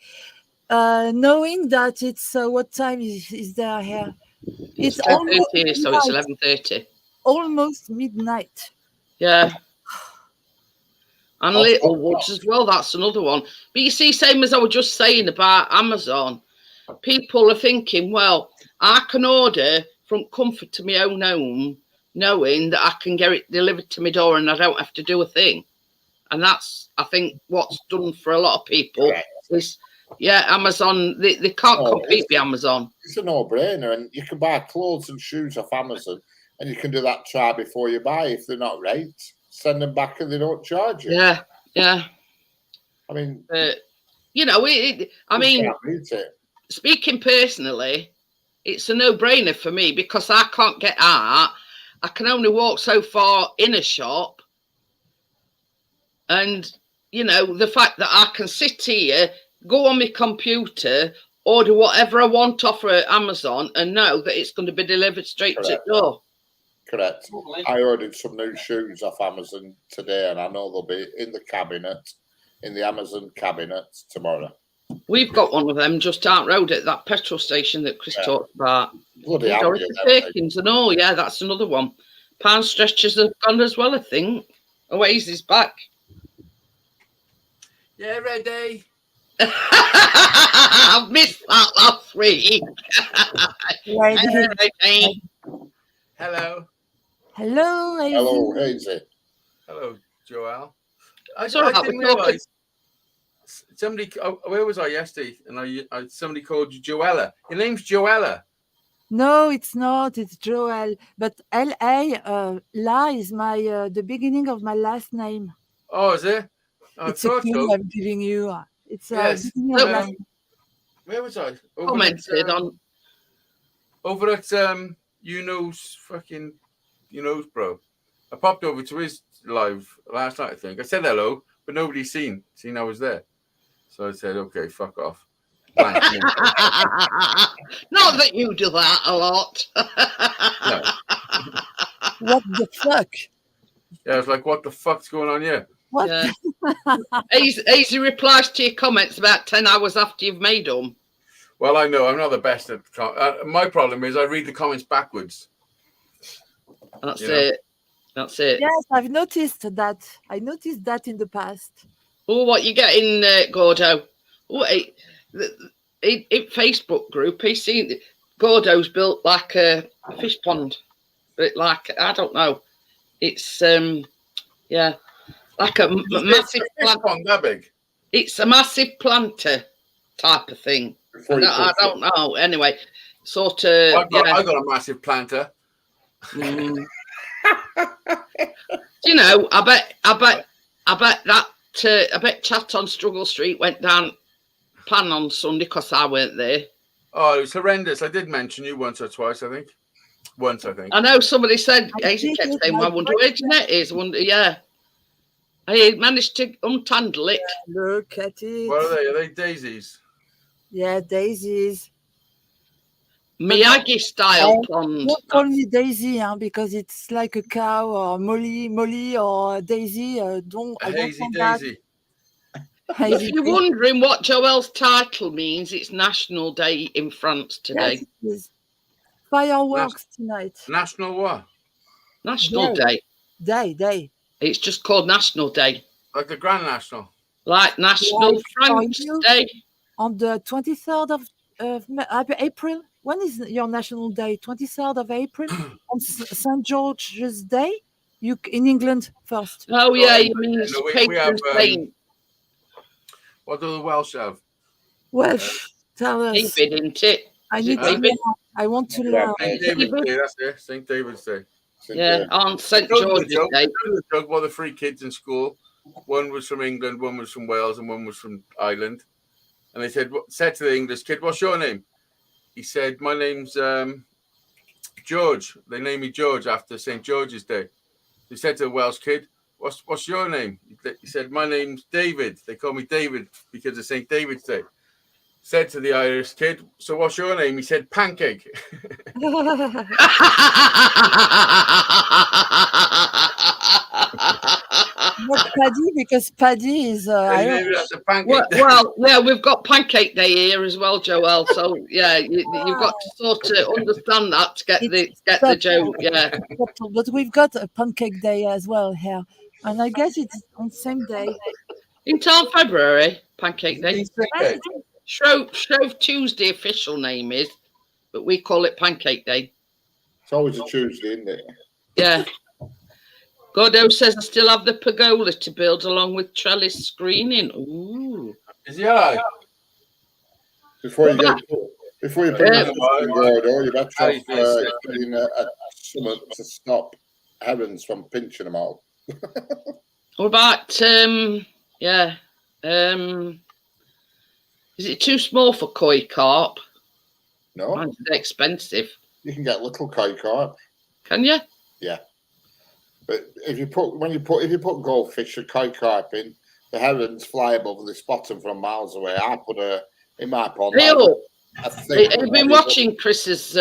Knowing that it's what time is there here? It's almost here, so it's 11:30. Almost midnight. Yeah. And Littlewoods as well. That's another one. But you see, same as I was just saying about Amazon, people are thinking, well, I can order from comfort to my own home, knowing that I can get it delivered to my door and I don't have to do a thing. And that's, I think, what's done for a lot of people is, Amazon, they can't compete with Amazon. It's a no-brainer, and you can buy clothes and shoes off Amazon, and you can do that try before you buy. If they're not right, send them back and they don't charge you. Yeah. I mean, speaking personally, it's a no-brainer for me because I can't get out. I can only walk so far in a shop. And, the fact that I can sit here, go on my computer, order whatever I want off of Amazon and know that it's going to be delivered straight to the door. Correct. I ordered some new shoes off Amazon today, and I know they'll be in the Amazon cabinet tomorrow. We've got one of them just out road at that petrol station that Chris talked about. Bloody hell. Perkins and all, that's another one. Pound stretchers have gone as well, I think. Oasis back. Yeah, ready. I've missed that last week. Hello. Hello, Hazy. Hello, Joel. I Sorry, didn't realise somebody. Where was I yesterday? And somebody called you Joella. Your name's Joella. No, it's not. It's Joel. But L.A. La is the beginning of my last name. Oh, is it? It's a clue I'm giving you. It's yes. Where was I? Commented on. Over at bro. I popped over to his live last night, I think. I said hello, but nobody's seen I was there. So I said, okay, fuck off. Not that you do that a lot. No. What the fuck? Yeah, I was like, what the fuck's going on here? What? Yeah. Easy replies to your comments about 10 hours after you've made them. Well, I know I'm not the best at my problem is I read the comments backwards. That's it. Yes, I've noticed that. I noticed that in the past. Oh, what you getting, Gordo? Oh, in Facebook group, he's seen Gordo's built like a fish pond. Like, I don't know. It's, like a massive pond that big. It's a massive planter type of thing. I don't know. Anyway, sort of. I got a massive planter. I bet chat on Struggle Street went down pan on Sunday because I weren't there. Oh, it was horrendous. I did mention you once or twice, I think. I know somebody said, I kept saying, I wonder where Jeanette is. I managed to untangle it. Yeah, look at it. What are they? Are they daisies? Yeah, daisies. Miyagi style pond. Don't call me Daisy, because it's like a cow or Molly or Daisy. A I don't hazy want that. daisy. If you're wondering what Joelle's title means, it's National Day in France today. Yes, it is. Fireworks tonight. National what? National Day. Day. Day. It's just called National Day. Like the Grand National. Like National Like France for you? Day. On the 23rd of April. When is your National Day? 23rd of April? On St. George's Day? In England first. Oh, yeah, you mean No, it's we have, patron saint. What do the Welsh have? Well, tell us. David, isn't it? I Is need it to David? know. I want to Yeah, learn. St. David's Day, that's it. St. David's Day. Yeah, on St. Told the George's joke, Day. told the joke about the three kids in school. One was from England, one was from Wales, and one was from Ireland. And they said to the English kid, "What's your name?" He said, "My name's George." They named me George after St. George's Day. He said to the Welsh kid, "What's your name?" He said, "My name's David. They call me David because of St. David's Day." Said to the Irish kid, "So what's your name?" He said, "Pancake." Not Paddy, because Paddy is They Irish. named it after Pancake Day. Well, yeah, we've got Pancake Day here as well, Joelle. So yeah, you've got to sort of understand that to get the joke. Yeah, But we've got a Pancake Day as well here. And I guess it's on the same day. in time February, Pancake Day. Okay. Shrove Tuesday official name is, but we call it Pancake Day. It's always a Tuesday, isn't it? Yeah. Gordo says I still have the pergola to build along with trellis screening. Ooh. Is he all right? Before you put Yeah. it in Gordo, you better How you feel, have sir? putting something to stop herons from pinching them all. What about is it too small for koi carp? No, Mine's expensive. you can get little koi carp. Can you? But if you put goldfish or koi carp in, the herons fly above the spot them from miles away. I put in my pond. Leo, I think I've been watching Chris's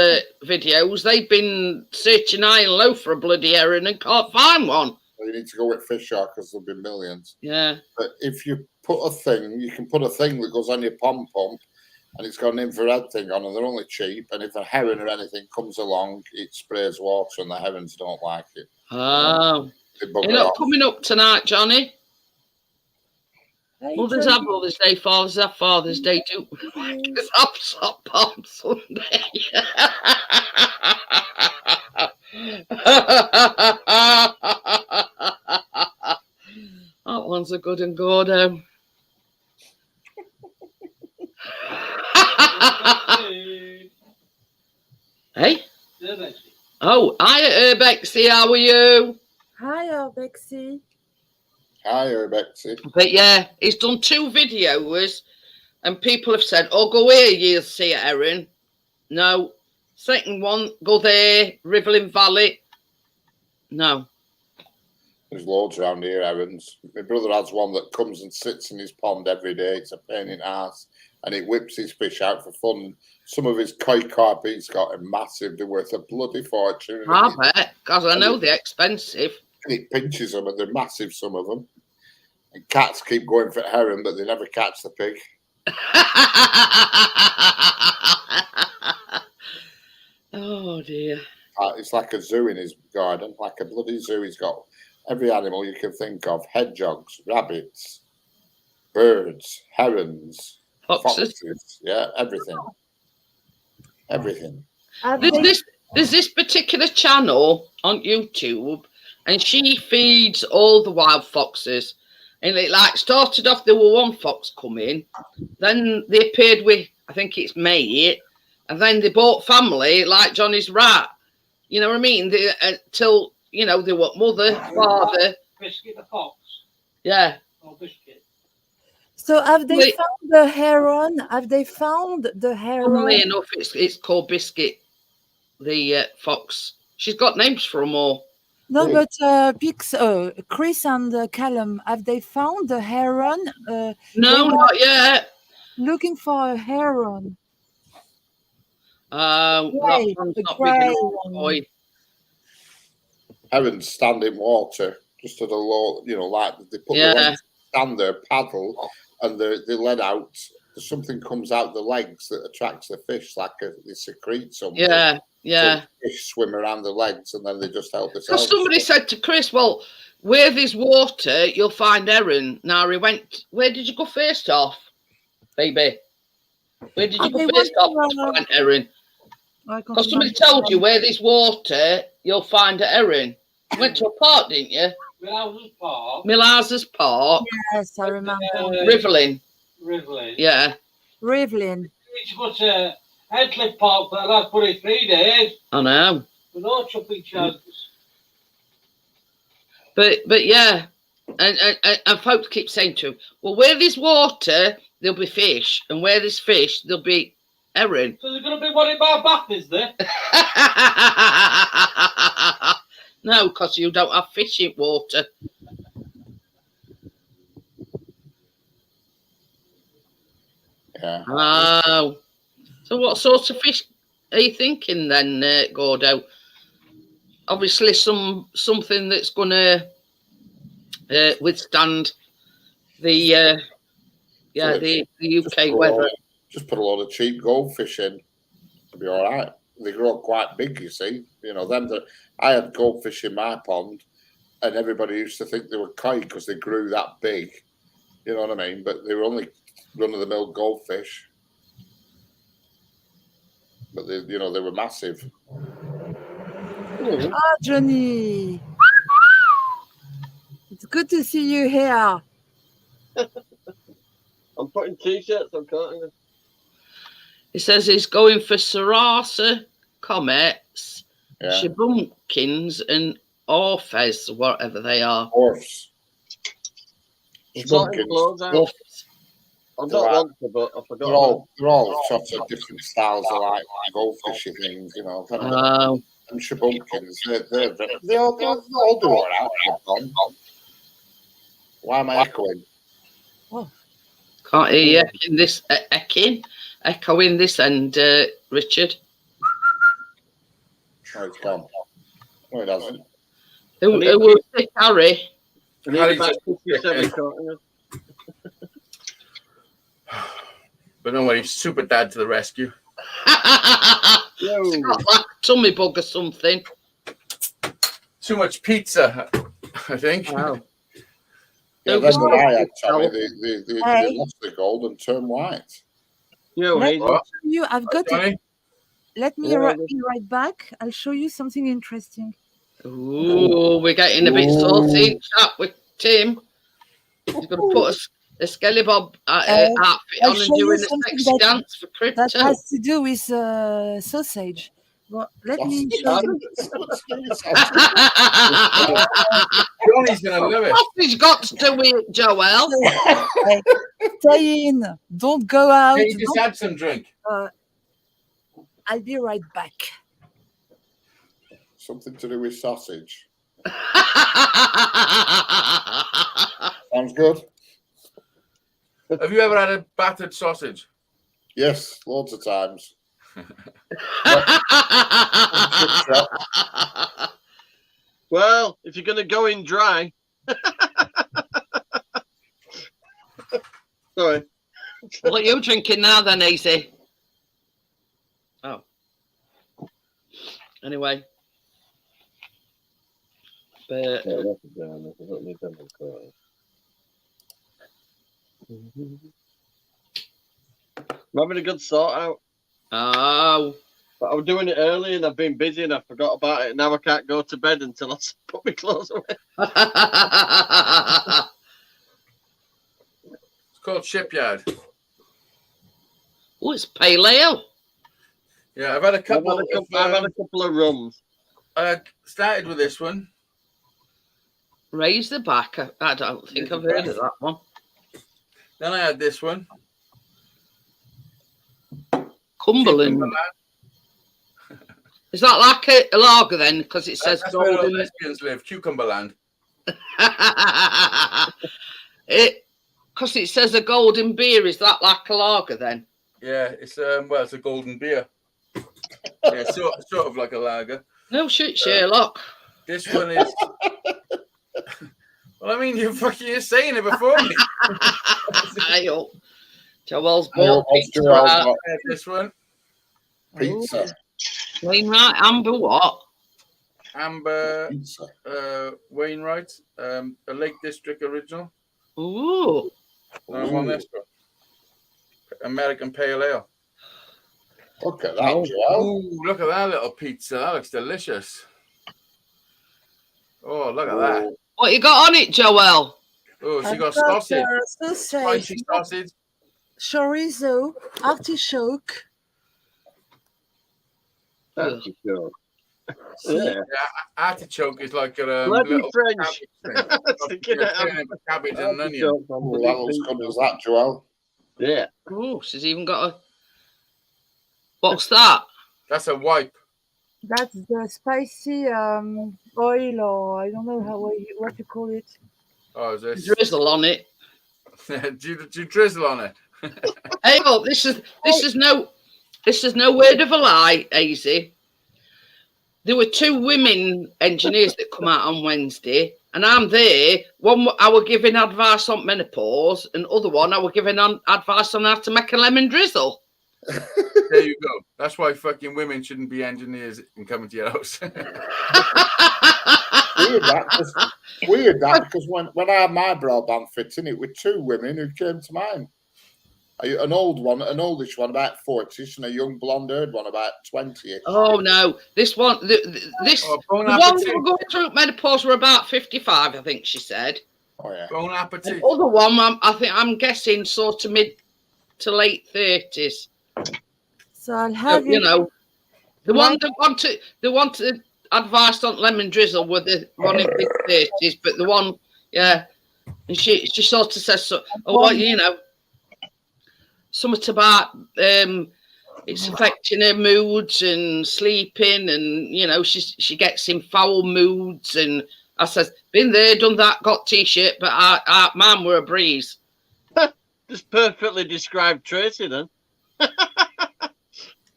videos. They've been searching high and low for a bloody heron and can't find one. you need to go with fish shark because there'll be millions. Yeah. But if you put a thing, you can put a thing that goes on your pump, and it's got an infrared thing on, and they're only cheap. And if a heron or anything comes along, it sprays water, and the herons don't like it. Oh. They bugger You're not off. coming up tane, Johnny? Hey, Mothers Johnny. have Mother's Day, fathers have Father's Day too. Because I'm Sop Palm Sunday. That one's a good and Gordo. Hey? Oh, hi, Bexy, how are you? Hi, Bexy. Hi, Bexy. But yeah, he's done 2 videos and people have said, oh, go here, you'll see it, Erin. No. Second one, go there, Rivelin Valley. No. There's loads around here, herons. My brother has one that comes and sits in his pond every day. It's a pain in the ass. And he whips his fish out for fun. Some of his koi carp he's got are massive. They're worth a bloody fortune. I bet, because I know they're expensive. And it pinches them, and they're massive, some of them. And cats keep going for heron, but they never catch the pig. Oh, dear. It's like a zoo in his garden, like a bloody zoo. He's got every animal you can think of: hedgehogs, rabbits, birds, herons, Foxes. yeah, everything. Everything. There's this particular channel on YouTube, and she feeds all the wild foxes. And it like started off, there were one fox coming, then they appeared with, I think it's mate, and then they bought family like Johnny's rat. You know what I mean? They, till you know they were mother, father. Biscuit the fox. Yeah. Or Biscuit. So have they Wait. found the heron? Have they found the Funnily heron? enough, it's called Biscuit, the fox. She's got names for them all. No, but Chris and Callum, have they found the heron? No, were- not yet. Looking for a heron. That Grey, one's the not big grey enough, one. boy. Herons stand in water just at a low, like they put Yeah. the legs, stand there, paddle, and they're let out. Something comes out the legs that attracts the fish, like they secrete something. Yeah, yeah. So the fish swim around the legs, and then they just help Because themselves. somebody said to Chris, well, where there's water, you'll find heron. Now he went, where did you go first off, baby? Where did you go They first went off to, to find heron? I can't Because somebody remember. told you where there's water, you'll find a heron. You went to a park, didn't you? Milhouse's Park, Millhouses Park, Yes, I remember. Riverlin. Rivlin. Yeah, Rivlin. It's got a Headcliff Park for the last 3 days. I know. With no chumping chance. But yeah, and folks keep saying to him, well, where there's water, there'll be fish, and where there's fish, there'll be heron. So there's going to be one in my bath, is there? No, because you don't have fish in water. Yeah. Oh. So what sort of fish are you thinking then, Gordo? Obviously something that's going to withstand the the UK weather. Just put a lot of cheap goldfish in. It'll be all right. They grow up quite big, you see. I had goldfish in my pond, and everybody used to think they were koi because they grew that big. You know what I mean? But they were only run-of-the-mill goldfish. But they were massive. Ah, Johnny. It's good to see you here. I'm putting t-shirts on, can't I? He says he's going for Sarasa, comets, Yeah. Shabunkins, and Orphes, whatever they are. Orphs. Sorting Shabunkins. clothes out. Orphs. I don't want to, but I forgot. They're all sorts of different styles of like goldfishy things, Oh. And shabunkins, they all do all right. Why am I echoing? Can't hear you in this echoing this end, Richard. Oh, it's gone. No, it hasn't. Who will pick Harry? I need about 57, can't I? But no worry, super dad to the rescue. It's got like a tummy bug or something. Too much pizza, I think. Wow. Yeah, Who that's was what I had, it? Tommy. They lost the gold and turned white. Yo, Let Hazel. me show you. I've got it. Johnny? Let me be right back. I'll show you something interesting. Ooh, we're getting a bit saucy. Chat with Tim. He's going to put a Skelly Bob outfit I'll on and show you doing a something sexy that- dance for That crypto. has to do with sausage. But let me show you. Johnny's going to love it. What's got to do with it, Joel? Stay in. Don't go out. Can you just Don't- have some drink? I'll be right back. Something to do with sausage. Sounds good. Have you ever had a battered sausage? Yes, loads of times. Well, if you're going to go in dry. Sorry. What are you drinking now then, Easy? Oh. Anyway. But I'm having a good sort out. oh. But I was doing it early and I've been busy and I forgot about it. Now I can't go to bed until I put my clothes away. It's called Shipyard. Oh, it's pale ale. Yeah, I've had a I've couple. had a couple of rums. I started with this one. Raise the back. I don't think I've heard of that one. Then I had this one. Cumberland. Is that like a lager then? Because it says That's where all golden. lesbians live, Cucumberland. Because it says a golden beer. Is that like a lager then? Yeah, it's it's a golden beer. Yeah, sort of like a lager. No shit, Sherlock. This one is. Well, I mean, you're saying it before me. I hope. Joel's I hope bought pizza. Joel's out. got This one, pizza. Wainwright, Amber, what? Amber Pizza. Wainwright, a Lake District original. Ooh. I'm on this one. American Pale Ale. Look at that, Joel. Ooh, look at that little pizza. That looks delicious. Oh, look at that. What you got on it, Joel? Oh, she I've got sausage. sausage, Spicy sausage. chorizo, artichoke. Artichoke. See? Yeah. Artichoke is like a Bloody little French. cabbage thing. Cabbage and onion. Artichoke on Oh, the that looks good as that, Joel. Yeah. Oh, she's even got a. What's that? That's a wipe. That's the spicy oil, or I don't know what you call it. Oh, is this? Drizzle on it. do you drizzle on it? Hey, look, this is no word of a lie, Easy. There were 2 women engineers that come out on Wednesday, and I'm there. One I were giving advice on menopause, and other one I were giving advice on how to make a lemon drizzle. There you go. That's why fucking women shouldn't be engineers and coming to your house. Weird that because when I had my broadband fitting, it were 2 women who came to mine. An oldish one about 40, and a young blonde-haired one about 20. Oh no, this one, the Bon one that appetit. were going through menopause were about 55, I think she said. Oh yeah. Bon The appetit. other one, I'm guessing sort of mid to late 30s. So I'll have You it. know, the one that wanted advice on lemon drizzle were the one in mid 30s, but the one, yeah, and she sort of says, so, oh, well, you know, something about it's affecting her moods and sleeping, and you know, she gets in foul moods, and I says, been there, done that, got t-shirt, but mine were a breeze. Just perfectly described Tracy then.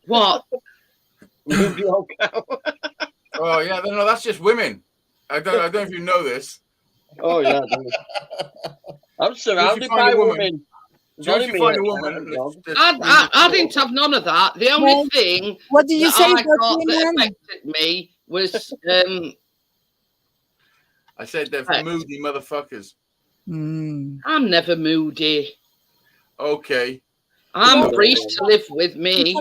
What? Move your cow. Oh yeah, no, that's just women. I don't know if you know this. Oh yeah. I'm surrounded find by a woman- women. So if you find a woman, I didn't have none of that. The only thing What did you that say I about got that women? affected me was I said they're moody motherfuckers. I'm never moody. Okay. I'm Yeah. free to live with me.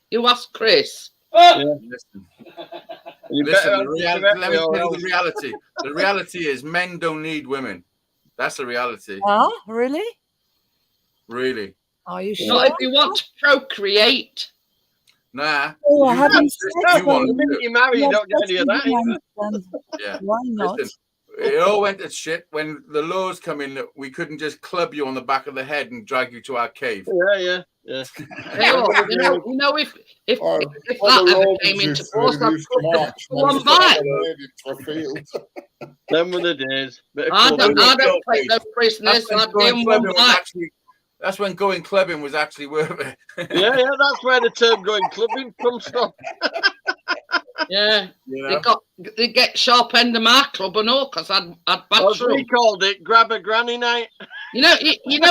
You ask Chris. Listen. You Listen, better let me tell you answer the reality. The reality is men don't need women. That's the reality. Oh, really? Really. Are you Not sure? if you want to procreate. Nah. Oh, I you haven't want said you want The minute you marry, you don't get any of that. either. Yeah. Why not? Listen, it all went to shit when the laws come in that we couldn't just club you on the back of the head and drag you to our cave. Yeah. Hey, look, you know, if Or that when the ever Romans came into used to- force, they I'd used to put march the one months back. into a field. Them were the days. Bit of I clubbing. don't take no prisoners. That's when I'd going give clubbing one was back. actually. That's when going clubbing was actually worth it. Yeah, that's where the term going clubbing comes from. Yeah, You know? they get sharp end of my club and all because I'd As bathroom. we called it, grab a granny night. You know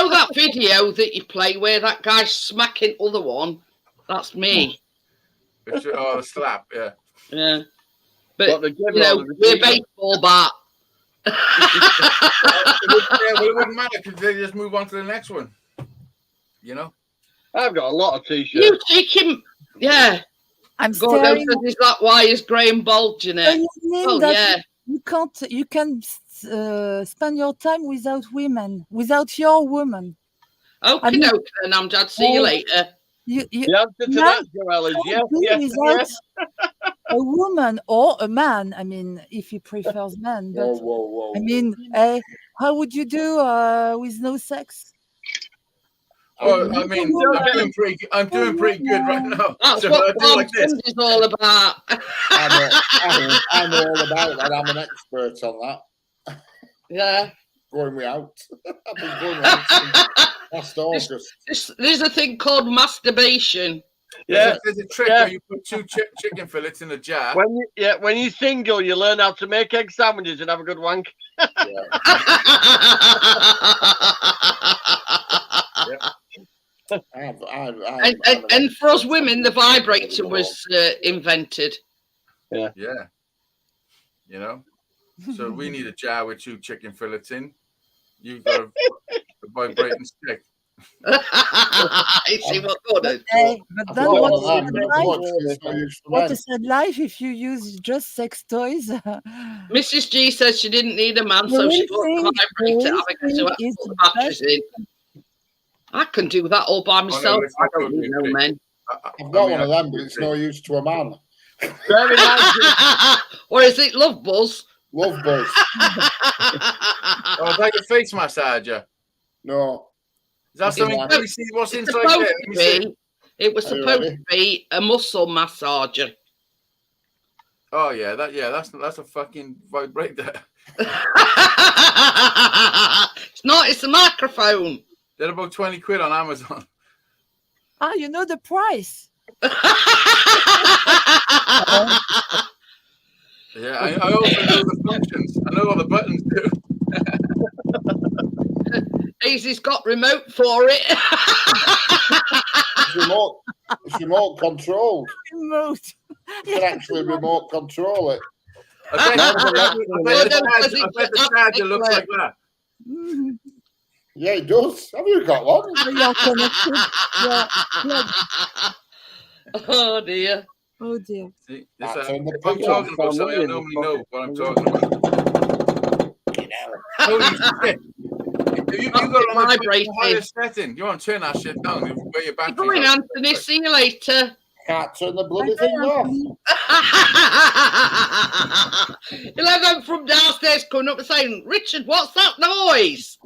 that video that you play where that guy's smacking other one? That's me. Oh, the slap, yeah. Yeah. What But, they give you know, all the we're people. baseball bat. Yeah, well, it wouldn't matter because they just move on to the next one. You know? I've got a lot of You t-shirts. take him. Yeah. I'm God, staring. is that why he's grey and bulging So it? you mean Oh, that yeah. you can spend your time without women, without your woman. Okay, mean- okay, then, Amjad. See you Oh, later. You The answer to Man that, Joel, is yes, can't be yes, without yes. a woman or a man. I mean, if he prefers men, Whoa, but whoa, whoa. I mean, how would you do with no sex? Oh, I mean, I'm doing pretty good right now. That's So I what do Palm like this. Sunday's all about. I know all about that. I'm an expert on that. Yeah. Going me out. I've been going out since last August. There's a thing called masturbation. Yeah. There's a trick Yeah. where you put two chicken fillets in a jar. When you're single, you learn how to make egg sandwiches and have a good wank. And for us women, the vibrator was invented. Yeah. You know? So we need a jar with 2 chicken fillets in. You've got a vibrating stick. See what good. But then what a sad life if you use just sex toys. Mrs. G says she didn't need a man, The so she real got the vibrator thing having to is put the batteries in. I can do that all by myself. listen, I don't need no men. I've got one of them, but it's no use to a man. Very nice. Or is it Love Buzz? Love Buzz. Oh, is that your face massager? No. Is that something? Yeah. Let me see what's It's inside there. supposed Let me to see. be. It was Are you supposed ready? to be a muscle massager. Oh yeah, that's a fucking vibrator. It's not. It's a microphone. They're about 20 quid on Amazon. Ah, you know the price. Yeah, I also know the functions. I know all the buttons too. Daisy's got remote for it. It's remote controlled. Remote. You can actually remote control it. I bet the charger looks like that. Mhm. Yeah, it does. Have you got one? You are connected. Yeah. Oh dear. Oh dear. See, That's if on the I'm picture. talking about something, I normally know what I'm talking about. Holy shit. You got on the Vibrating. highest setting. You want to turn that shit down? Where your battery? Going, Anthony. See you later. Can't turn the bloody thing off. 11 from downstairs coming up and saying, Richard, what's that noise?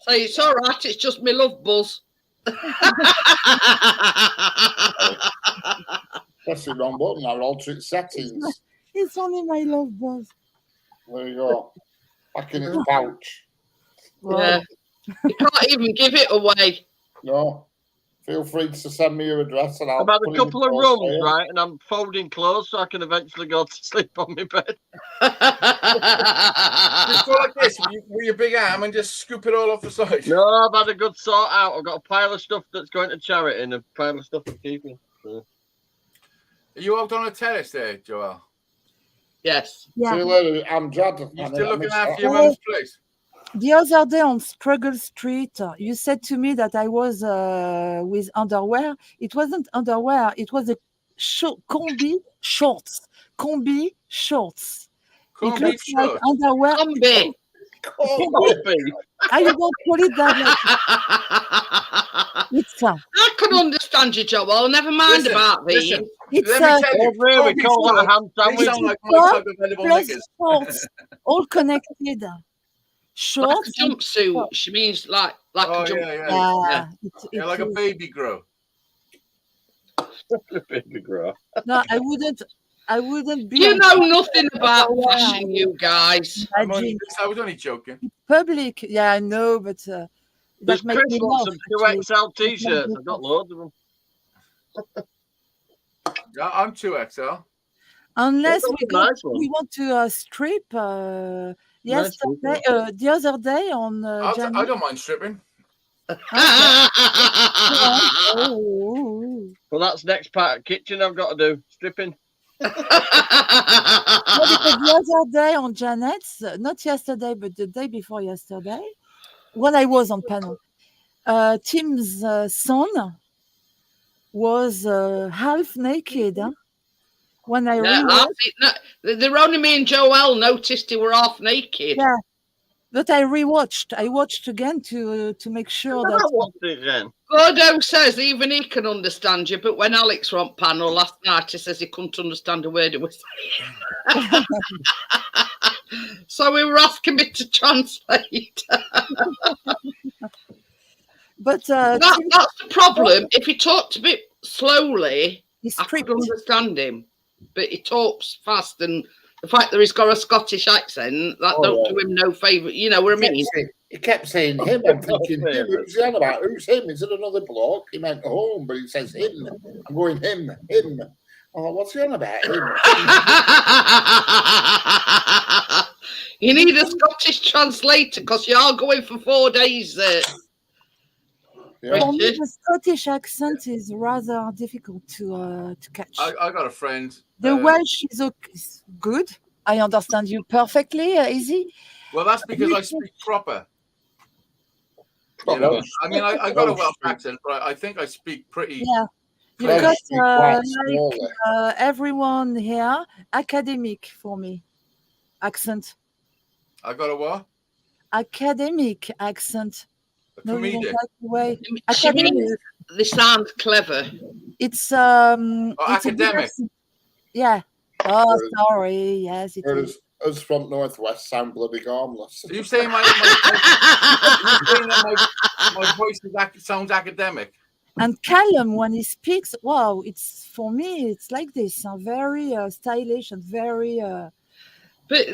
Say, it's all right, it's just me Love Buzz. Press the wrong button. I'll alter its settings. It's only my Love Buzz. There you go. Back in its pouch. Yeah. You can't even give it away. No. Feel free to send me your address and I'll I've had put a it in couple of post rooms, for you. right, and I'm folding clothes so I can eventually go to sleep on my bed. Just go like this with your big arm and just scoop it all off the side. No, I've had a good sort out. I've got a pile of stuff that's going to charity and a pile of stuff for keeping. So. Are you out on a terrace there, Joel? Yes. See you Yeah. later. I'm Jad. You still looking missed after that. your mum's place? The other day on Spruggle Street, you said to me that I was with underwear. It wasn't underwear. It was a combi shorts. Combi shorts. It Combi looks like shorts. underwear. Combi. I don't call it that. Like, it's I can understand you, Joel. Never mind Listen, about these. listen. it's Let me tell you, Over here, we Combi call that a shorts, ham they sandwich. sound like my type of edible plus niggas. shorts, all connected. Like Shorts. a jumpsuit. She means like Oh, a jumpsuit. yeah. Yeah, Yeah, like a is. baby grow. Baby grow. No, I wouldn't be You on know nothing about fashion, you guys. imagine I was only joking. public. Yeah, I know, but There's that makes Chris me wants laugh. some actually. 2XL t-shirts. I've got loads of them. Yeah, I'm 2XL. Unless That's we a go, nice one. we want to strip. Yesterday, the other day on I January. don't mind stripping. Oh. Well, that's next part of kitchen I've got to do. Stripping. No, because the other day on Janet's, not yesterday, but the day before yesterday, when I was on panel, Tim's son was half naked. When I Yeah, rewatched, they're only me and Joel noticed they were half naked. Yeah. but I rewatched. I watched again to make sure I that. watched it again. Gordo says even he can understand you, but when Alex were on panel last night, he says he couldn't understand a word he was saying. So we were asking me to translate. But That's the problem. If he talked a bit slowly, he's I could stripped. understand him. But he talks fast, and the fact that he's got a Scottish accent, that don't do him no favour. You know what I mean? He kept saying him. I'm thinking, him, who's he on about? Who's him? Is it another bloke? He meant home, but he says him. I'm going, him. Oh, what's he on about? Him. You need a Scottish translator because you're going for 4 days. Yeah. For me, the Scottish accent is rather difficult to catch. I got a friend. The Welsh is good. I understand you perfectly, Easy. Well, that's because I speak proper. You know, I mean, I got a Welsh accent, but I think I speak pretty. Yeah. You Welsh got speak quite like slowly. everyone here academic for me accent. I got a what? Academic accent. A No, you don't comedic. like the way She academic. means they sound clever. It's Oh, it's a good academic. accent. Yeah. Oh, Whereas- sorry. Yes, it is. Whereas us from Northwest sound bloody harmless. Are you saying my voice sounds academic? And Callum, when he speaks, wow, it's for me, it's like this, very stylish and very. But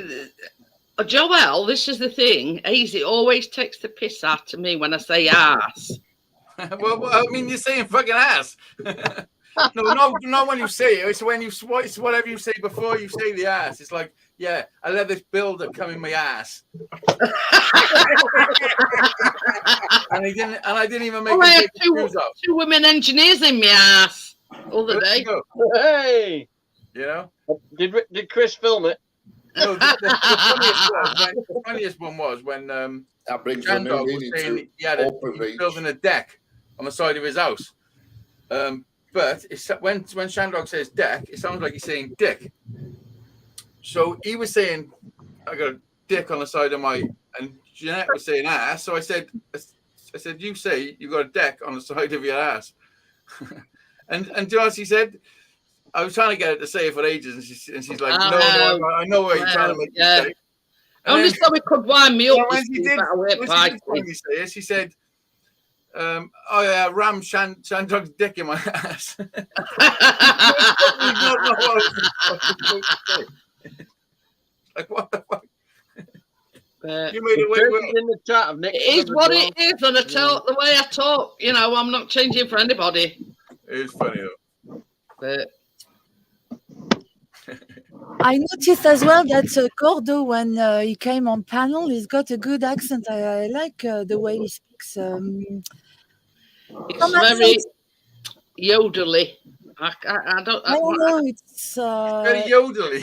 Joel, this is the thing. Easy always takes the piss out of me when I say ass. well, I mean, you're saying fucking ass. No, not when you say it. It's when it's whatever you say before you say the ass. It's like, yeah, I let this builder come in my ass, and I didn't even make Oh, I him had take his shoes off. 2 women engineers in my ass the other There day. you go. Hey, You know. did Chris film it? No, the funniest one was when That brings a new Shandog was meaning saying to he had open he's reach. building a deck on the side of his house. But it's, when Shandog says deck, it sounds like he's saying dick. So he was saying, I got a dick on the side of my, and Jeanette was saying ass. So I said, you say you got a deck on the side of your ass. and do you know what she said? I was trying to get her to say it for ages, and she's like, no, I know what you're trying to make me say. And Only then- so we could wind me up. when you she see, did, but I weren't when she did biting. finally say it, she said, oh yeah, ram Shandog's dick in my ass. Like, what the fuck? But You made it way Chris well. is in the chat. I've nicked it is them what as it is, and I talk the way I talk. You know, I'm not changing for anybody. It was funny though. But I noticed as well that Cordo, when he came on panel, he's got a good accent. I like the way he speaks. it's Some very accents, yodely. I don't. I don't know. It's Very yodely.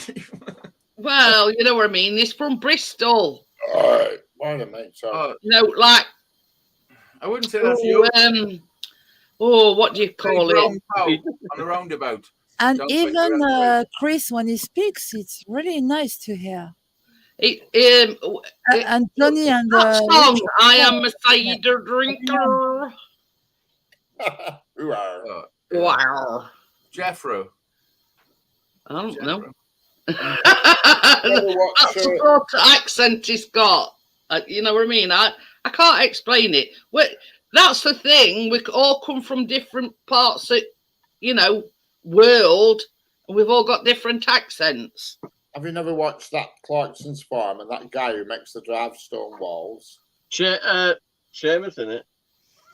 Well, you know what I mean. He's from Bristol. All right, morning, mate. Sorry. Oh, You know, like I wouldn't say that's yodely. what do you call it? On the roundabout. and Sounds like even you're at Chris, when he speaks, it's really nice to hear. And Tony and That song, Richard, I am a cider drinker. Who are? Oh, Wow. Jeffro. I don't know. Never watched, That's the sort of accent he's got. You know what I mean? I can't explain it. That's the thing. We all come from different parts of, world. And we've all got different accents. Have you never watched that Clarkson's Farm and that guy who makes the drive stone walls? Seamus in it.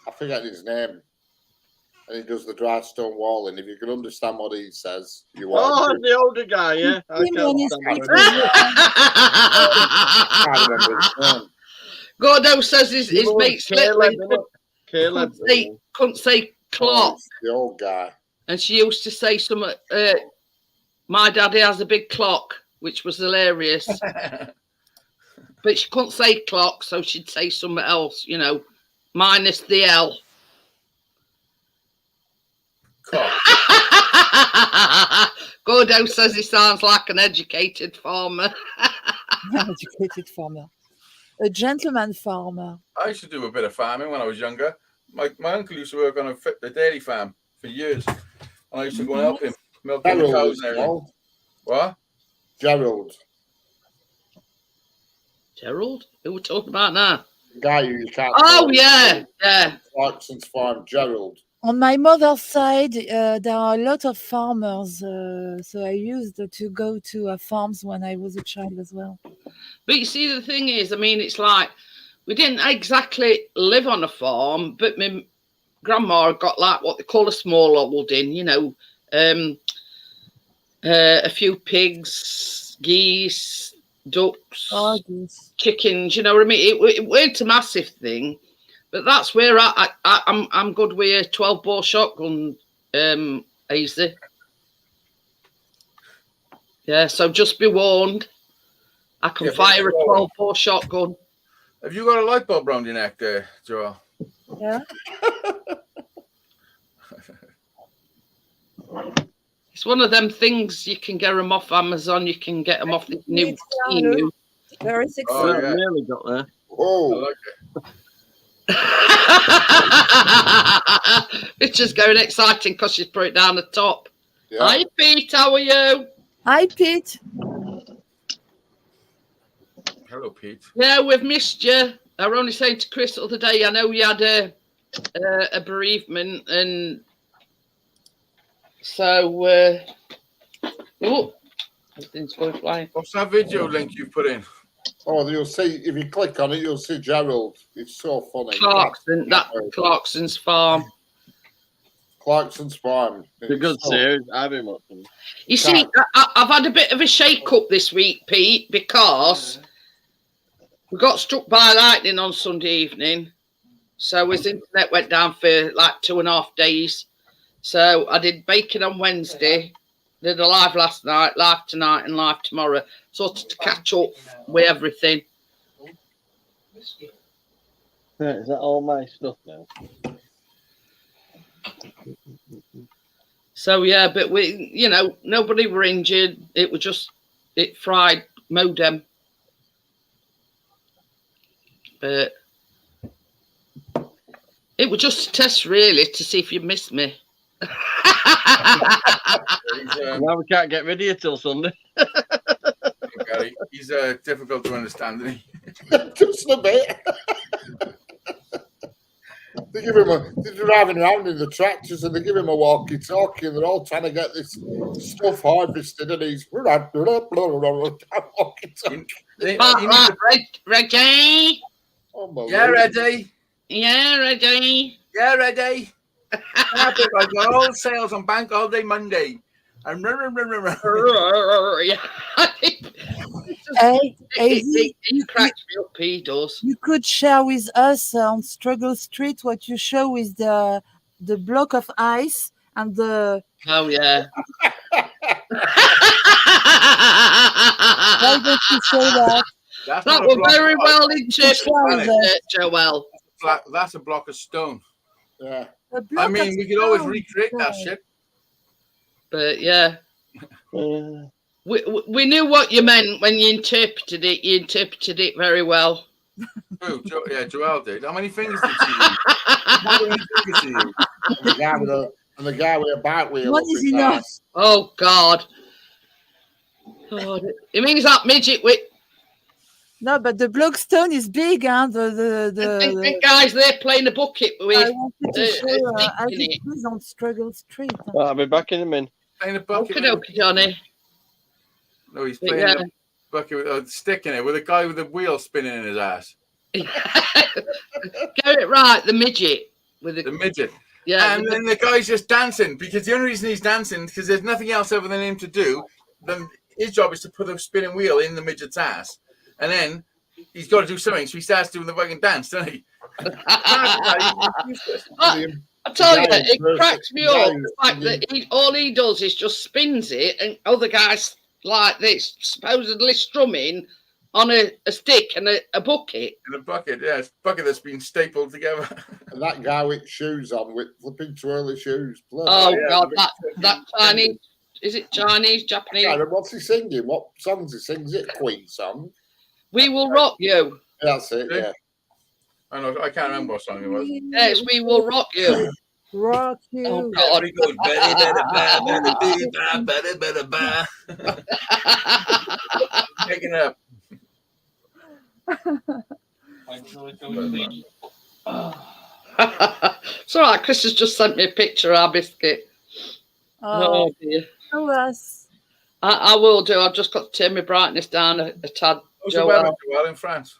I forget his name. And he does the dry stone wall, and if you can understand what he says, you Oh, are. the older guy, yeah. I Him can't when he understand speaks, it. I can't remember his name. Gordo says his Oh, mate's Caleb, little. innit? Caleb. Couldn't say clock. Oh, the old guy. And she used to say something, my daddy has a big clock, which was hilarious. But she couldn't say clock, so she'd say something else, minus the L. Cock. Gordo says he sounds like an educated farmer. educated farmer, a gentleman farmer. I used to do a bit of farming when I was younger. My uncle used to work on a dairy farm for years. And I used to go and help him milking the Gerald. cows and everything. No? What? Gerald. Gerald? Who we talking about now? The guy who you can't. Oh, tell. yeah. Clarkson's Farm, Gerald. On my mother's side, there are a lot of farmers, so I used to go to farms when I was a child as well. But you see, the thing is, I mean, it's like we didn't exactly live on a farm, but my grandma had got like what they call a small holding, you know, a few pigs, geese, ducks, Oh, this. chickens. You know what I mean? It weren't a massive thing, but that's where I'm good with a 12-bore shotgun, easy. Yeah, so just be warned. I can Yeah, fire a be warned. 12-bore shotgun. Have you got a light bulb around your neck there, Joel? Yeah. It's one of them things you can get them off Amazon. You can get them off the new It's Temu. very Oh, successful. Yeah, yeah. nearly got there. I Oh, like it. It's just going exciting because she's put it down the top. yeah. Hi, Pete. How are you? Hi, Pete. Hello, Pete. Yeah, we've missed you. I were only saying to Chris the other day, I know you had a bereavement, and so oh, everything's going flying. What's that video link you put in? Oh, you'll see, if you click on it, you'll see Gerald. It's so funny. Clarkson's farm. Clarkson's Farm. It's a good series. I've been watching. You see, I've had a bit of a shake-up this week, Pete, because we got struck by lightning on Sunday evening. So his internet went down for like 2.5 days. So I did bacon on Wednesday, did a live last night, live tonight, and live tomorrow, sort of to catch up with everything. Right, is that all my stuff now? So yeah, but we, you know, nobody were injured. It was just, it fried modem. But it was just a test, really, to see if you missed me. Now we can't get rid of you till Sunday. Gary, he's difficult to understand, isn't he? Just a bit. They give him they're driving around in the tractors and they give him a walkie-talkie and they're all trying to get this stuff harvested and he's walkie-talkie. Ready? Yeah, ready. Yeah, ready. Yeah, ready. I got all sales on Bank Holiday Monday. And Hey, He cracks me up, he does. you could share with us on Struggle Street what you show with the block of ice and the. Oh, yeah. Why don't you show that? That's That not a was block very of well ice. interpreted, Joel. That's a block of stone. Yeah. The I block mean, of we could always stone. recreate that shit. But yeah, we knew what you meant when you interpreted it. You interpreted it very well. Oh, yeah, Joel did. How many fingers did she use? How many fingers did she use? And the guy with a bike wheel. One up is his enough. ass. Oh God. Oh, it means that midget with No, but the block stone is big, huh? the guys there playing a bucket I with. wanted to show as in it it. is on Struggle Street. Well, I'll be back in a minute. Playing a bucket. Okay, okay, Johnny. No, he's But playing yeah. a bucket with a stick in it with a guy with a wheel spinning in his ass. Get it right, the midget with The the midget. yeah. And then the guy's just dancing because the only reason he's dancing because there's nothing else other than him to do. Then his job is to put a spinning wheel in the midget's ass, and then he's got to do something. So he starts doing the fucking dance, doesn't he? I tell you, Guy it versus cracks me guy up. who's The fact that all he does is just spins it, and other guys like this, supposedly strumming on a stick and a bucket. In a bucket, yeah, it's a bucket that's been stapled together. And that guy with shoes on, with flipping twirly shoes. Bloody Oh hell. yeah, God, but- that Chinese, is it Chinese, Japanese? Karen, what's he singing? What songs he sings? Is it a Queen song? We will rock you. That's it, yeah. I know, I can't remember what song it was. Yes, we will rock you. Rock you. Oh God. He goes, better, making it up. It's all right. Chris has just sent me a picture of our biscuit. Oh, Oh dear. show us. I will do. I've just got to turn my brightness down a tad. What's the Joel. weather Joel, in France?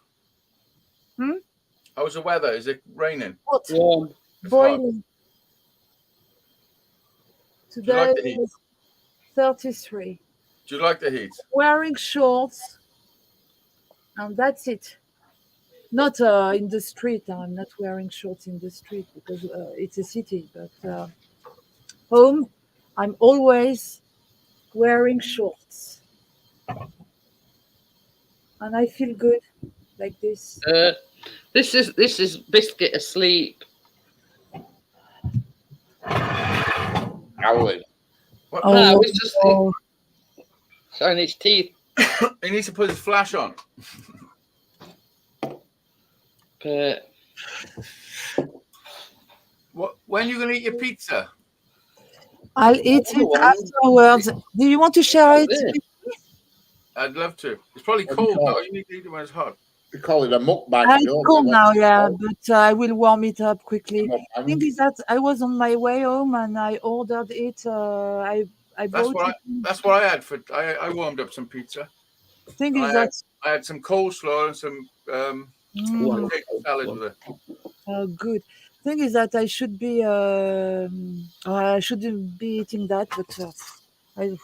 How's the weather? Is it raining? hot, Warm. It's hot. boiling. you Today like the heat? is 33. Do you like the heat? Wearing shorts, and that's it. Not in the street. I'm not wearing shorts in the street because it's a city. But home, I'm always wearing shorts, and I feel good like this. This is Biscuit asleep. Howling. What? No, it's just oh, showing his teeth. He needs to put his flash on. But What? When are you going to eat your pizza? I'll eat it afterwards. Do you want to share it? Yeah. I'd love to. It's probably cold though. You need to eat it when it's hot. We call it a mukbang. It's don't we? cold now, What's it yeah, called? but I will warm it up quickly. The Mukbang. thing is that I was on my way home and I ordered it. I That's bought what it. That's what I had for. I warmed up some pizza. The thing is I that I had some coleslaw and some mm, potato salad with it. good. Thing is that I should be. I shouldn't be eating that, but I.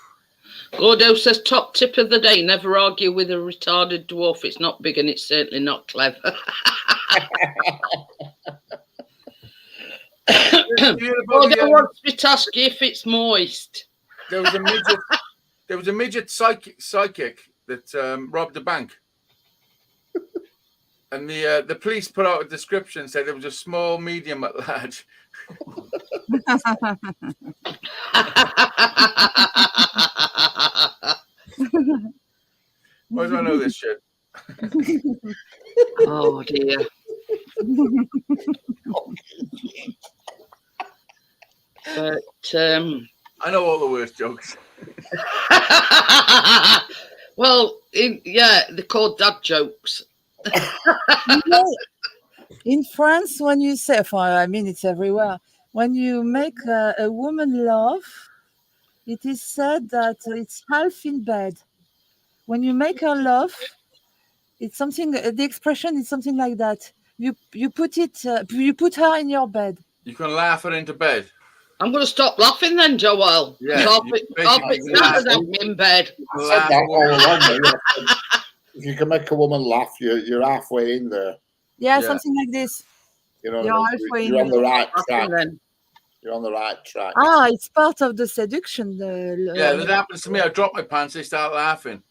Gordo says top tip of the day: never argue with a retarded dwarf. It's not big and it's certainly not clever. You hear about Gordo the, wants me to ask you if it's moist. there was a midget. There was a midget psychic that robbed a bank, and the police put out a description said it was a small, medium at large. Why do I know this shit? Oh dear. But I know all the worst jokes. well, yeah, they're called dad jokes. You know, in France, when you say, I mean, it's everywhere. When you make a woman laugh, it is said that it's half in bed. When you make her laugh, it's something. The expression is something like that. You put it. You put her in your bed. You can laugh her into bed. I'm going to stop laughing then, Joel. Yeah, I'll you be basically sad laugh. I'm in bed. I said Laugh. that all along. Though, yeah. If you can make a woman laugh, you're halfway in there. Yeah, Yeah. something like this. You know, You're what I mean? halfway You're in on the right Laughing track. then. You're on the right track. Ah, it's part of the seduction. Yeah, that happens to me. I drop my pants, they start laughing.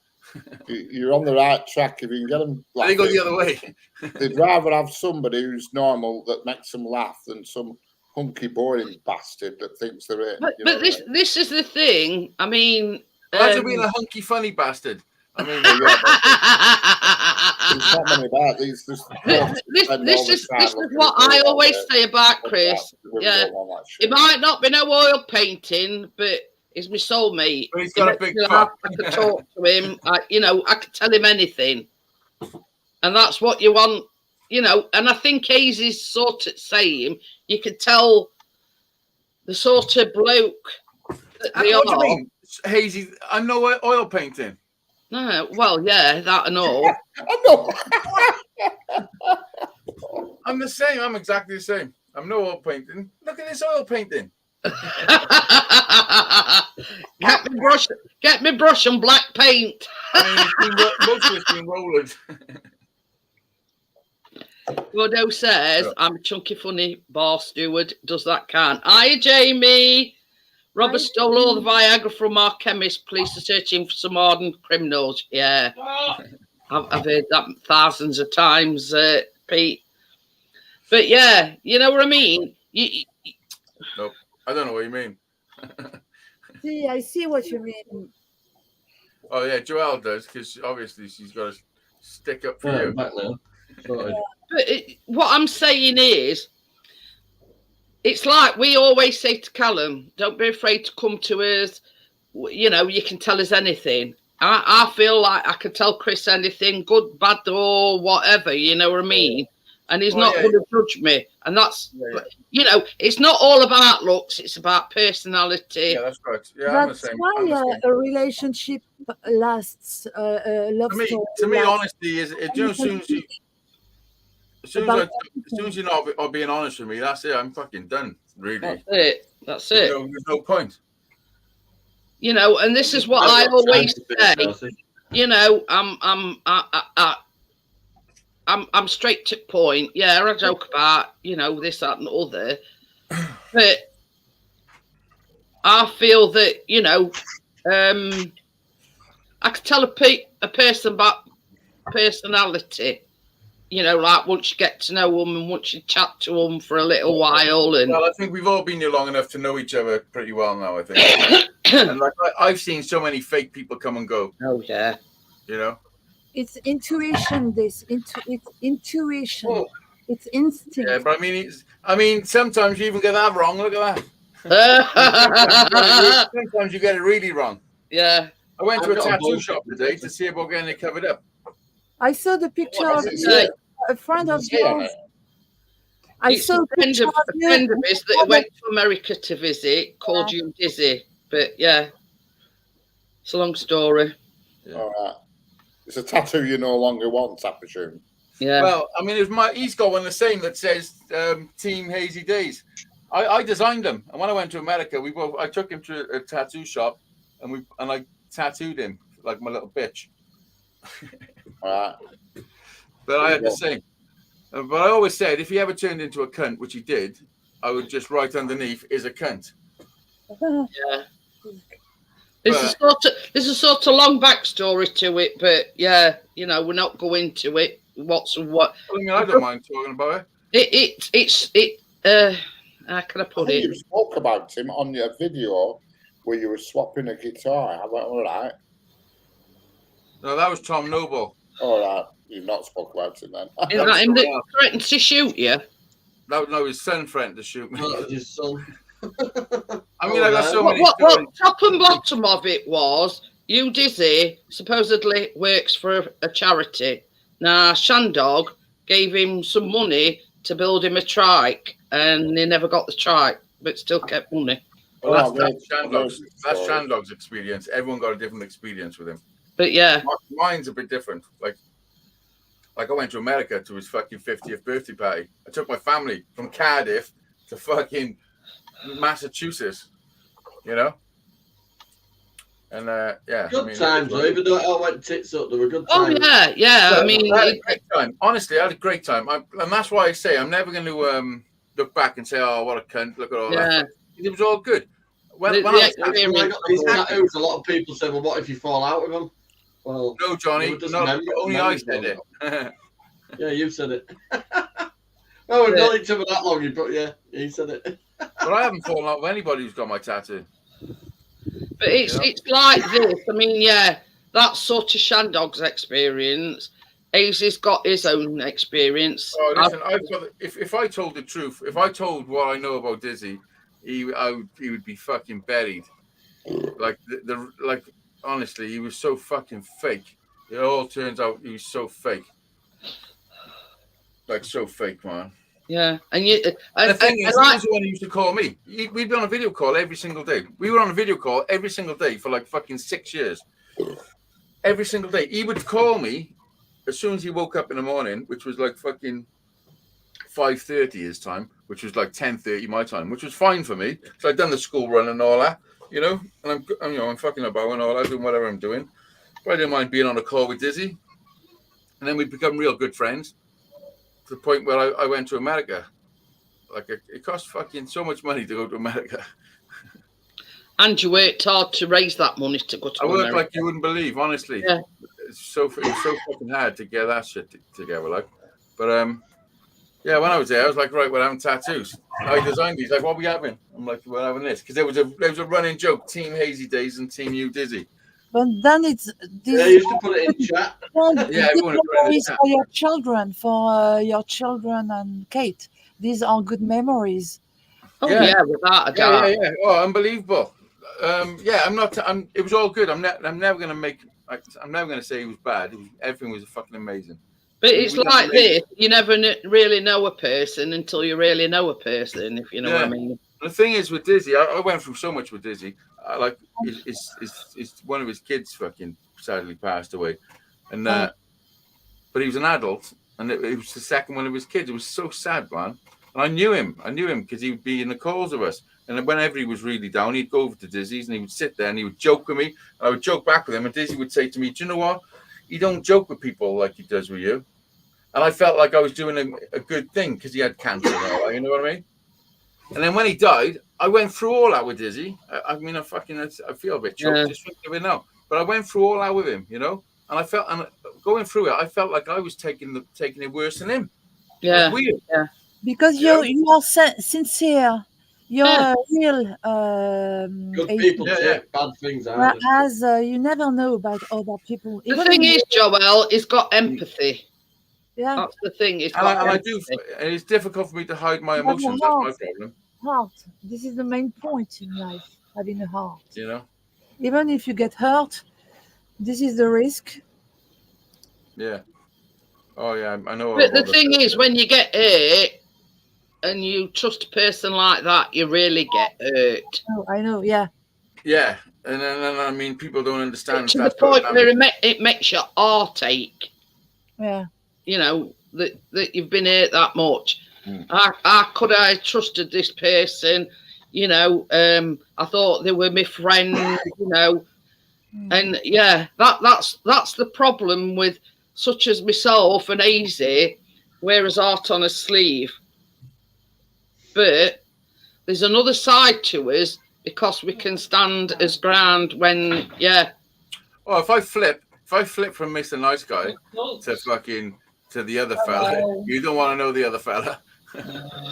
You're on the right track. If you can get them They go laughing, the other way. they'd rather have somebody who's normal that makes them laugh than some hunky, boring bastard that thinks they're it. But, you know but what I mean? this is the thing. I mean, Imagine being a hunky, funny bastard. I mean, There's not many about these. this is what I always say about Chris. Yeah, it might not be no oil painting, but he's my soulmate. But he's got a big I cock. can talk to him. I can tell him anything, and that's what you want. And I think Hazy's sort of same. You can tell the sort of bloke that they what do you are. mean? Hazy, I'm no oil painting. No, well, yeah, that and all. I'm the same. I'm exactly the same. I'm no oil painting. Look at this oil painting. Get me brush and black paint. I mean, most of it's been rolled. Gordo says, I'm a chunky, funny bar steward. Does that count? Hi, Jamie. Robert stole all the Viagra from our chemist. Police are searching for some hardened criminals. Yeah. I've heard that thousands of times, Pete. But yeah, you know what I mean? Nope. I don't know what you mean. See, I see what you mean. Oh, yeah, Joelle does, because obviously she's got to stick up for you. Back now. Sorted. But what I'm saying is, it's like we always say to Callum, don't be afraid to come to us. You can tell us anything. I feel like I can tell Chris anything, good, bad, or whatever, you know what I mean? And he's not going to judge me. And that's, it's not all about looks, it's about personality. Yeah, that's right. Yeah, I'm the That's same. why I'm the same. a relationship lasts. Love To me, story to me, lasts. honesty is, as soon as you, As soon as you're not being honest with me, that's it. I'm fucking done. Really. That's it. That's it. There's no point. You know, and this is what I always say. You know, I'm straight to the point. Yeah, I joke about, you know, this, that, and the other. But I feel that, you know, I could tell a person about personality, you know, like once you get to know them and once you chat to them for a little while. And well, I think we've all been here long enough to know each other pretty well now, I think. And like I've seen so many fake people come and go. Oh, yeah. You know? It's intuition. It's intuition. Oh. It's instinct. Yeah, but I mean, sometimes you even get that wrong. Look at that. Sometimes you get it really wrong. Yeah. I went to a tattoo shop today to see about getting it covered up. I saw the picture of a friend of yours. I It's saw a friend of his that went to America to visit, called you Dizzy. But yeah, it's a long story. Yeah. All right. It's a tattoo you no longer want, I presume. Yeah. Well, I mean, he's got one the same that says Team Hazy Days. I designed them, and when I went to America, I took him to a tattoo shop, and I tattooed him like my little bitch. All right. But I had the same. But I always said if he ever turned into a cunt, which he did, I would just write underneath is a cunt. Yeah. There's a sort of long backstory to it, but yeah, you know, we're not going to it. What's what? I mean, I don't mind talking about it. It's how can I put it? You spoke about him on your video where you were swapping a guitar. I went, all right. No, that was Tom Noble. All right. You've not spoke about him then. Is that him that threatened to shoot you? That was his son threatened to shoot me. Not his son. I mean, I got so many What stories. top and bottom of it was, you Dizzy supposedly works for a charity. Now, Shandog gave him some money to build him a trike, and he never got the trike, but still kept money. Well, that's Shandog's experience. Everyone got a different experience with him. But yeah. Mine's a bit different. Like I went to America to his fucking 50th birthday party. I took my family from Cardiff to fucking Massachusetts, you know? And yeah. Good times, though. Even though it all went tits up, there were good times. Oh, yeah. I mean, I had a great time. Honestly, I had a great time. And that's why I say I'm never going to look back and say, oh, what a cunt. Look at all that. It was all good. When I got these tattoos, a lot of people say, well, what if you fall out with them? Well, no, Johnny. No, only I said it. Yeah, you said it. Oh, we've known each other that long, but yeah, he said it. But I haven't fallen out with anybody who's got my tattoo. But it's like this. I mean, yeah, that's sort of Shandog's experience. Azy's got his own experience. Oh, listen, if I told the truth, if I told what I know about Dizzy, he would be fucking buried. Like like honestly, he was so fucking fake. It all turns out he was so fake. Like so fake, man. Yeah, and the thing is, he was the one who used to call me. We'd be on a video call every single day. We were on a video call every single day for like fucking 6 years. Every single day. He would call me as soon as he woke up in the morning, which was like fucking 5:30 his time, which was like 10:30 my time, which was fine for me. So I'd done the school run and all that, you know, and I'm fucking about and all that, doing whatever I'm doing. But I didn't mind being on a call with Dizzy. And then we'd become real good friends. To the point where I went to America. Like it cost fucking so much money to go to America. And you worked hard to raise that money to go to America. I worked like you wouldn't believe, honestly. Yeah. It was so fucking hard to get that shit together, like. But yeah, when I was there, I was like, right, we're having tattoos. I designed these. Like, what are we having? I'm like, we're having this because there was a running joke: Team Hazy Days and Team You Dizzy. But then it's this. Yeah, you used to put it in chat. Yeah, everyone memories for your children, and Kate. These are good memories. Oh yeah, without a doubt. Yeah. Oh, unbelievable. Yeah, it was all good. I'm never gonna say it was bad. Everything was fucking amazing. But it's like this: you never really know a person until you really know a person, if you know what I mean. The thing is with Dizzy, I went through so much with Dizzy. Like, one of his kids fucking sadly passed away, and but he was an adult, and it was the second one of his kids. It was so sad, man. And I knew him because he would be in the calls of us. And whenever he was really down, he'd go over to Dizzy's and he would sit there and he would joke with me. And I would joke back with him. And Dizzy would say to me, do you know what? You don't joke with people like he does with you. And I felt like I was doing a good thing because he had cancer and all that, you know what I mean? And then when he died, I went through all that with Dizzy. I feel a bit choked just thinking of it now. But I went through all that with him, you know? And I felt, and going through it, I felt like I was taking it worse than him. Yeah. It was weird. Yeah. Because Yeah. you are sincere. You're Yeah. a real. Good agent. people Yeah, take bad things out. Whereas you never know about other people. The Even thing in- is, Joel, he's got empathy. yeah, That's the thing. He's And got I empathy. do, and it's difficult for me to hide my You have a emotions. That's my heart. problem, heart. This is the main point in life, having a heart. you know? Even if you get hurt, this is the risk. Yeah. Oh, yeah, I know. But the all thing that. is, when you get hurt and you trust a person like that, you really get hurt. Oh, I know, yeah. Yeah. And then, I mean, people don't understand. To the that's point what- where it makes your heart ache. Yeah. You know, that you've been hurt that much. Mm. I trusted this person, you know, I thought they were my friend, you know. And yeah, that's the problem with such as myself and Easy, wears heart on a sleeve. But there's another side to us because we can stand as ground when, yeah. Oh, if I flip from Mr. Nice Guy to the other fella, you don't want to know the other fella.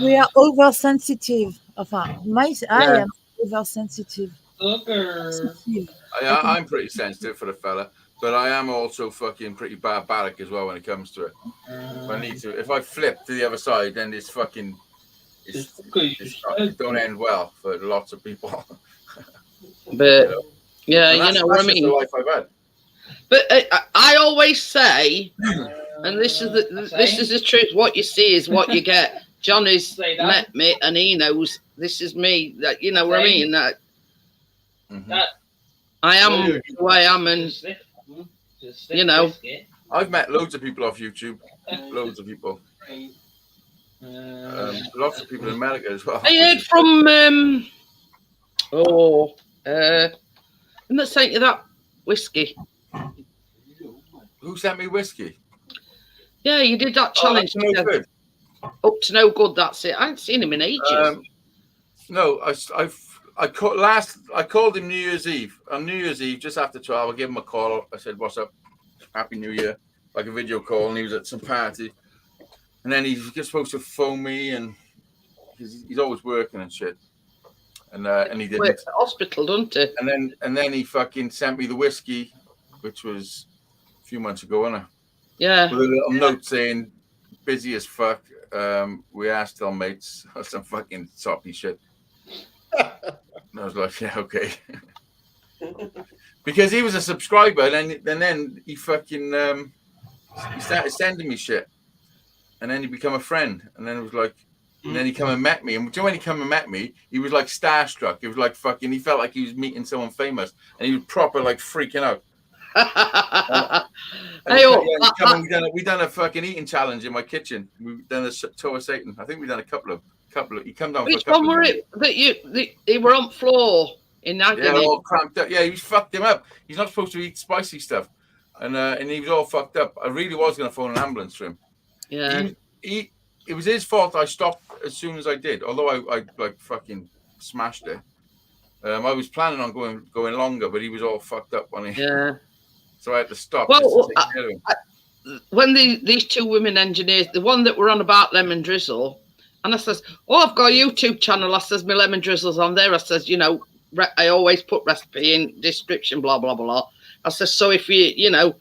We are oversensitive. I Yeah. am oversensitive. Sucker. Sensitive. I'm pretty sensitive for the fella, but I am also fucking pretty barbaric as well when it comes to it. If I flip to the other side, then it don't end well for lots of people. But yeah, And you that's- know what I that's just mean. the life I've had. But I always say, and this is the truth. What you see is what you get. Johnny's Say that. met me, and he knows this is me. That you know what I Say. mean. That Mhm. I am who I am, and you know. I've met loads of people off YouTube. Loads of people. Lots of people in America as well. I heard from I'm not saying you that whiskey. Who sent me whiskey? Yeah, you did that challenge. Oh, that's no good. Up to no good. That's it. I haven't seen him in ages. No, I called him New Year's Eve. On New Year's Eve, just after 12, I gave him a call. I said, "What's up? Happy New Year!" Like a video call, and he was at some party. And then he's just supposed to phone me, and he's always working and shit. And he didn't. Works at hospital, doesn't he? And then he fucking sent me the whiskey, which was a few months ago, wasn't it? Yeah. With a little note saying, "Busy as fuck. We are still mates," or some fucking soppy shit. And I was like, "Yeah, okay." Because he was a subscriber, and then he fucking he started sending me shit, and then he became a friend, and then it was like, and then he come and met me, and when he come and met me, he was like starstruck. It was like fucking, he felt like he was meeting someone famous, and he was proper like freaking out. Hey, oh, We done a fucking eating challenge in my kitchen. We've done a toe of Satan. I think we done a couple of. He come down. which for a couple one were of it that he were on floor in agony? Yeah, all cramped up. Yeah, he was fucked him up. He's not supposed to eat spicy stuff, and he was all fucked up. I really was going to phone an ambulance for him. Yeah. It was his fault. I stopped as soon as I did. Although I like fucking smashed it. I was planning on going longer, but he was all fucked up on it. Yeah. So I had to stop. Well, just to take care of him. When these two women engineers, the one that were on about lemon drizzle, and I says, "Oh, I've got a YouTube channel." I says, "My lemon drizzle's on there." I says, "You know, I always put recipe in description, blah blah blah." I says, "So if you know,"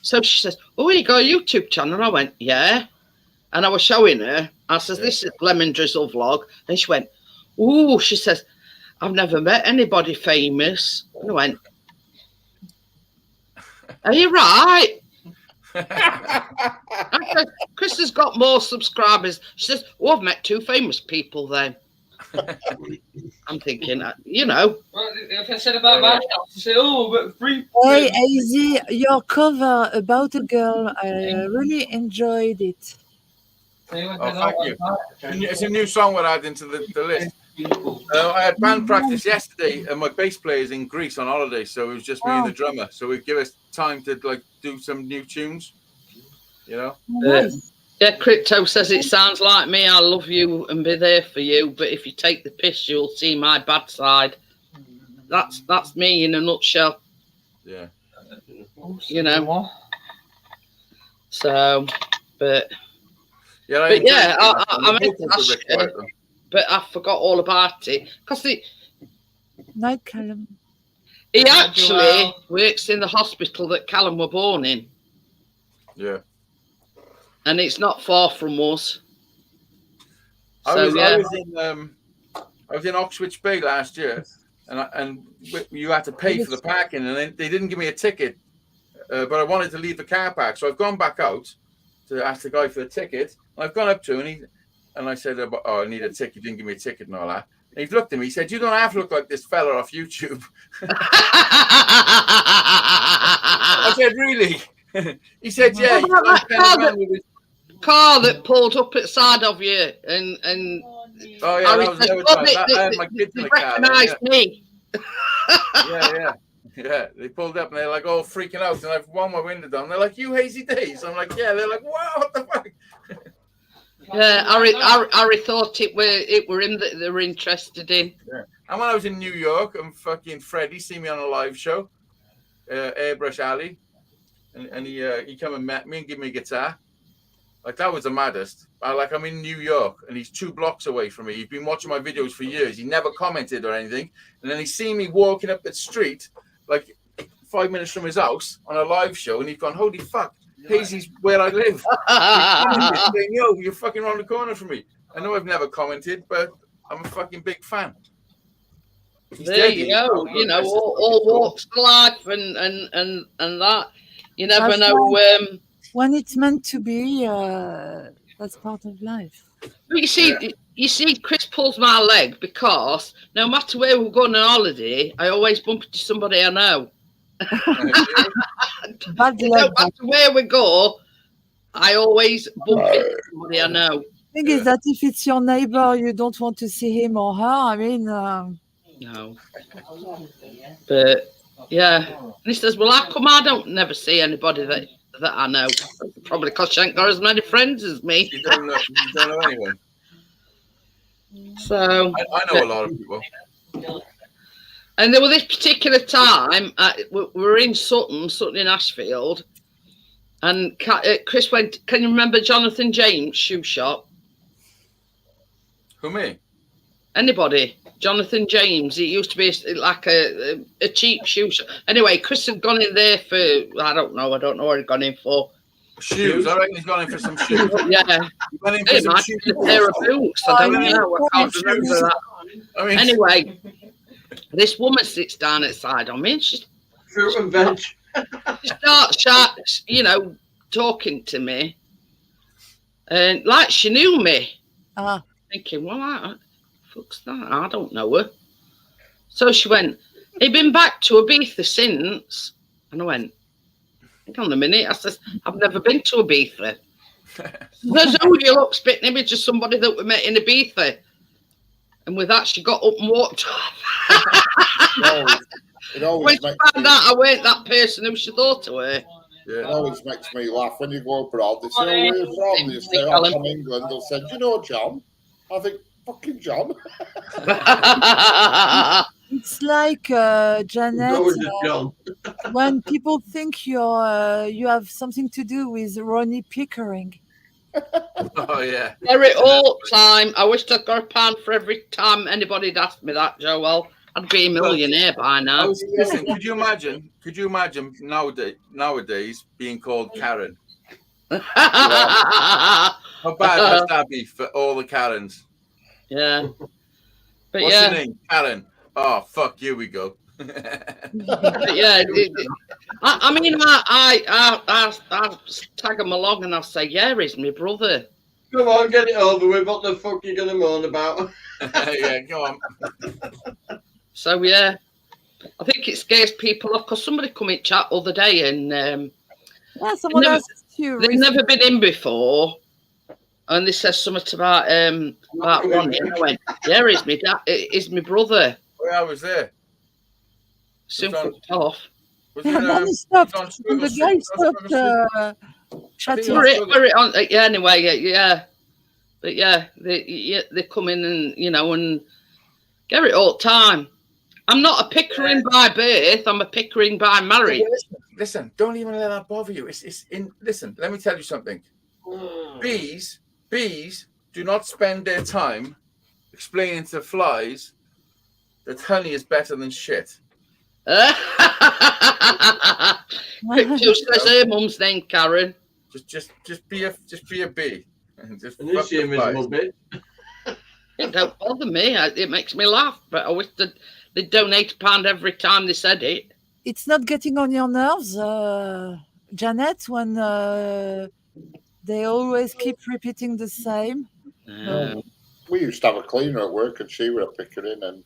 so she says, "Oh, you got a YouTube channel?" I went, "Yeah," and I was showing her. I says, "This is lemon drizzle vlog," and she went, "Ooh," she says, "I've never met anybody famous." And I went, "Are you right?" I said, "Chris has got more subscribers." She says, "Oh, I've met two famous people then." I'm thinking, you know. Well, if I said about my house, I say, oh, but free. Hey, AZ, your cover about a girl, I really enjoyed it. Oh, thank you. It's a new song we're adding to the list. I had band practice yesterday, and my bass player's in Greece on holiday, so it was just me and the drummer. So we give us time to like do some new tunes, you know. Nice. Yeah, Crypto says it sounds like me. I love you and be there for you, but if you take the piss, you'll see my bad side. That's me in a nutshell. Yeah. You know. So, but yeah, I meant to ask you, but I forgot all about it because Night, Callum. he actually works in the hospital that Callum were born in. Yeah. And it's not far from us. I was in Oxwich Bay last year, and you had to pay for the parking, and they didn't give me a ticket, but I wanted to leave the car park, so I've gone back out to ask the guy for the ticket. I've gone up to him, and I said, "Oh, I need a ticket." He didn't give me a ticket and all that. And he's looked at me. He said, "You don't have to look like this fella off YouTube." I said, "Really?" He said, "Yeah." Car that pulled up at the side of you, and oh yeah, that was the other time. I had my kids in the car. Recognised me. Yeah. They pulled up and they're like all freaking out, and I've wound my window down. They're like, "You Hazy Days?" I'm like, "Yeah." They're like, "Wow, what the fuck?" Yeah, Harry thought it were him that they were interested in. Yeah. And when I was in New York, and fucking Freddie see me on a live show, Airbrush Alley, and he come and met me and give me a guitar. Like, that was the maddest. I'm in New York, and he's 2 blocks away from me. He's been watching my videos for years. He never commented or anything. And then he seen me walking up the street, like 5 minutes from his house on a live show, and he's gone, "Holy fuck, Hazy's where I live." Saying, "Yo, you're fucking around the corner from me." I know I've never commented, but I'm a fucking big fan. There you go. You know, all walks of life and that. You never know. When it's meant to be, that's part of life. You see, Chris pulls my leg because no matter where we're going on holiday, I always bump into somebody I know. No matter where we go, I always bump into somebody I know. The thing is that if it's your neighbor, you don't want to see him or her. I mean, no. But yeah, and he says, "Well, how come I don't never see anybody that I know?" Probably because she ain't got as many friends as me. You don't know anyone. So I know a lot of people. And there was this particular time we were in Sutton in Ashfield, and Chris went. Can you remember Jonathan James shoe shop? Who, me? Anybody? Jonathan James. It used to be like a cheap shoe shop. Anyway, Chris had gone in there for I don't know what he'd gone in for. Shoes. I reckon he's gone in for some shoes. Yeah. He went in for some shoes. A pair of boots. I don't know. I can't remember that. I mean, anyway, this woman sits down outside on me, and she's fruit and veg. She starts, talking to me, and like she knew me. Thinking, well, fuck's that? I don't know her. So she went, "He'd been back to Ibiza since," and I went, "Hang on a minute." I said, "I've never been to Ibiza." There's who you look spitting image of somebody that we met in Ibiza. And with that, she got up and walked off. When she found out I weren't that person who she thought I were. Yeah. It always makes me laugh when you go abroad. They say, "Where are you from?" You say, "I'm from England." They'll say, "Do you know John?" I think, "Fucking John." It's like Janet. When people think you have something to do with Ronnie Pickering. Oh yeah. Every all time. I wish I'd got a pound for every time anybody'd asked me that, Joel. I'd be a millionaire by now. Listen, could you imagine nowadays being called Karen? How bad must that be for all the Karens? Yeah. But what's your name? Karen. Oh, fuck, here we go. Yeah. I mean, I tag him along and I'll say, "Yeah, he's my brother." Come on, get it over with. What the fuck you gonna moan about? Yeah, go on. So yeah, I think it scares people off because somebody come in chat the other day and Yeah, someone never- asked you. they've never been in before, and they says something about Ronnie. And I went, yeah, it's me dad, it's my brother. Well, I was there. Soon It's on- fucked off. Was Yeah, it, then he stopped. on And the Struggle guy Street? stopped chatting. We're it on, yeah. Anyway, yeah. But yeah, they come in and and get it all the time. I'm not a Pickering by birth. I'm a Pickering by marriage. Listen, don't even let that bother you. It's in. Listen, let me tell you something. Bees do not spend their time explaining to flies that honey is better than shit. Crypto says her mum's name Karen. Just be a bee. And just And fuck this year, the flies. miserable bitch. It don't bother me. It makes me laugh. But I wish they'd donate £1 every time they said it. It's not getting on your nerves, Janet, when they always keep repeating the same. We used to have a cleaner at work, and she would have Pickering, and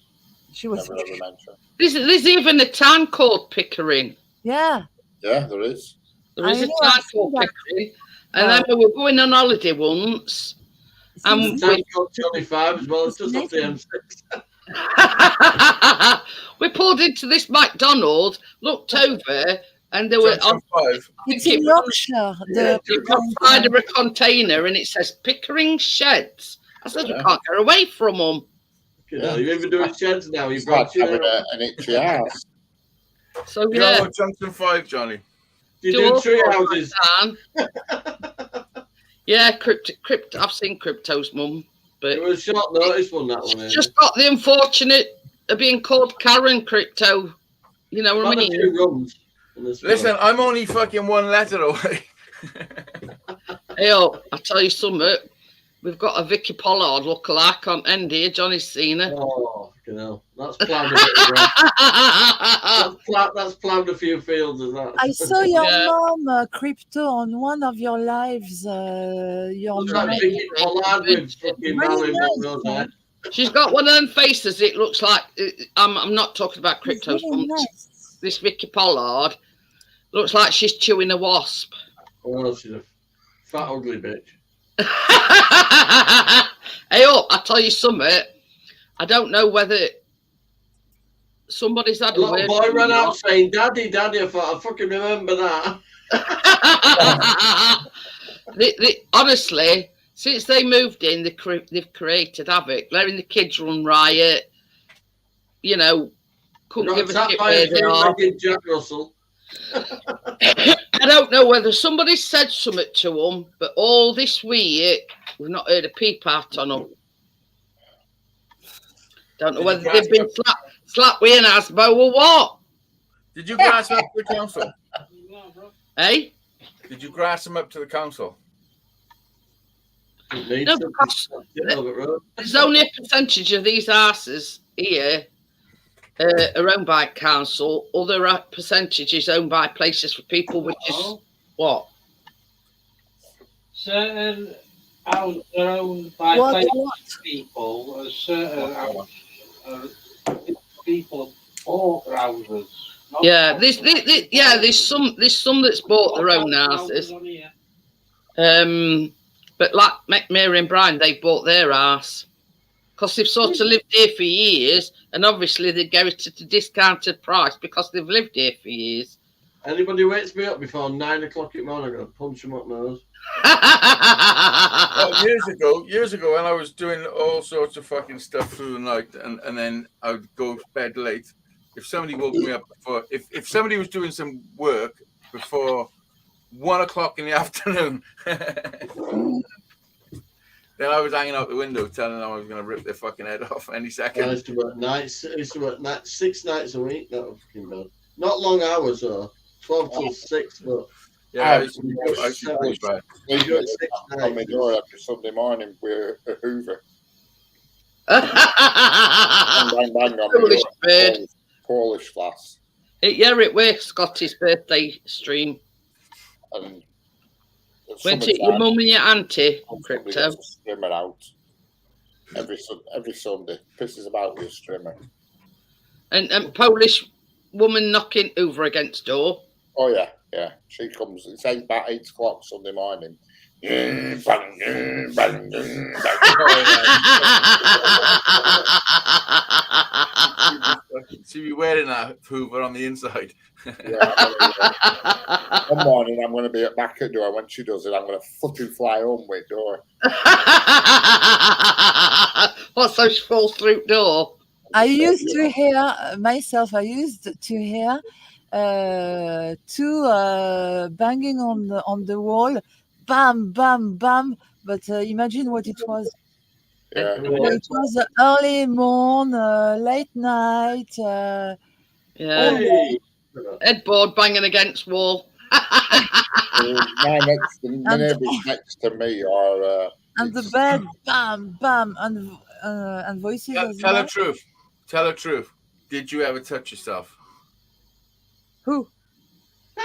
She was, never ever mentioned. There's even a town called Pickering. yeah. Yeah, there is. There is I a know, town I've seen called that. Pickering. And then we were going on holiday once. There's a town called Johnny 5 as well. It's just off the M6. We pulled into this McDonald's, looked over, and there were Junction 5. It's in Yorkshire. The outside of a container, and it says Pickering Sheds. I said, we can't get away from them. You know, you're even doing sheds now. You It's like brought you having an itchy ass. So You yeah, know, Junction 5, Johnny. You do all tree sorts houses. like that. Yeah, crypto. I've seen Crypto's mum, but It was short notice one, that one. she's just got the unfortunate of being called Karen Crypto. You know what I Had a mean? few runs in this Listen, one. I'm only fucking one letter away. Hey, oh, I tell you something. We've got a Vicky Pollard lookalike on end here. Johnny's seen her. Oh, you know, that's plowed a bit of ground. That's plowed a few fields, is that? I saw your Yeah. mom, Crypto, on one of your lives. Your Looks mom. like Vicky Pollard with fucking Really Marilyn nice, Monroe's man. head. She's got one of them faces. It looks like I'm not talking about It's Crypto's really mum. nice. This Vicky Pollard looks like she's chewing a wasp. Oh, she's a fat, ugly bitch. Hey, up! I tell you something. I don't know whether somebody's had A a little word. boy from ran you. out saying, "Daddy, Daddy." I thought, I fucking remember that. Honestly, since they moved in, they've created havoc. Letting the kids run riot. You know, couldn't Got give a attacked shit by where a they are. three-legged Jack Russell. I don't know whether somebody said something to them, but all this week we've not heard a peep out on them. Don't know Did whether you they've been slapped with an asbo or what. Did you grass them up to the council? Eh? Did you grass them up to the council? Didn't need No, to. because Get over it, road. there's only a percentage of these asses here are owned by council. Other percentage is owned by places for people, which is what? Certain houses are owned by What? famous people, and certain houses are people bought houses. Not- Yeah, there's some that's bought their own houses. on here. But like Mary and Brian, they bought their house because they've sort of lived here for years, and obviously they get it at a discounted price because they've lived here for years. Anybody who wakes me up before 9 o'clock in the morning, I'm going to punch them up nose. Oh, years ago, when I was doing all sorts of fucking stuff through the night, and then I would go to bed late. If somebody woke me up before, if somebody was doing some work before 1 o'clock in the afternoon, then I was hanging out the window telling them I was going to rip their fucking head off any I second. used to work nights. I used to work 6 nights a week. That was fucking bad. Not long hours, though. 12 till 6, but Yeah, I used to be pretty bad. They You do got it 6 on my nights. door every Sunday morning with a Hoover. It, Bang, bang on my Foolish door. bird. Polish flask. yeah, it was Scotty's birthday stream. And Went to your mum and your auntie, Somebody Crypto. gets a strimmer out every Sunday. Pisses about with a strimmer. And Polish woman knocking over against door. Oh yeah. She comes. It's about 8 o'clock Sunday morning. Bang, bang, bang, bang. She'd be wearing that Hoover on the inside. One morning I'm going to be back at door. When she does it, I'm going to fucking fly home with door. What's those fall through door? I used to hear myself. I used to hear two banging on the wall, bam, bam, bam. But imagine what it was. Yeah. It was early morn, late night. Yeah. Hey. Headboard banging against wall. My neighbours next to me are. And the bed, bam, bam, and voices as Tell well. the truth. Tell the truth. Did you ever touch yourself? Who?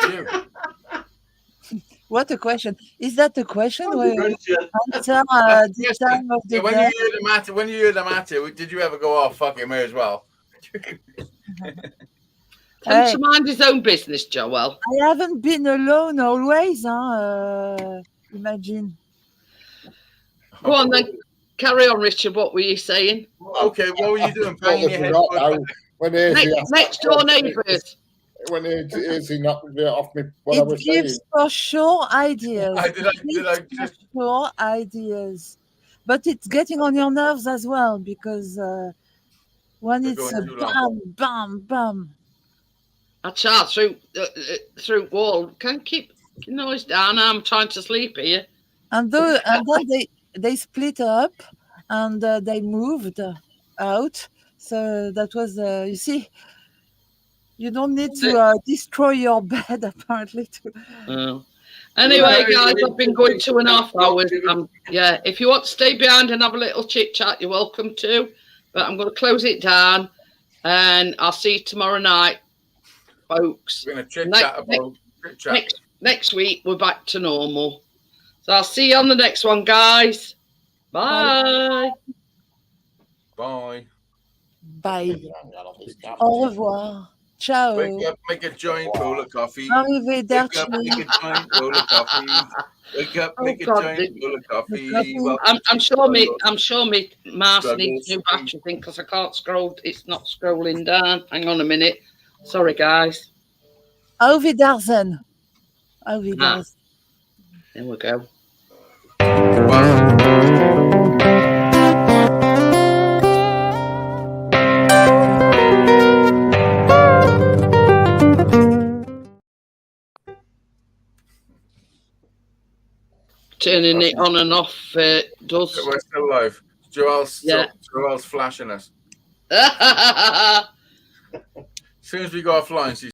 You. What a question! Is that a question? Where you answer this Yes, time of the Yeah, when day? you hear the matter, did you ever go, oh, fuck it, may as well? Come to mind his own business, Joel. I haven't been alone always. Imagine. Go on then. Carry on, Richard. What were you saying? Okay, what were you doing? Banging your head? When Next door neighbours. When is he not off me? What I It was gives saying. for sure ideas. Did I Gives just for sure ideas, but it's getting on your nerves as well because when They're it's going a too bam, long. bam, bam, I chat through wall. Can't keep noise down. I'm trying to sleep here. and then they split up and they moved out. So that was you see. You don't need to destroy your bed, apparently. Anyway, guys, I've been going 2.5 hours. Yeah, if you want to stay behind and have a little chit chat, you're welcome to. But I'm going to close it down, and I'll see you tomorrow night, folks. We're going to chit-chat about chit-chat. Next week, we're back to normal. So I'll see you on the next one, guys. Bye. Bye. Bye. Au revoir. Ciao. Wake up, make a giant bowl of coffee. Wake up, Arrivederci. make a giant bowl of coffee. Wake up, make a giant bowl of coffee. I'm sure me mouse needs new battery thing because I can't scroll. It's not scrolling down. Hang on a minute. Sorry, guys. Auf Wiedersehen. Auf Wiedersehen. There we go. Turning it on and off does. We're still live. Joel's flashing us. As soon as we go offline, she's